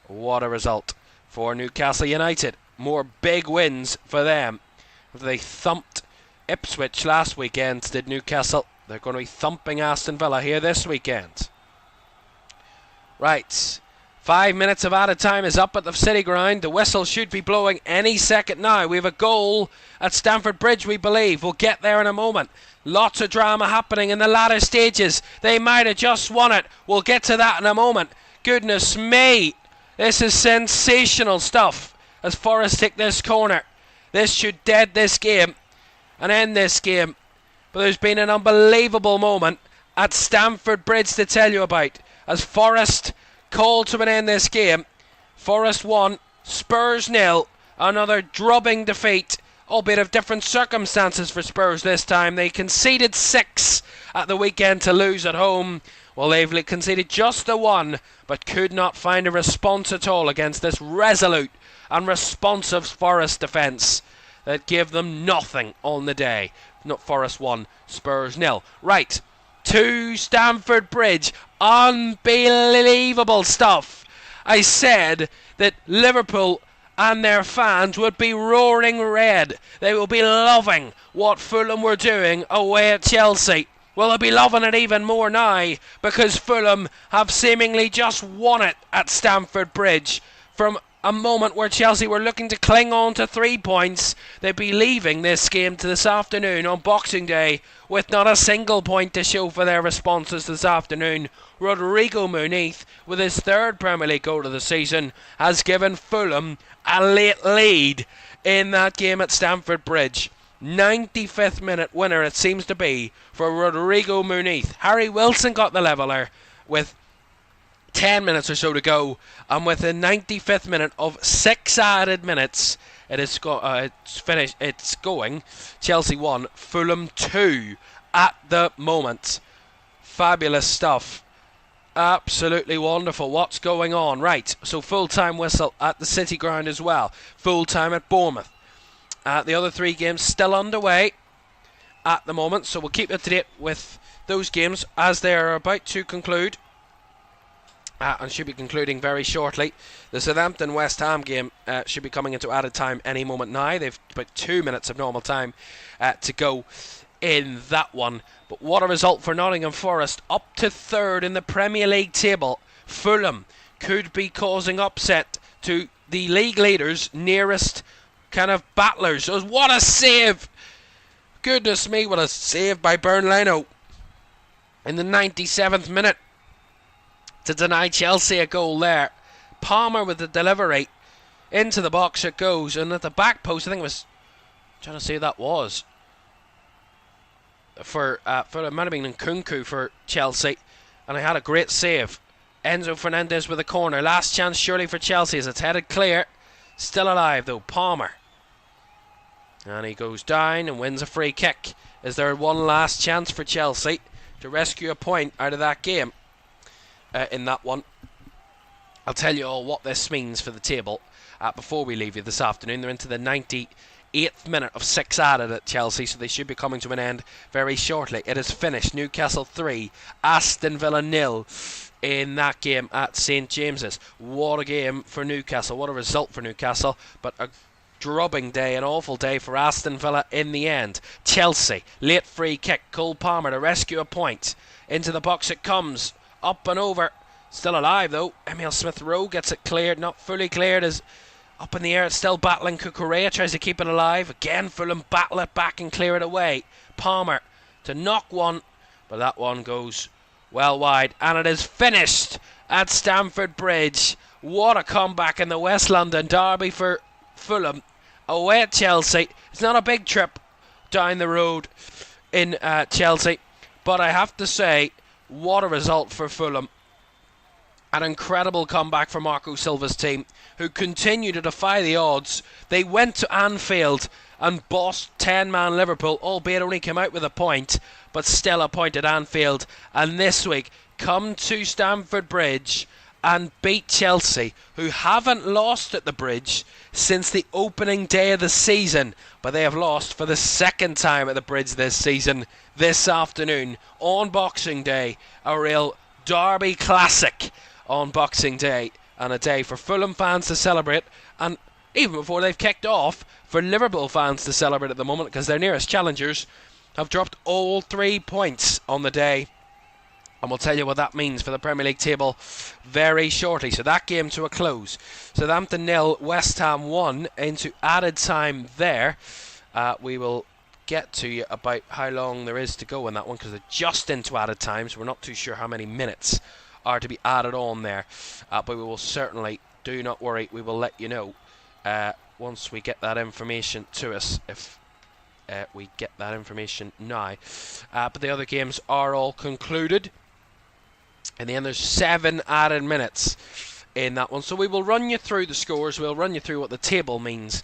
What a result for Newcastle United. More big wins for them. They thumped Ipswich last weekend, did Newcastle. They're going to be thumping Aston Villa here this weekend. Right, 5 minutes of added time is up at the City Ground. The whistle should be blowing any second now. We have a goal at Stamford Bridge, we believe. We'll get there in a moment. Lots of drama happening in the latter stages. They might have just won it. We'll get to that in a moment. Goodness me, this is sensational stuff as Forest take this corner. This should dead this game and end this game. But there's been an unbelievable moment at Stamford Bridge to tell you about, as Forest called to an end this game. Forest 1, Spurs 0. Another drubbing defeat, albeit of different circumstances for Spurs this time. They conceded 6 at the weekend to lose at home. Well, they've conceded just the 1, but could not find a response at all against this resolute and responsive Forest defence that gave them nothing on the day. Not Forest 1, Spurs 0. Right, to Stamford Bridge. Unbelievable stuff. I said that Liverpool and their fans would be roaring red. They will be loving what Fulham were doing away at Chelsea. Well, they'll be loving it even more now, because Fulham have seemingly just won it at Stamford Bridge. From a moment where Chelsea were looking to cling on to 3 points, they'd be leaving this game to this afternoon on Boxing Day with not a single point to show for their responses this afternoon. Rodrigo Muniz, with his third Premier League goal of the season, has given Fulham a late lead in that game at Stamford Bridge. 95th minute winner it seems to be for Rodrigo Muniz. Harry Wilson got the leveller with 10 minutes or so to go, and with the 95th minute of 6 added minutes, it's finished. It's going Chelsea 1, Fulham 2 at the moment. Fabulous stuff. Absolutely wonderful what's going on. Right, so full-time whistle at the City Ground as well. Full-time at Bournemouth. The other 3 games still underway at the moment, so we'll keep you up to date with those games as they are about to conclude. And should be concluding very shortly. The Southampton-West Ham game should be coming into added time any moment now. They've about 2 minutes of normal time to go in that one. But what a result for Nottingham Forest, up to 3rd in the Premier League table. Fulham could be causing upset to the league leaders, nearest kind of battlers. What a save! Goodness me, what a save by Bernlino in the 97th minute to deny Chelsea a goal there. Palmer with the delivery into the box it goes, and at the back post, I think it was, trying to see who that was, for it might have been Nkunku for Chelsea, and I had a great save. Enzo Fernandez with a corner. Last chance surely for Chelsea as it's headed clear. Still alive though, Palmer, and he goes down and wins a free kick. Is there one last chance for Chelsea to rescue a point out of that game? In that one, I'll tell you all what this means for the table before we leave you this afternoon. They're into the 8th minute of 6 added at Chelsea, so they should be coming to an end very shortly. It is finished. Newcastle 3, Aston Villa 0 in that game at St James's. What a game for Newcastle. What a result for Newcastle, but a drubbing day, an awful day for Aston Villa in the end. Chelsea, late free kick, Cole Palmer to rescue a point. Into the box it comes, up and over. Still alive though. Emile Smith-Rowe gets it cleared, not fully cleared, as up in the air, it's still battling. Cucurella tries to keep it alive. Again, Fulham battle it back and clear it away. Palmer to knock one, but that one goes well wide. And it is finished at Stamford Bridge. What a comeback in the West London derby for Fulham. Away at Chelsea. It's not a big trip down the road in Chelsea, but I have to say, what a result for Fulham. An incredible comeback for Marco Silva's team, who continue to defy the odds. They went to Anfield and bossed 10-man Liverpool, albeit only came out with a point, but still a point at Anfield. And this week, come to Stamford Bridge and beat Chelsea, who haven't lost at the Bridge since the opening day of the season. But they have lost for the second time at the Bridge this season, this afternoon, on Boxing Day. A real derby classic on Boxing Day, and a day for Fulham fans to celebrate, and even before they've kicked off, for Liverpool fans to celebrate at the moment, because their nearest challengers have dropped all 3 points on the day, and we'll tell you what that means for the Premier League table very shortly. So that game to a close. Southampton 0, West Ham 1 into added time there. We will get to you about how long there is to go in that one, because they're just into added time, so we're not too sure how many minutes are to be added on there, but we will certainly, do not worry, we will let you know once we get that information to us, if we get that information now. But the other games are all concluded. In the end, there's 7 added minutes in that one, so we will run you through the scores. We'll run you through what the table means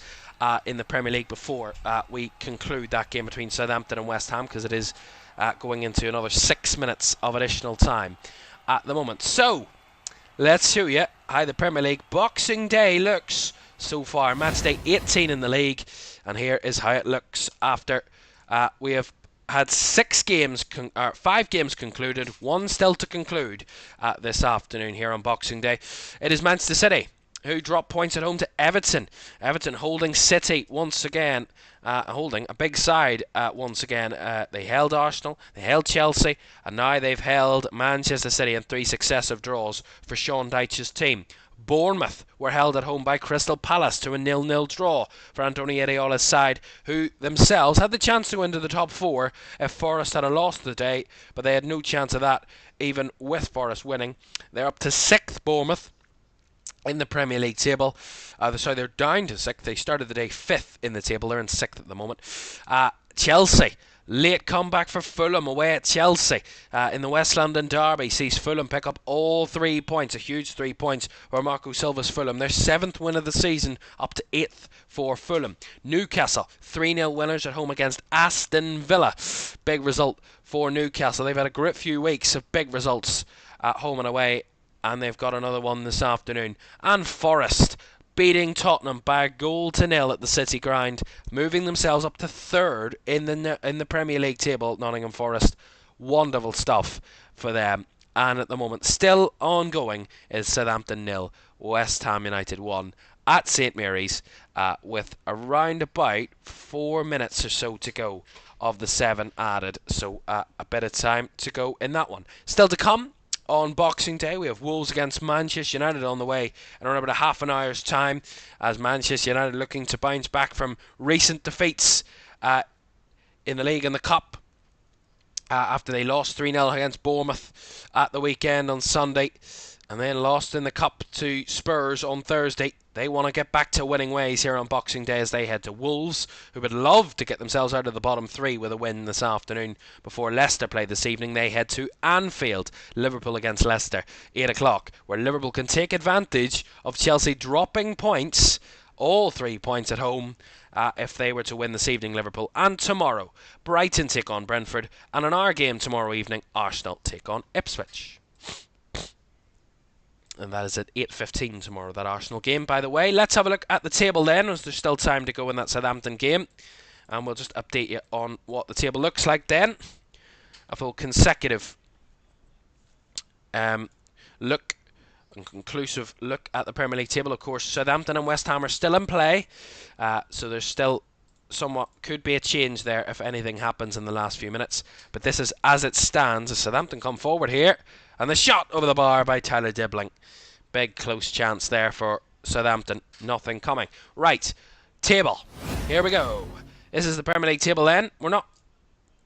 in the Premier League before we conclude that game between Southampton and West Ham, because it is going into another 6 minutes of additional time at the moment. So let's show you how the Premier League Boxing Day looks so far. Match day 18 in the league, and here is how it looks after we have had 5 games concluded, 1 still to conclude this afternoon here on Boxing Day. It is Manchester City who dropped points at home to Everton. Everton holding City once again, holding a big side once again. They held Arsenal, they held Chelsea, and now they've held Manchester City in 3 successive draws for Sean Dyche's team. Bournemouth were held at home by Crystal Palace to a 0-0 draw for Antonio Iraola's side, who themselves had the chance to go into the top 4 if Forest had lost today, but they had no chance of that, even with Forest winning. They're up to 6th, Bournemouth, in the Premier League table. They're down to 6th. They started the day 5th in the table. They're in 6th at the moment. Chelsea, late comeback for Fulham away at Chelsea in the West London derby, sees Fulham pick up all 3 points, a huge 3 points for Marco Silva's Fulham. Their 7th win of the season, up to 8th for Fulham. Newcastle, 3-0 winners at home against Aston Villa. Big result for Newcastle. They've had a great few weeks of big results at home and away, and they've got another one this afternoon. And Forest beating Tottenham by a 1-0 at the City Ground, moving themselves up to 3rd in the Premier League table. Nottingham Forest, wonderful stuff for them. And at the moment, still ongoing, is Southampton 0, West Ham United 1 at St Mary's, with around about 4 minutes or so to go of the 7 added. So a bit of time to go in that one. Still to come on Boxing Day, we have Wolves against Manchester United on the way in around about a half an hour's time, as Manchester United looking to bounce back from recent defeats in the league and the cup after they lost 3-0 against Bournemouth at the weekend on Sunday, and then lost in the cup to Spurs on Thursday. They want to get back to winning ways here on Boxing Day as they head to Wolves, who would love to get themselves out of the bottom 3 with a win this afternoon before Leicester play this evening. They head to Anfield, Liverpool against Leicester, 8 o'clock, where Liverpool can take advantage of Chelsea dropping points, all 3 points at home, if they were to win this evening, Liverpool. And tomorrow, Brighton take on Brentford, and in our game tomorrow evening, Arsenal take on Ipswich. And that is at 8:15 tomorrow, that Arsenal game, by the way. Let's have a look at the table then, as there's still time to go in that Southampton game. And we'll just update you on what the table looks like then. A full consecutive look and conclusive look at the Premier League table. Of course, Southampton and West Ham are still in play. So there's still somewhat could be a change there if anything happens in the last few minutes. But this is as it stands as Southampton come forward here. And the shot over the bar by Tyler Dibbling. Big close chance there for Southampton. Nothing coming. Right, table. Here we go. This is the Premier League table then. We're not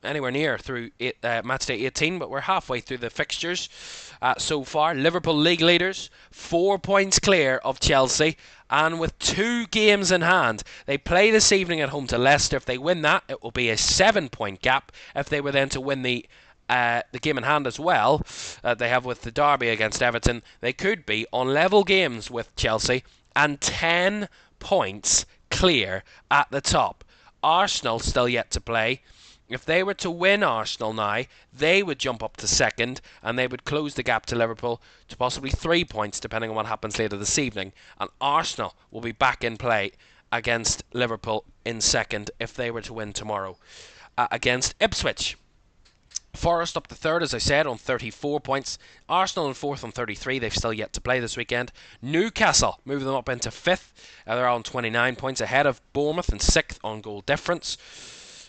anywhere near through match day 18, but we're halfway through the fixtures so far. Liverpool league leaders, 4 points clear of Chelsea, and with 2 games in hand. They play this evening at home to Leicester. If they win that, it will be a 7-point gap. If they were then to win the game in hand as well, they have with the derby against Everton, they could be on level games with Chelsea and 10 points clear at the top. Arsenal still yet to play. If they were to win Arsenal now, they would jump up to second and they would close the gap to Liverpool to possibly 3 points depending on what happens later this evening. And Arsenal will be back in play against Liverpool in second if they were to win tomorrow against Ipswich. Forest up to third, as I said, on 34 points. Arsenal in fourth on 33. They've still yet to play this weekend. Newcastle moving them up into fifth. They're on 29 points ahead of Bournemouth in sixth on goal difference.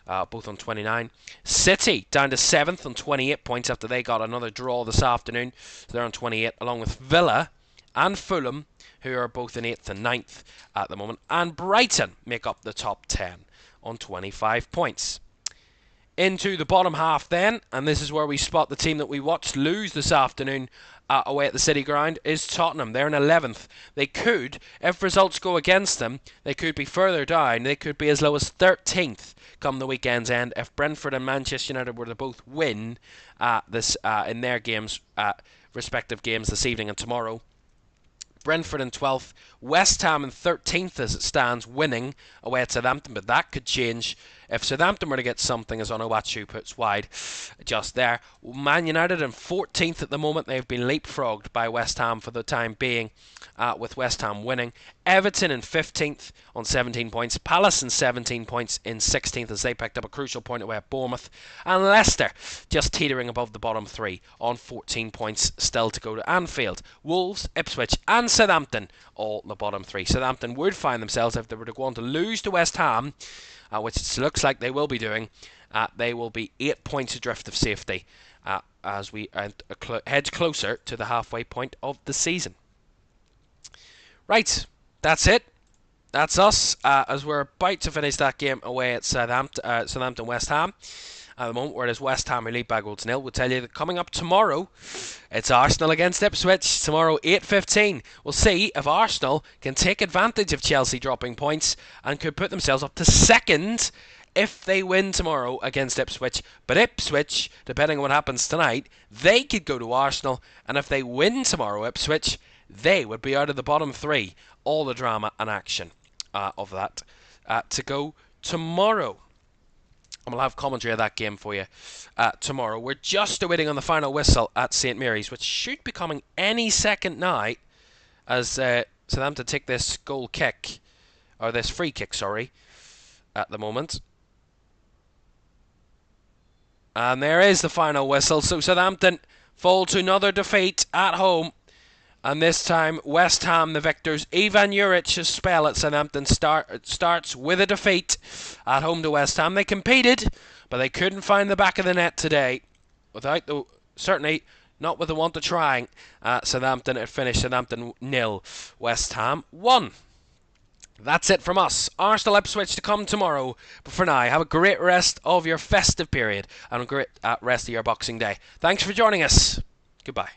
Both on 29. City down to 7th on 28 points after they got another draw this afternoon. So they're on 28, along with Villa and Fulham, who are both in 8th and 9th at the moment. And Brighton make up the top 10 on 25 points. Into the bottom half then, and this is where we spot the team that we watched lose this afternoon away at the City Ground, is Tottenham. They're in 11th. They could, if results go against them, they could be further down. They could be as low as 13th come the weekend's end if Brentford and Manchester United were to both win in their games, respective games this evening and tomorrow. Brentford in 12th, West Ham in 13th as it stands, winning away at Southampton, but that could change if Southampton were to get something, as Onuachu puts wide just there. Man United in 14th at the moment. They've been leapfrogged by West Ham for the time being, with West Ham winning. Everton in 15th on 17 points. Palace in 17 points in 16th as they picked up a crucial point away at Bournemouth. And Leicester just teetering above the bottom 3 on 14 points still to go to Anfield. Wolves, Ipswich and Southampton all in the bottom 3. Southampton would find themselves, if they were to go on to lose to West Ham, which it looks like they will be doing, they will be 8 points adrift of safety as we head closer to the halfway point of the season. Right, that's it. That's us, as we're about to finish that game away at Southampton West Ham. At the moment, where it is West Ham who lead by goal to nil. We'll tell you that coming up tomorrow, it's Arsenal against Ipswich. Tomorrow, 8:15. We'll see if Arsenal can take advantage of Chelsea dropping points and could put themselves up to second if they win tomorrow against Ipswich. But Ipswich, depending on what happens tonight, they could go to Arsenal. And if they win tomorrow, Ipswich, they would be out of the bottom 3. All the drama and action of that to go tomorrow. And we'll have commentary of that game for you tomorrow. We're just awaiting on the final whistle at St Mary's, which should be coming any second now as Southampton take this goal kick, or this free kick, sorry, at the moment. And there is the final whistle. So Southampton fall to another defeat at home. And this time, West Ham, the victors. Ivan Juric's spell at Southampton starts with a defeat at home to West Ham. They competed, but they couldn't find the back of the net today. Certainly not with the want of trying. Southampton had finished Southampton 0, West Ham 1. That's it from us. Arsenal Ipswich to come tomorrow. But for now, have a great rest of your festive period and a great rest of your Boxing Day. Thanks for joining us. Goodbye.